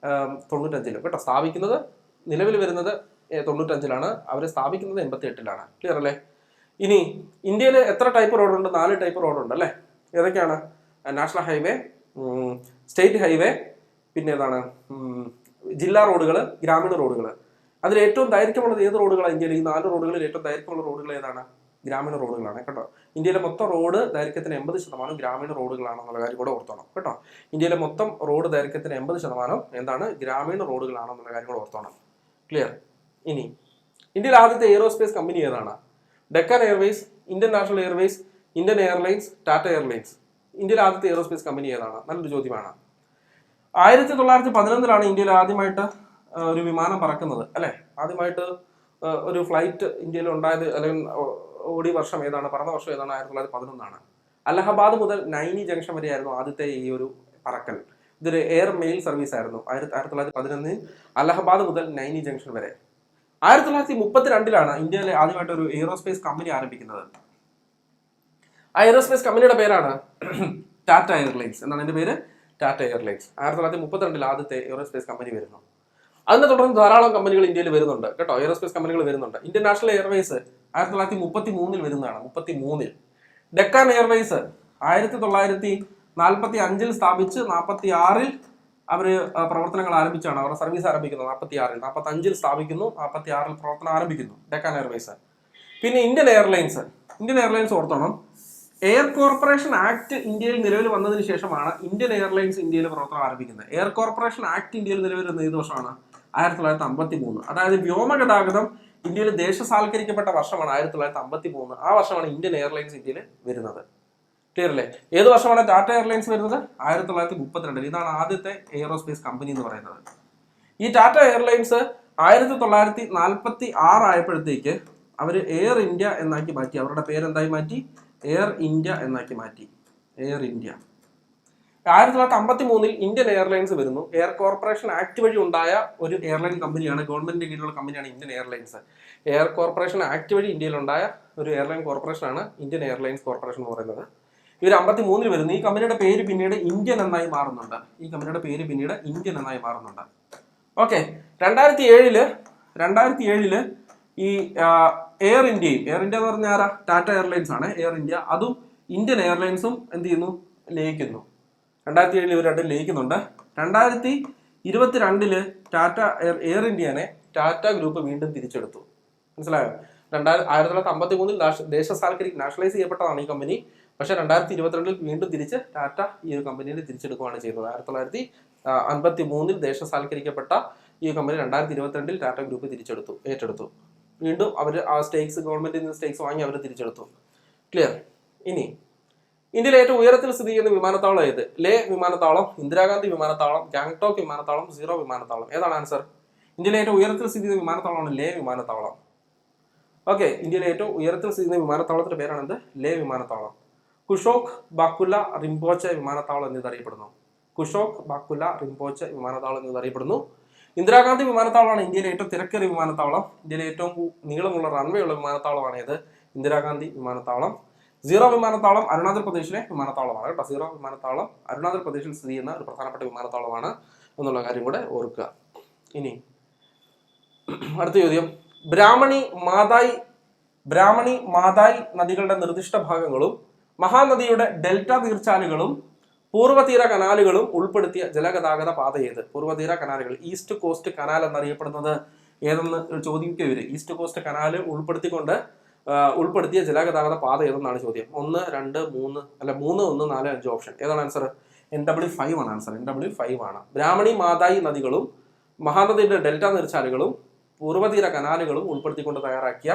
95 കേട്ടോ. സ്ഥാപിക്കുന്നത് നിലവിൽ വരുന്നത് 95 അവർ സ്ഥാപിക്കുന്നത് 88. ക്ലിയർ അല്ലേ? ഇനി ഇന്ത്യയിൽ എത്ര ടൈപ്പ് റോഡുണ്ട്? 4 ടൈപ്പ് റോഡുണ്ട് അല്ലേ? ഏതൊക്കെയാണ്? നാഷണൽ ഹൈവേ, സ്റ്റേറ്റ് ഹൈവേ, പിന്നെ ഏതാണ് ജില്ലാ റോഡുകൾ, ഗ്രാമീണ റോഡുകൾ. അതിൽ ഏറ്റവും ദൈർഘ്യമുള്ളത് ഏത് റോഡുകളാണ് ഇന്ത്യയിൽ? ഈ 4 റോഡുകളിൽ ഏറ്റവും ദൈർഘ്യമുള്ള റോഡുകൾ ഏതാണ്? ഗ്രാമീണ റോഡുകളാണ് കേട്ടോ. ഇന്ത്യയിലെ മൊത്തം റോഡ് ദൈർഘ്യത്തിന് 80% ഗ്രാമീണ റോഡുകളാണെന്നുള്ള കാര്യം കൂടെ ഓർത്തോണം കേട്ടോ. ഇന്ത്യയിലെ മൊത്തം റോഡ് ദൈർഘ്യത്തിന് 80% എന്താണ്? ഗ്രാമീണ റോഡുകളാണെന്നുള്ള കാര്യം കൂടെ ഓർത്തോണം. ക്ലിയർ? ഇനി ഇന്ത്യയിൽ ആദ്യത്തെ എയ്റോസ്പേസ് കമ്പനി ഏതാണ്? Deccan Airways, Indian national Airways, Indian airlines, Tata airlines. ഇന്ത്യയിൽ ആദ്യത്തെ എയ്റോസ്പേസ് കമ്പനി ഏതാണ്? നല്ലൊരു ചോദ്യമാണ്. 1911 ഇന്ത്യയിൽ ആദ്യമായിട്ട് ഒരു വിമാനം പറക്കുന്നത് അല്ലെ? ആദ്യമായിട്ട് ഒരു ഫ്ലൈറ്റ് ഇന്ത്യയിൽ ഉണ്ടായത് അല്ലെങ്കിൽ ഓടിയ വർഷം ഏതാണ്? പറന്ന വർഷം ഏതാണ്? 1911. അലഹബാദ് മുതൽ നൈനി ജംഗ്ഷൻ വരെയായിരുന്നു ആദ്യത്തെ ഈ ഒരു പറക്കൽ. ഇതൊരു എയർ മെയിൽ സർവീസ് ആയിരുന്നു. 1911 അലഹബാദ് മുതൽ നൈനി ജംഗ്ഷൻ വരെ. 1932 ഇന്ത്യയിലെ ആദ്യമായിട്ട് ഒരു എയ്റോസ്പേസ് കമ്പനി ആരംഭിക്കുന്നത്. ആ എയ്റോസ്പേസ് കമ്പനിയുടെ പേരാണ് ടാറ്റ എയർലൈൻസ്. എന്താണ് അതിന്റെ പേര്? ടാറ്റ എയർലൈൻസ്. 1932 ആദ്യത്തെ എയ്റോസ്പേസ് കമ്പനി വരുന്നു. അതിനെ തുടർന്ന് ധാരാളം കമ്പനികൾ ഇന്ത്യയിൽ വരുന്നുണ്ട് കേട്ടോ, എയ്റോസ്പേസ് കമ്പനികൾ വരുന്നുണ്ട്. ഇന്ത്യൻ നാഷണൽ എയർവേസ് 1933 വരുന്നതാണ്, 33. ഡെക്കാൻ എയർവേസ് 1945 സ്ഥാപിച്ച് 46 അവര് പ്രവർത്തനങ്ങൾ ആരംഭിച്ചാണ്, അവരുടെ സർവീസ് ആരംഭിക്കുന്നത് 46. 45 സ്ഥാപിക്കുന്നു, 46 പ്രവർത്തനം ആരംഭിക്കുന്നു ഡെക്കാൻ എയർവേസ്. പിന്നെ ഇന്ത്യൻ എയർലൈൻസ് ഓർത്തോണം, എയർ കോർപ്പറേഷൻ ആക്ട് ഇന്ത്യയിൽ നിലവിൽ വന്നതിന് ശേഷമാണ് ഇന്ത്യൻ എയർലൈൻസ് ഇന്ത്യയിൽ പ്രവർത്തനം ആരംഭിക്കുന്നത്. എയർ കോർപ്പറേഷൻ ആക്ട് ഇന്ത്യയിൽ നിലവിൽ വന്ന ഏത് വർഷമാണ്? 1953. അതായത് വ്യോമഗതാഗതം ഇന്ത്യയിൽ ദേശസാൽക്കരിക്കപ്പെട്ട വർഷമാണ് 1953. ആ വർഷമാണ് ഇന്ത്യൻ എയർലൈൻസ് ഇന്ത്യയിൽ വരുന്നത്. ക്ലിയർ അല്ലേ? ഏത് വർഷമാണ് ടാറ്റ എയർലൈൻസ് വരുന്നത്? 1932. ഇതാണ് ആദ്യത്തെ എയ്റോസ്പേസ് കമ്പനി എന്ന് പറയുന്നത്. ഈ ടാറ്റ എയർലൈൻസ് 1946 ആയപ്പോഴത്തേക്ക് അവര് എയർ ഇന്ത്യ എന്നാക്കി മാറ്റി. അവരുടെ പേരെന്തായി മാറ്റി? എയർ ഇന്ത്യ എന്നാക്കി മാറ്റി. Air India. 1953 ഇന്ത്യൻ എയർലൈൻസ് വരുന്നു. എയർ കോർപ്പറേഷൻ ആക്ട് വഴി ഉണ്ടായ ഒരു എയർലൈൻ കമ്പനിയാണ്, ഗവൺമെന്റിന്റെ കീഴിലുള്ള കമ്പനിയാണ് Indian airlines. Air corporation act വഴി ഇന്ത്യയിൽ ഉണ്ടായ ഒരു എയർലൈൻ കോർപ്പറേഷനാണ് ഇന്ത്യൻ എയർലൈൻസ് കോർപ്പറേഷൻ എന്ന് പറയുന്നത്. ഇവർ 1953 വരുന്നു. ഈ കമ്പനിയുടെ പേര് പിന്നീട് ഇന്ത്യൻ എന്നായി മാറുന്നുണ്ട്. ഓക്കെ. 2007 ഈ എയർ ഇന്ത്യ എന്ന് പറഞ്ഞ ആരാ? ടാറ്റ എയർലൈൻസ് ആണ്. എയർ ഇന്ത്യ അതും ഇന്ത്യൻ എയർലൈൻസും എന്ത് ചെയ്യുന്നു? ലയിക്കുന്നു. 2007 ഇവർ രണ്ടും ലയിക്കുന്നുണ്ട്. 2022 ടാറ്റ എയർ ഇന്ത്യനെ ടാറ്റ ഗ്രൂപ്പ് വീണ്ടും തിരിച്ചെടുത്തു. മനസ്സിലായോ? 1953 നാഷണലൈസ് ചെയ്യപ്പെട്ടതാണ് ഈ കമ്പനി. പക്ഷെ 2022 വീണ്ടും തിരിച്ച് ടാറ്റ ഈ ഒരു കമ്പനിയെ തിരിച്ചെടുക്കുകയാണ് ചെയ്യുന്നത്. 1953 ദേശസാൽക്കരിക്കപ്പെട്ട ഈ കമ്പനി 2022 ടാറ്റ ഗ്രൂപ്പ് ഏറ്റെടുത്തു. വീണ്ടും അവർ ആ സ്റ്റേക്സ്, ഗവൺമെന്റിൽ നിന്ന് സ്റ്റേക്സ് വാങ്ങി അവർ തിരിച്ചെടുത്തു. ക്ലിയർ? ഇനി ഇന്ത്യയിലെ ഏറ്റവും ഉയരത്തിൽ സ്ഥിതി ചെയ്യുന്ന വിമാനത്താവളം ഏത്? ലേ വിമാനത്താവളം, ഇന്ദിരാഗാന്ധി വിമാനത്താവളം, ഗാംഗ്ടോക്ക് വിമാനത്താവളം, സീറോ വിമാനത്താവളം. ഏതാണ് ആൻസർ? ഇന്ത്യയിലെ ഏറ്റവും ഉയരത്തിൽ സ്ഥിതി ചെയ്യുന്ന വിമാനത്താവളമാണ് ലേ വിമാനത്താവളം. ഓക്കെ. ഇന്ത്യയിലെ ഏറ്റവും ഉയരത്തിൽ സ്ഥിതി ചെയ്യുന്ന വിമാനത്താവളത്തിന്റെ പേരാണെന്ത്? ലേ വിമാനത്താവളം. കുഷോക്ക് ബാക്കുല റിംപോച്ചെ വിമാനത്താവളം എന്നറിയപ്പെടുന്നു. ഇന്ദിരാഗാന്ധി വിമാനത്താവളമാണ് ഇന്ത്യയിലെ ഏറ്റവും തിരക്കേറിയ വിമാനത്താവളം. ഇന്ത്യയിലെ ഏറ്റവും നീളമുള്ള റൺവേ ഉള്ള വിമാനത്താവളമാണ് ഇത്, ഇന്ദിരാഗാന്ധി വിമാനത്താവളം. സീറോ വിമാനത്താവളം അരുണാചൽ പ്രദേശിലെ വിമാനത്താവളമാണ് കേട്ടോ. സീറോ വിമാനത്താവളം അരുണാചൽ പ്രദേശിൽ സ്ഥിതി ചെയ്യുന്ന ഒരു പ്രധാനപ്പെട്ട വിമാനത്താവളമാണ് എന്നുള്ള കാര്യം കൂടെ ഓർക്കുക. ഇനി അടുത്ത ചോദ്യം, ബ്രാഹ്മണി മാതായ് നദികളുടെ നിർദ്ദിഷ്ട ഭാഗങ്ങളും മഹാനദിയുടെ ഡെൽറ്റ നീർച്ചാലുകളും പൂർവ്വതീര കനാലുകളും ഉൾപ്പെടുത്തിയ ജലഗതാഗത പാത ഏത്? പൂർവ്വതീര കനാലുകൾ, ഈസ്റ്റ് കോസ്റ്റ് കനാൽ എന്നറിയപ്പെടുന്നത് ഏതെന്ന് ചോദിക്കുക ഇവര്. ഈസ്റ്റ് കോസ്റ്റ് കനാല് ഉൾപ്പെടുത്തിയ ജലഗതാഗത പാത ഏതെന്നാണ് ചോദ്യം. 1, 2, 3 അല്ല 3, 1, 4, 5 ഓപ്ഷൻ. ഏതാണ് ആൻസർ? NW5 ആണ് ആൻസർ. NW5 ആണ്. ബ്രാഹ്മണി മാതായി നദികളും മഹാനദിയുടെ ഡെൽറ്റ നീർച്ചാലുകളും പൂർവ്വതീര കനാലുകളും ഉൾപ്പെടുത്തിക്കൊണ്ട് തയ്യാറാക്കിയ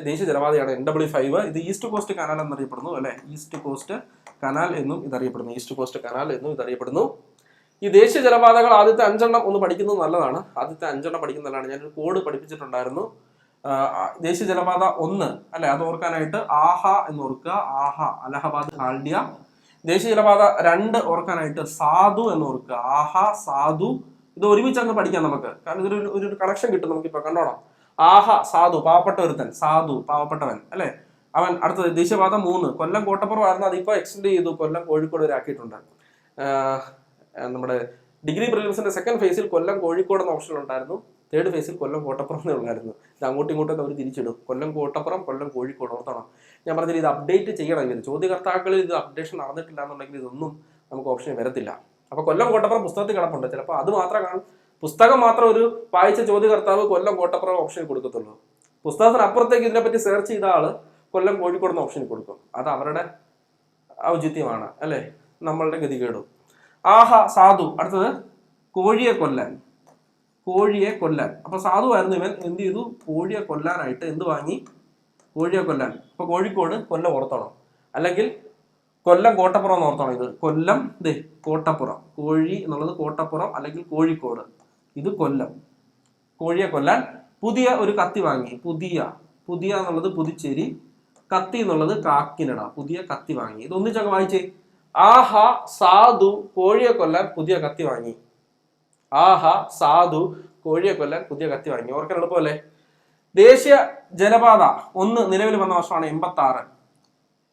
ദേശീയ ജലപാതയാണ് NW5. ഇത് ഈസ്റ്റ് കോസ്റ്റ് കനാൽ എന്നറിയപ്പെടുന്നു അല്ലെ. ഈസ്റ്റ് കോസ്റ്റ് കനാൽ എന്നും ഇതറിയപ്പെടുന്നു. ഈ ദേശീയ ജലപാതകൾ ആദ്യത്തെ 5 ഒന്ന് പഠിക്കുന്നത് നല്ലതാണ്. ഞാനൊരു കോഡ് പഠിപ്പിച്ചിട്ടുണ്ടായിരുന്നു. ദേശീയ ജലപാത 1 അല്ലെ, അത് ഓർക്കാനായിട്ട് ആഹ എന്ന് ഓർക്കുക. ആഹ, അലഹബാദ്, ഹാൽഡിയ. ദേശീയ ജലപാത 2 ഓർക്കാനായിട്ട് സാധു എന്ന് ഓർക്കുക. ആഹ, സാധു. ഇത് ഒരുമിച്ച് അങ്ങ് പഠിക്കാം നമുക്ക്, കാരണം ഒരു കണക്ഷൻ കിട്ടും നമുക്കിപ്പോ. കണ്ടോണം. ആഹ സാധു, പാവപ്പെട്ട ഒരുത്തൻ, സാധു പാവപ്പെട്ടവൻ അല്ലെ അവൻ. അടുത്തത് ദേശീയപാത 3 കൊല്ലം കോട്ടപ്പുറം ആയിരുന്നു, അതിപ്പോ എക്സ്റ്റെൻഡ് ചെയ്തു, കൊല്ലം കോഴിക്കോട് വരെ ആക്കിയിട്ടുണ്ട്. നമ്മുടെ ഡിഗ്രി പ്രിലിംസിന്റെ സെക്കൻഡ് ഫേസിൽ കൊല്ലം കോഴിക്കോട് എന്ന ഓപ്ഷൻ ഉണ്ടായിരുന്നു. തേർഡ് ഫേസിൽ കൊല്ലം കോട്ടപ്പുറം എന്നേ ഉള്ളായിരുന്നു. ഇത് അങ്ങോട്ടും ഇങ്ങോട്ടും അവർ തിരിച്ചിടും. കൊല്ലം കോട്ടപ്പുറം, കൊല്ലം കോഴിക്കോട്. ഓർത്തണം. ഞാൻ പറഞ്ഞത് ഇത് അപ്ഡേറ്റ് ചെയ്യണം. ഇവർ ചോദ്യകർത്താക്കളിൽ ഇത് അപ്ഡേഷൻ നടന്നിട്ടില്ല എന്നുണ്ടെങ്കിൽ ഇതൊന്നും നമുക്ക് ഓപ്ഷൻ വരത്തില്ല. അപ്പൊ കൊല്ലം കോട്ടപ്പുറം പുസ്തകത്തിൽ കിടപ്പുണ്ട്. ചിലപ്പോൾ അത് മാത്രം കാണും, പുസ്തകം മാത്രം ഒരു വായിച്ച ചോദ്യകർത്താവ് കൊല്ലം കോട്ടപ്പുറം ഓപ്ഷൻ കൊടുക്കത്തുള്ളൂ. പുസ്തകത്തിന് അപ്പുറത്തേക്ക് ഇതിനെപ്പറ്റി സെർച്ച് ചെയ്ത ആള് കൊല്ലം കോഴിക്കോട് എന്ന ഓപ്ഷൻ കൊടുക്കും. അത് അവരുടെ ഔചിത്യമാണ് അല്ലെ, നമ്മളുടെ ഗതികേടും. ആഹ സാധു. അടുത്തത് കോഴിയെ കൊല്ലാൻ. അപ്പൊ സാധുവായിരുന്നു ഇവൻ. എന്ത് ചെയ്തു? കോഴിയെ കൊല്ലാനായിട്ട് എന്ത് വാങ്ങി? കോഴിയെ കൊല്ലാൻ. അപ്പൊ കോഴിക്കോട് കൊല്ലം ഓർത്തണം, അല്ലെങ്കിൽ കൊല്ലം കോട്ടപ്പുറം എന്ന് ഓർത്തണം. ഇത് കൊല്ലം കോട്ടപ്പുറം, കോഴി എന്നുള്ളത് കോട്ടപ്പുറം അല്ലെങ്കിൽ കോഴിക്കോട്, ഇത് കൊല്ലം. കോഴിയെ കൊല്ലാൻ പുതിയ ഒരു കത്തി വാങ്ങി. പുതിയ എന്നുള്ളത് പുതുച്ചേരി, കത്തി എന്നുള്ളത് കാക്കിനട. പുതിയ കത്തി വാങ്ങി. ഇത് ഒന്നിച്ചങ്ങ് വായിച്ചേ. ആഹ സാധു കോഴിയെ കൊല്ലാൻ പുതിയ കത്തി വാങ്ങി. ആഹ സാധു കോഴിയെ കൊല്ലാൻ പുതിയ കത്തി വാങ്ങി. ഓർക്കാൻ എളുപ്പമല്ലേ? ദേശീയ ജലപാത 1 നിലവിൽ വന്ന വർഷമാണ് 86.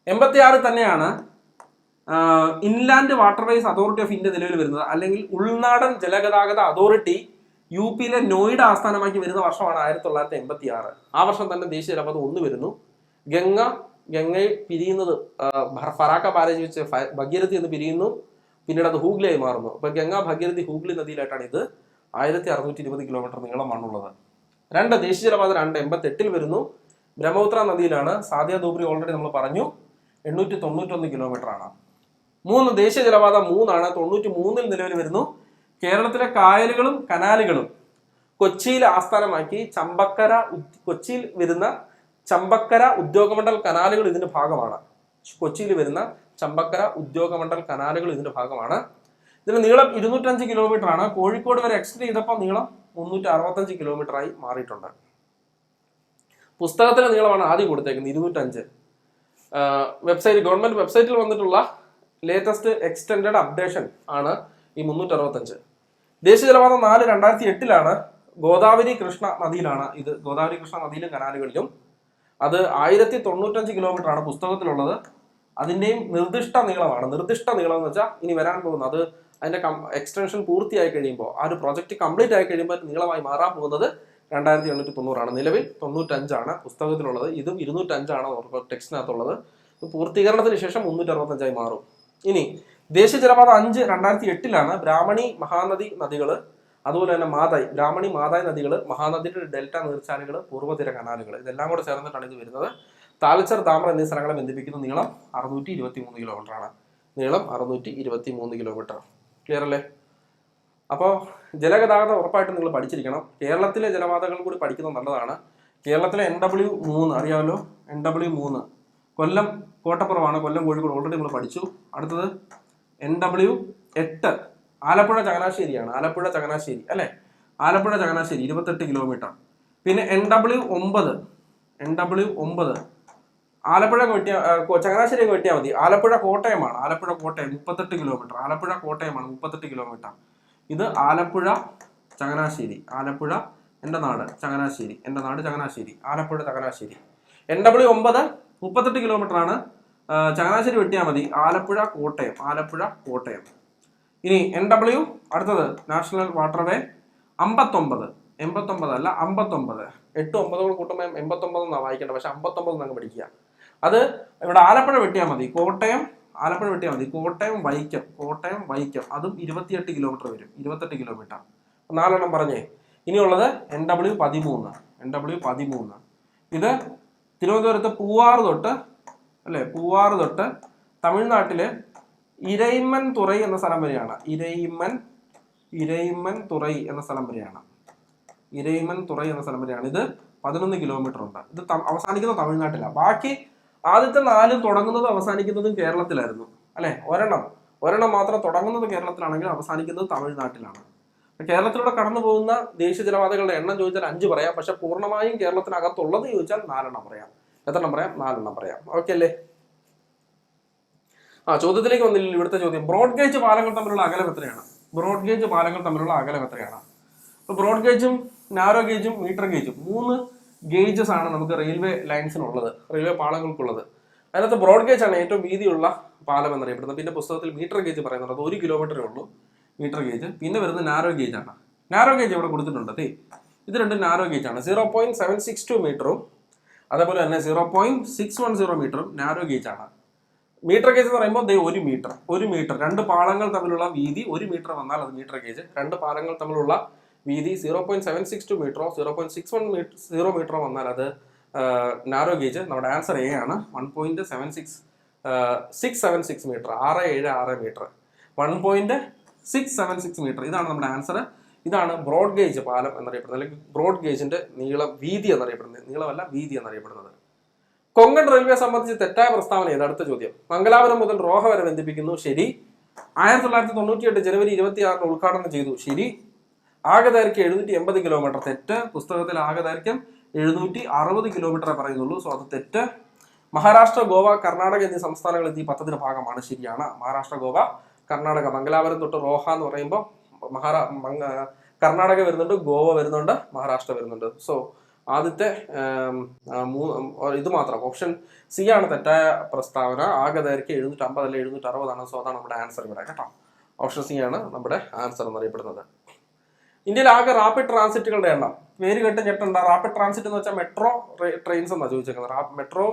86 തന്നെയാണ് inland waterways authority of India നിലവിൽ വരുന്നത്, അല്ലെങ്കിൽ ഉൾനാടൻ ജലഗതാഗത അതോറിറ്റി യു പിയിലെ നോയിഡ ആസ്ഥാനമാക്കി വരുന്ന വർഷമാണ് 1986. ആ വർഷം തന്നെ ദേശീയ ജലപാത 1 വരുന്നു. ഗംഗയെ പിരിയുന്നത് ഫറാക്ക ബാരേജ് വെച്ച് ഭഗീരഥി എന്ന് പിരിയുന്നു, പിന്നീട് അത് ഹൂഗ്ലിയായി മാറുന്നു. അപ്പൊ ഗംഗ ഭഗീരഥി ഹൂഗ്ലി നദിയിലായിട്ടാണ് ഇത് 1620 കിലോമീറ്റർ നീളമാണുള്ളത്. ദേശീയ ജലപാത 88 വരുന്നു. ബ്രഹ്മപുത്ര നദിയിലാണ്. സാദിയ ധൂബ്രി ഓൾറെഡി നമ്മൾ പറഞ്ഞു, 891 കിലോമീറ്റർ ആണ്. ദേശീയ ജലപാത 3 93 നിലവിൽ വരുന്നു. കേരളത്തിലെ കായലുകളും കനാലുകളും കൊച്ചിയിൽ ആസ്ഥാനമാക്കി കൊച്ചിയിൽ വരുന്ന ചമ്പക്കര ഉദ്യോഗമണ്ഡൽ കനാലുകൾ ഇതിന്റെ ഭാഗമാണ്. കൊച്ചിയിൽ വരുന്ന ചമ്പക്കര ഉദ്യോഗമണ്ഡൽ കനാലുകൾ ഇതിന്റെ ഭാഗമാണ്. ഇതിന്റെ നീളം 205 കിലോമീറ്റർ ആണ്. കോഴിക്കോട് വരെ എക്സ്റ്റെൻഡ് ചെയ്തപ്പോൾ നീളം 365 കിലോമീറ്റർ ആയി മാറിയിട്ടുണ്ട്. പുസ്തകത്തിലെ നീളമാണ് ആദ്യം കൊടുത്തേക്കുന്നത് 205. ഗവൺമെന്റ് വെബ്സൈറ്റിൽ വന്നിട്ടുള്ള ലേറ്റസ്റ്റ് എക്സ്റ്റെൻഡഡ് അപ്ഡേഷൻ ആണ് ഈ 365. ദേശീയ ജലപാത 4 2008 ഗോദാവരി കൃഷ്ണ നദിയിലാണ്. ഇത് ഗോദാവരി കൃഷ്ണ നദിയിലും കനാലുകളിലും. അത് 1095 കിലോമീറ്റർ ആണ് പുസ്തകത്തിലുള്ളത്. അതിന്റെയും നിർദ്ദിഷ്ട നീളമാണ്. നിർദ്ദിഷ്ട നീളം എന്ന് വെച്ചാൽ ഇനി വരാൻ പോകുന്നത്, അത് അതിന്റെ എക്സ്റ്റൻഷൻ പൂർത്തിയായി കഴിയുമ്പോൾ, ആ ഒരു പ്രോജക്റ്റ് കംപ്ലീറ്റ് ആയി കഴിയുമ്പോൾ നീളമായി മാറാൻ പോകുന്നത് 2890 നിലവിൽ 95 പുസ്തകത്തിലുള്ളത്. ഇതും 205 ടെക്സ്റ്റിനകത്തുള്ളത്. പൂർത്തീകരണത്തിന് ശേഷം 365 മാറും. ഇനി ദേശീയ ജലപാത 5 2008 ബ്രാഹ്മണി മഹാനദി നദികൾ, അതുപോലെ തന്നെ ബ്രാഹ്മണി മാതായ് നദികൾ, മഹാനദിയുടെ ഡെൽറ്റ നീർച്ചാലുകൾ, പൂർവ്വതീര കനാലുകൾ, ഇതെല്ലാം കൂടെ ചേർന്നിട്ടാണ് ഇത് വരുന്നത്. താൽച്ചർ താമ്ര എന്നീ സ്ഥലങ്ങളെ ബന്ധിപ്പിക്കുന്ന നീളം 623 കിലോമീറ്റർ ആണ്. നീളം 623 കിലോമീറ്റർ. ക്ലിയർ അല്ലേ? അപ്പോൾ ജലഗതാഗതം ഉറപ്പായിട്ടും നിങ്ങൾ പഠിച്ചിരിക്കണം. കേരളത്തിലെ ജലപാതകൾ കൂടി പഠിക്കുന്നത് നല്ലതാണ്. കേരളത്തിലെ NW3 അറിയാമല്ലോ. NW3 കൊല്ലം കോട്ടപ്പുറമാണ്. കൊല്ലം കോഴിക്കോട് ഓൾറെഡി നമ്മൾ പഠിച്ചു. അടുത്തത് NW8 ആലപ്പുഴ ചങ്ങനാശ്ശേരിയാണ്. ആലപ്പുഴ ചങ്ങനാശ്ശേരി അല്ലെ? ആലപ്പുഴ ചങ്ങനാശ്ശേരി 28 കിലോമീറ്റർ. പിന്നെ NW9 ആലപ്പുഴ ചങ്ങനാശ്ശേരി വെട്ടിയാൽ മതി. ആലപ്പുഴ കോട്ടയമാണ്. ആലപ്പുഴ കോട്ടയം 38 കിലോമീറ്റർ. ആലപ്പുഴ കോട്ടയമാണ് 38 കിലോമീറ്റർ. ഇത് ആലപ്പുഴ ചങ്ങനാശ്ശേരി. ആലപ്പുഴ എൻ്റെ നാട് ചങ്ങനാശ്ശേരി. എൻ്റെ നാട് ചങ്ങനാശ്ശേരി. ആലപ്പുഴ ചങ്ങനാശ്ശേരി. NW9 38 കിലോമീറ്റർ ആണ്. ചങ്ങനാശ്ശേരി വെട്ടിയാൽ മതി. ആലപ്പുഴ കോട്ടയം. ആലപ്പുഴ കോട്ടയം. ഇനി NW അടുത്തത് നാഷണൽ വാട്ടർവേ 59. 89 അല്ല 59. 8 9 കൂട്ടുമ്പോൾ 89 എന്നാണ് വായിക്കേണ്ടത്. പക്ഷെ 59 എന്നങ്ങ് പഠിക്കുക. അത് ഇവിടെ ആലപ്പുഴ വെട്ടിയാൽ മതി. ആലപ്പുഴ വെട്ടിയാൽ മതി. കോട്ടയം വൈക്കം അതും 28 കിലോമീറ്റർ വരും. 28 കിലോമീറ്റർ. 4 പറഞ്ഞേ. ഇനിയുള്ളത് NW13. ഇത് തിരുവനന്തപുരത്ത് പൂവാറ് തൊട്ട് തമിഴ്നാട്ടില് ഇരയിമ്മൻ തുറൈ എന്ന സ്ഥലം വരെയാണ്. ഇരയിമ്മൻ തുറൈ എന്ന സ്ഥലം വരെയാണ്. ഇത് 11 കിലോമീറ്റർ ഉണ്ട്. ഇത് അവസാനിക്കുന്നത് തമിഴ്നാട്ടിലാണ്. ബാക്കി ആദ്യത്തെ 4 തുടങ്ങുന്നതും അവസാനിക്കുന്നതും കേരളത്തിലായിരുന്നു അല്ലെ? ഒരെണ്ണം മാത്രം തുടങ്ങുന്നത് കേരളത്തിലാണെങ്കിൽ അവസാനിക്കുന്നത് തമിഴ്നാട്ടിലാണ്. കേരളത്തിലൂടെ കടന്നു പോകുന്ന ദേശീയ ജലപാതകളുടെ എണ്ണം ചോദിച്ചാൽ 5 പറയാം. പക്ഷെ പൂർണ്ണമായും കേരളത്തിനകത്തുള്ളത് ചോദിച്ചാൽ 4 പറയാം. എത്രണ്ണം പറയാം? 4 പറയാം. ഓക്കെ അല്ലേ? ചോദ്യത്തിലേക്ക് വന്നില്ല. ഇവിടുത്തെ ചോദ്യം, ബ്രോഡ് ഗേജ് പാലങ്ങൾ തമ്മിലുള്ള അകലം എത്രയാണ്? അപ്പോൾ ബ്രോഡ് ഗേജും നാരോ ഗേജും മീറ്റർ ഗേജും 3 ഗേജസ് ആണ് നമുക്ക് റെയിൽവേ ലൈൻസിനുള്ളത്, റെയിൽവേ പാളങ്ങൾക്കുള്ളത്. അതിനകത്ത് ബ്രോഡ് ഗേജ് ആണ് ഏറ്റവും വീതിയുള്ള പാലം എന്നറിയപ്പെടുന്നത്. പിന്നെ പുസ്തകത്തിൽ മീറ്റർ ഗേജ് പറയുന്നുണ്ട്. അത് 1 കിലോമീറ്ററേ ഉള്ളൂ മീറ്റർ ഗേജ്. പിന്നെ വരുന്നത് നാരോ ഗേജ് ആണ്. നാരോ ഗേജ് ഇവിടെ കൊടുത്തിട്ടുണ്ട്. ഇത് രണ്ടും നാരോ ഗേജ് ആണ്. 0.762 മീറ്ററും അതേപോലെ തന്നെ 0.610 മീറ്ററും നാരോ ഗേജ് ആണ്. മീറ്റർ ഗേജ് എന്ന് പറയുമ്പോൾ 1 മീറ്റർ. 2 പാളങ്ങൾ തമ്മിലുള്ള വീതി 1 മീറ്റർ വന്നാൽ അത് മീറ്റർ ഗേജ്. 2 പാലങ്ങൾ തമ്മിലുള്ള വീതി 0.762 മീറ്ററോ 0.610 മീറ്ററോ വന്നാൽ അത് നാരോ ഗേജ്. നമ്മുടെ ആൻസർ എ ആണ്. 1.676 മീറ്റർ. 676 മീറ്റർ. 1.676 മീറ്റർ. ഇതാണ് നമ്മുടെ ആൻസർ. ഇതാണ് ബ്രോഡ് ഗേജ് പാലം എന്നറിയപ്പെടുന്നത്, അല്ലെങ്കിൽ ബ്രോഡ് ഗേജിന്റെ വീതി എന്നറിയപ്പെടുന്നത്. നീളമല്ല, വീതി എന്നറിയപ്പെടുന്നത്. കൊങ്കൺ റെയിൽവേ സംബന്ധിച്ച് തെറ്റായ പ്രസ്താവന ഏത്? അടുത്ത ചോദ്യം. മംഗലാപുരം മുതൽ റോഹ വരെ ബന്ധിപ്പിക്കുന്നു. ശരി. 1998 ജനുവരി 26 ഉദ്ഘാടനം ചെയ്തു. ശരി. ആകെ ദൈർഘ്യം 780 കിലോമീറ്റർ. തെറ്റ്. പുസ്തകത്തിൽ ആകെ ദൈർഘ്യം 760 കിലോമീറ്റർ പറയുന്നുള്ളൂ. സോ അത് തെറ്റ്. മഹാരാഷ്ട്ര, ഗോവ, കർണാടക എന്നീ സംസ്ഥാനങ്ങൾ ഈ പദ്ധതിയുടെ ഭാഗമാണ്. ശരിയാണ്. മഹാരാഷ്ട്ര, ഗോവ, കർണാടക. മംഗലാപുരം തൊട്ട് റോഹ എന്ന് പറയുമ്പോൾ കർണാടക വരുന്നുണ്ട്, ഗോവ വരുന്നുണ്ട്, മഹാരാഷ്ട്ര വരുന്നുണ്ട്. സോ ആദ്യത്തെ ഇത് മാത്രം ഓപ്ഷൻ സി ആണ് തെറ്റായ പ്രസ്താവന. ആകെ ദൈർഘ്യം 750 അല്ല 760. സോ അതാണ് നമ്മുടെ ആൻസർ ഇവിടെ കേട്ടോ. ഓപ്ഷൻ സി ആണ് നമ്മുടെ ആൻസർ എന്നറിയപ്പെടുന്നത്. ഇന്ത്യയിൽ ആകെ റാപ്പിഡ് ട്രാൻസിറ്റുകളുടെ എണ്ണം, പേര് കേട്ട് ഞെട്ടണ്ട. റാപ്പിഡ് ട്രാൻസിറ്റ് എന്ന് വെച്ചാൽ മെട്രോ ട്രെയിൻസ് എന്നാണ് ചോദിച്ചേക്കുന്നത്. മെട്രോ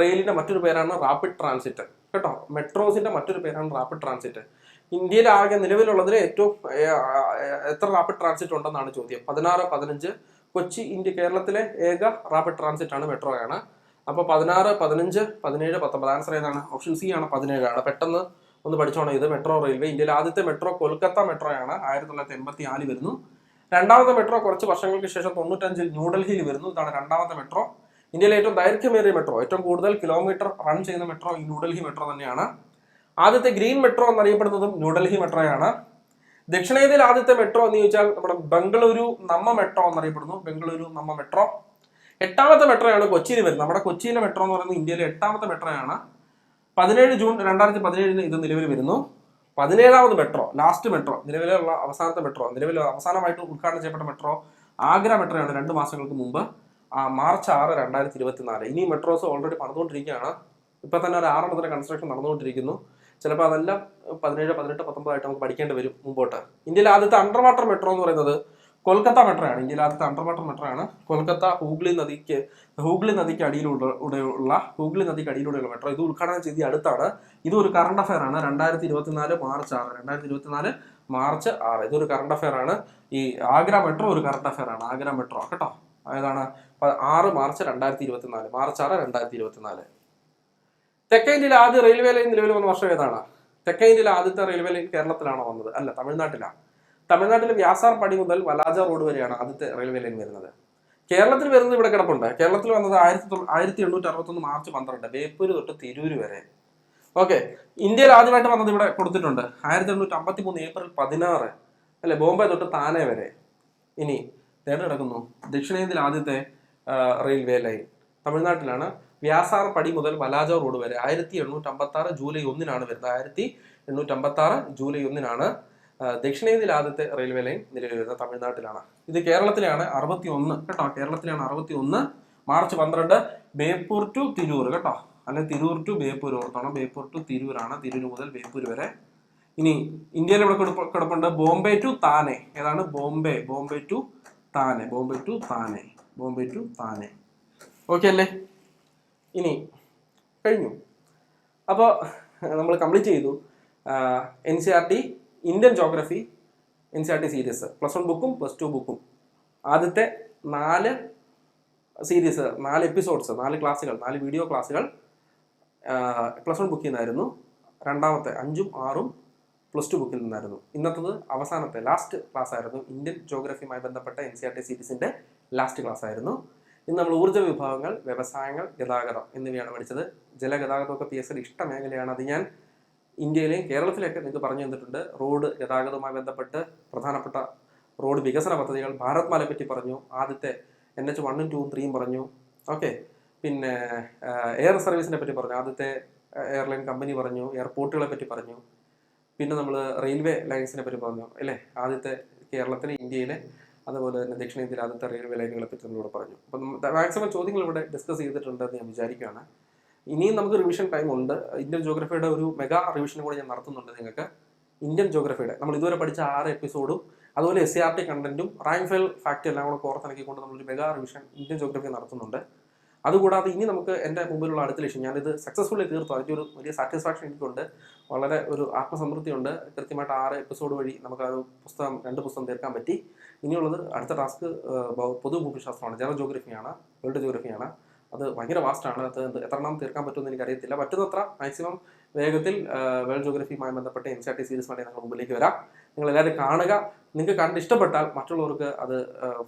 റെയിലിന്റെ മറ്റൊരു പേരാണ് റാപ്പിഡ് ട്രാൻസിറ്റ് കേട്ടോ. മെട്രോസിന്റെ മറ്റൊരു പേരാണ് റാപ്പിഡ് ട്രാൻസിറ്റ്. ഇന്ത്യയിൽ ആകെ നിലവിലുള്ളതിൽ ഏറ്റവും എത്ര റാപ്പിഡ് ട്രാൻസിറ്റ് ഉണ്ടെന്നാണ് ചോദ്യം. 16, 15. കൊച്ചി കേരളത്തിലെ ഏക റാപ്പിഡ് ട്രാൻസിറ്റ് ആണ്, മെട്രോ ആണ്. അപ്പൊ 16, 15, 17, 19. ആൻസർ ഏതാണ്? ഓപ്ഷൻ സി ആണ്, 17 ആണ്. പെട്ടെന്ന് ഒന്ന് പഠിച്ചോണം. ഇത് മെട്രോ റെയിൽവേ. ഇന്ത്യയിലെ ആദ്യത്തെ മെട്രോ കൊൽക്കത്ത മെട്രോ ആണ്, 1984 വരുന്നു. രണ്ടാമത്തെ മെട്രോ കുറച്ച് വർഷങ്ങൾക്ക് ശേഷം 95 ന്യൂഡൽഹിയിൽ വരുന്നു. ഇതാണ് രണ്ടാമത്തെ മെട്രോ. ഇന്ത്യയിലെ ഏറ്റവും ദൈർഘ്യമേറിയ മെട്രോ, ഏറ്റവും കൂടുതൽ കിലോമീറ്റർ റൺ ചെയ്യുന്ന മെട്രോ ഈ ന്യൂഡൽഹി മെട്രോ തന്നെയാണ്. ആദ്യത്തെ ഗ്രീൻ മെട്രോ എന്നറിയപ്പെടുന്നതും ന്യൂഡൽഹി മെട്രോയാണ്. ദക്ഷിണേന്ത്യയിൽ ആദ്യത്തെ മെട്രോ എന്ന് ചോദിച്ചാൽ നമ്മുടെ ബംഗളൂരു നമ്മ മെട്രോ എന്നറിയപ്പെടുന്നു. ബംഗളൂരു നമ്മ മെട്രോ. എട്ടാമത്തെ മെട്രോയാണ് കൊച്ചിയിൽ വരുന്നത്. നമ്മുടെ കൊച്ചിയിലെ മെട്രോ എന്ന് പറയുന്നത് ഇന്ത്യയിലെ എട്ടാമത്തെ മെട്രോയാണ്. 17 ജൂൺ 2017 ഇത് നിലവിൽ വരുന്നു. 17ാമത് മെട്രോ, ലാസ്റ്റ് മെട്രോ, നിലവിലുള്ള അവസാനത്തെ മെട്രോ, നിലവിൽ അവസാനമായിട്ട് ഉദ്ഘാടനം ചെയ്യപ്പെട്ട മെട്രോ ആഗ്ര മെട്രോയാണ് 2 മാസങ്ങൾക്ക് മുമ്പ്, മാർച്ച് 6, 2024. ഇനി മെട്രോസ് ഓൾറെഡി പണിതുകൊണ്ടിരിക്കുകയാണ്. ഇപ്പൊ തന്നെ ഒരു 6 മുതൽ കൺസ്ട്രക്ഷൻ നടന്നുകൊണ്ടിരിക്കുന്നു. ചിലപ്പോൾ അതെല്ലാം 17, 18, 19 ആയിട്ട് നമുക്ക് പഠിക്കേണ്ടി വരും മുമ്പോട്ട്. ഇന്ത്യയിലെ ആദ്യത്തെ അണ്ടർ വാട്ടർ മെട്രോ എന്ന് പറയുന്നത് കൊൽക്കത്ത മെട്രോ ആണ്. ഇന്ത്യയിലെ ആദ്യത്തെ അണ്ടർ വാട്ടർ മെട്രോ ആണ് കൊൽക്കത്ത. ഹൂഗ്ലി നദിക്ക് അടിയിലൂടെയുള്ള മെട്രോ. ഇത് ഉദ്ഘാടനം ചെയ്ത് അടുത്താണ്. ഇത് ഒരു കറണ്ട് അഫയർ ആണ്. 2024 മാർച്ച് 6. 2024 മാർച്ച് 6. ഇതൊരു കറണ്ട് അഫയർ ആണ്. ഈ ആഗ്ര മെട്രോ ഒരു കറണ്ട് അഫയർ ആണ്. ആഗ്ര മെട്രോ കേട്ടോ. ഏതാണ്? 6 മാർച്ച് 2024. മാർച്ച് 6, 2024. തെക്കേ ഇന്ത്യയിലെ ആദ്യ റെയിൽവേ ലൈൻ നിലവിൽ വന്ന വർഷം ഏതാണ്? തെക്കേ ഇന്ത്യയിലെ ആദ്യത്തെ റെയിൽവേ ലൈൻ കേരളത്തിലാണോ വന്നത്? അല്ല, തമിഴ്നാട്ടിലാണ്. തമിഴ്നാട്ടിലെ വ്യാസാർ പടി മുതൽ വലാജ റോഡ് വരെയാണ് ആദ്യത്തെ റെയിൽവേ ലൈൻ വരുന്നത്. കേരളത്തിൽ വരുന്നത് ഇവിടെ കിടപ്പുണ്ട്. കേരളത്തിൽ വന്നത് 1861 മാർച്ച് 12, ബേപ്പൂര് തൊട്ട് തിരൂര് വരെ. ഓക്കെ. ഇന്ത്യയിൽ ആദ്യമായിട്ട് വന്നത് ഇവിടെ കൊടുത്തിട്ടുണ്ട് 1853 ഏപ്രിൽ 16 അല്ലെ, ബോംബെ തൊട്ട് താനെ വരെ. ഇനി തേട് കിടക്കുന്നു ദക്ഷിണേന്ത്യയിൽ ആദ്യത്തെ റെയിൽവേ ലൈൻ തമിഴ്നാട്ടിലാണ്. വ്യാസാർ പടി മുതൽ വലാജ റോഡ് വരെ 1856 ജൂലൈ 1 വരുന്നത്. 1856 ജൂലൈ 1 ദക്ഷിണേന്ത്യയിൽ ആദ്യത്തെ റെയിൽവേ ലൈൻ നിലവിൽ വരുന്നത് തമിഴ്നാട്ടിലാണ്. ഇത് കേരളത്തിലാണ് 61 കേട്ടോ. കേരളത്തിലാണ് 61 മാർച്ച് 12, ബേപ്പൂർ ടു തിരൂർ കേട്ടോ. അല്ലെങ്കിൽ തിരൂർ ടു ബേപ്പൂർ ഓർത്തോണം. ബേപ്പൂർ ടു തിരൂരാണ്, തിരൂർ മുതൽ ബേപ്പൂർ വരെ. ഇനി ഇന്ത്യയിൽ ഇവിടെ കിടപ്പുണ്ട് ബോംബെ ടു താനെ. ഏതാണ്? Bombay to Thane. Bombay to Thane. Okay അല്ലേ? ഇനി കഴിഞ്ഞു. അപ്പോൾ നമ്മൾ കംപ്ലീറ്റ് ചെയ്തു NCERT Indian geography NCERT series. +1 ബുക്കും +2 ബുക്കും. ആദ്യത്തെ 4 സീരീസ്, 4 എപ്പിസോഡ്സ്, 4 ക്ലാസ്സുകൾ, 4 വീഡിയോ ക്ലാസ്സുകൾ +1 ബുക്കിൽ നിന്നായിരുന്നു. രണ്ടാമത്തെ 5ഉം 6ഉം +2 ബുക്കിൽ നിന്നായിരുന്നു. ഇന്നത്തത് അവസാനത്തെ ലാസ്റ്റ് ക്ലാസ് ആയിരുന്നു. ഇന്ത്യൻ ജോഗ്രഫിയുമായി ബന്ധപ്പെട്ട NCERT സീരീസിന്റെ ലാസ്റ്റ് ക്ലാസ് ആയിരുന്നു. ഇന്ന് നമ്മൾ ഊർജ്ജ വിഭാഗങ്ങൾ, വ്യവസായങ്ങൾ, ഗതാഗതം എന്നിവയാണ് പഠിച്ചത്. ജലഗതാഗതമൊക്കെ PSL ഇഷ്ട മേഖലയാണ്. അത് ഞാൻ ഇന്ത്യയിലെയും കേരളത്തിലേക്ക് നിങ്ങൾക്ക് പറഞ്ഞു തന്നിട്ടുണ്ട്. റോഡ് ഗതാഗതവുമായി ബന്ധപ്പെട്ട് പ്രധാനപ്പെട്ട റോഡ് വികസന പദ്ധതികൾ, ഭാരത്മാലയെ പറ്റി പറഞ്ഞു. ആദ്യത്തെ NH 1, 2, 3 പറഞ്ഞു. ഓക്കെ. പിന്നെ എയർ സർവീസിനെ പറ്റി പറഞ്ഞു. ആദ്യത്തെ എയർലൈൻ കമ്പനി പറഞ്ഞു. എയർപോർട്ടുകളെ പറ്റി പറഞ്ഞു. പിന്നെ നമ്മൾ റെയിൽവേ ലൈൻസിനെ പറ്റി പറഞ്ഞു അല്ലേ. ആദ്യത്തെ കേരളത്തിലെ, ഇന്ത്യയിലെ, അതുപോലെ തന്നെ ദക്ഷിണേന്ത്യയിലെ ആദ്യത്തെ റെയിൽവേ ലൈനുകളെ പറ്റി നമ്മളിവിടെ പറഞ്ഞു. അപ്പം മാക്സിമം ചോദ്യങ്ങൾ ഇവിടെ ഡിസ്കസ് ചെയ്തിട്ടുണ്ടെന്ന് ഞാൻ വിചാരിക്കുകയാണ്. ഇനിയും നമുക്ക് റിവിഷൻ ടൈം ഉണ്ട്. ഇന്ത്യൻ ജോഗ്രഫിയുടെ ഒരു മെഗാ റിവിഷനും കൂടി ഞാൻ നടത്തുന്നുണ്ട് നിങ്ങൾക്ക്. ഇന്ത്യൻ ജോഗ്രഫിയുടെ നമ്മൾ ഇതുവരെ പഠിച്ച 6 എപ്പിസോഡും അതുപോലെ SCRT കണ്ടന്റും റാങ്ക് ഫയൽ ഫാക്ട് എല്ലാം കൂടെ കോർത്തിണക്കിക്കൊണ്ട് നമ്മളൊരു മെഗാ റിവിഷൻ ഇന്ത്യൻ ജോഗ്രഫി നടത്തുന്നുണ്ട്. അതുകൂടാതെ ഇനി നമുക്ക് എൻ്റെ മുമ്പിലുള്ള അടുത്ത ലക്ഷ്യം, ഞാനിത് സക്സസ്ഫുള്ളി തീർത്തു. അതിൻ്റെ ഒരു വലിയ സാറ്റിസ്ഫാക്ഷൻ എനിക്കുണ്ട്. വളരെ ഒരു ആത്മസംതൃപ്തിയുണ്ട്. കൃത്യമായിട്ട് 6 എപ്പിസോഡ് വഴി നമുക്ക് ആ ഒരു പുസ്തകം, 2 പുസ്തകം തീർക്കാൻ പറ്റി. ഇനിയുള്ളത് അടുത്ത ടാസ്ക് പൊതുഭൂമിശാസ്ത്രമാണ്. ജനറൽ ജോഗ്രഫിയാണ്, വേൾഡ് ജോഗ്രഫിയാണ്. അത് ഭയങ്കര വാസ്റ്റാണ്. അത് എത്ര എണ്ണം തീർക്കാൻ പറ്റുമെന്ന് എനിക്കറിയത്തില്ല. പറ്റുന്നത്ര മാക്സിമം വേഗത്തിൽ വേൾഡ് ജോഗ്രഫിയുമായി ബന്ധപ്പെട്ട NCERT സീരീസുമായി ഞങ്ങൾ മുമ്പിലേക്ക് വരാം. നിങ്ങൾ എല്ലാവരും കാണുക. നിങ്ങൾക്ക് കണ്ട് ഇഷ്ടപ്പെട്ടാൽ മറ്റുള്ളവർക്ക് അത്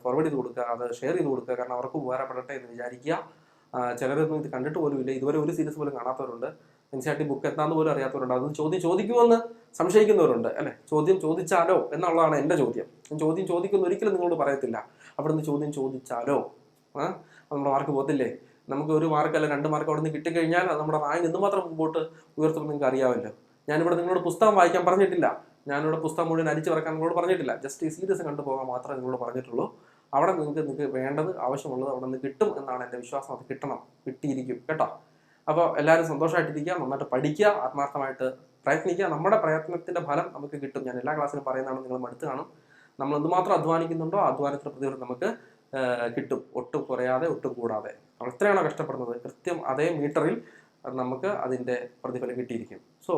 ഫോർവേഡ് ചെയ്ത് കൊടുക്കുക, അത് ഷെയർ ചെയ്ത് കൊടുക്കുക. കാരണം അവർക്ക് ഉപകാരപ്പെടട്ടെ എന്ന് വിചാരിക്കുക. ചിലരൊന്നും ഇത് കണ്ടിട്ട് പോലും ഇല്ല. ഇതുവരെ ഒരു സീരീസ് പോലും കാണാത്തവരുണ്ട്. NCERT ബുക്ക് എന്താണെന്ന് പോലും അറിയാത്തവരുണ്ട്. അത് ചോദിക്കുമെന്ന് സംശയിക്കുന്നവരുണ്ട് അല്ലേ. ചോദ്യം ചോദിച്ചാലോ എന്നുള്ളതാണ് എൻ്റെ ചോദ്യം. ചോദ്യം ചോദിക്കുന്ന ഒരിക്കലും നിങ്ങളോട് പറയത്തില്ല. അവിടുന്ന് ചോദ്യം ചോദിച്ചാലോ നമ്മുടെ മാർക്ക് പോകത്തില്ലേ? നമുക്ക് 1 മാർക്കല്ല 2 മാർക്ക് അവിടെ നിന്ന് കിട്ടിക്കഴിഞ്ഞാൽ അത് നമ്മുടെ റാങ്ക് എന്തുമാത്രം മുമ്പോട്ട് ഉയർത്തുമെന്ന് നിങ്ങൾക്ക് അറിയാമല്ലോ. ഞാനിവിടെ നിങ്ങളോട് പുസ്തകം വായിക്കാൻ പറഞ്ഞിട്ടില്ല. ഞാനിവിടെ പുസ്തകം മുഴുവൻ അരിച്ചു പറക്കാൻ നിങ്ങളോട് പറഞ്ഞിട്ടില്ല. ജസ്റ്റ് ഈ സീരീസ് കണ്ടുപോകാൻ മാത്രമേ നിങ്ങളോട് പറഞ്ഞിട്ടുള്ളൂ. അവിടെ നിങ്ങൾക്ക് വേണ്ടത് ആവശ്യമുള്ളത് അവിടെ നിന്ന് കിട്ടും എന്നാണ് എൻ്റെ വിശ്വാസം. അത് കിട്ടണം, കിട്ടിയിരിക്കും കേട്ടോ. അപ്പോൾ എല്ലാവരും സന്തോഷമായിട്ടിരിക്കുക, നന്നായിട്ട് പഠിക്കുക, ആത്മാർത്ഥമായിട്ട് പ്രയത്നിക്കുക. നമ്മുടെ പ്രയത്നത്തിൻ്റെ ഫലം നമുക്ക് കിട്ടും. ഞാൻ എല്ലാ ക്ലാസ്സിലും പറയുന്നതാണ്, നിങ്ങൾ മടുത്ത് കാണും. നമ്മൾ എന്തുമാത്രം അധ്വാനിക്കുന്നുണ്ടോ അധ്വാനത്തിന് പ്രതിഫലം നമുക്ക് കിട്ടും, ഒട്ടും കുറയാതെ ഒട്ടും കൂടാതെ. നമ്മൾ എത്രയാണോ കഷ്ടപ്പെടുന്നത് കൃത്യം അതേ മീറ്ററിൽ നമുക്ക് അതിൻ്റെ പ്രതിഫലം കിട്ടിയിരിക്കും. സോ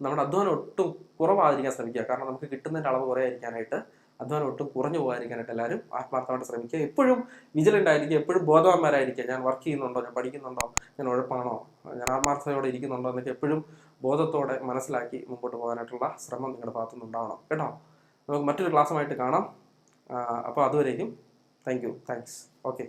നമ്മുടെ അധ്വാനം ഒട്ടും കുറവാതിരിക്കാൻ ശ്രമിക്കുക. കാരണം നമുക്ക് കിട്ടുന്നതിൻ്റെ അളവ് കുറയാതിരിക്കാനായിട്ട്, അധ്വാനം ഒട്ടും കുറഞ്ഞു പോകാതിരിക്കാനായിട്ട് എല്ലാവരും ആത്മാർത്ഥമായിട്ട് ശ്രമിക്കുക. എപ്പോഴും വിജിലൻ്റ് ആയിരിക്കുക, എപ്പോഴും ബോധവാന്മാരായിരിക്കുക. ഞാൻ വർക്ക് ചെയ്യുന്നുണ്ടോ, ഞാൻ പഠിക്കുന്നുണ്ടോ, ഞാൻ ഉഴപ്പാണോ, ഞാൻ ആത്മാർത്ഥതയോടെ ഇരിക്കുന്നുണ്ടോ എന്നൊക്കെ എപ്പോഴും ബോധത്തോടെ മനസ്സിലാക്കി മുമ്പോട്ട് പോകാനായിട്ടുള്ള ശ്രമം നിങ്ങളുടെ ഭാഗത്തുനിന്ന് ഉണ്ടാവണം കേട്ടോ. നമുക്ക് മറ്റൊരു ക്ലാസ്സുമായിട്ട് കാണാം. അപ്പോൾ അതുവരേക്കും താങ്ക്സ്. ഓക്കെ.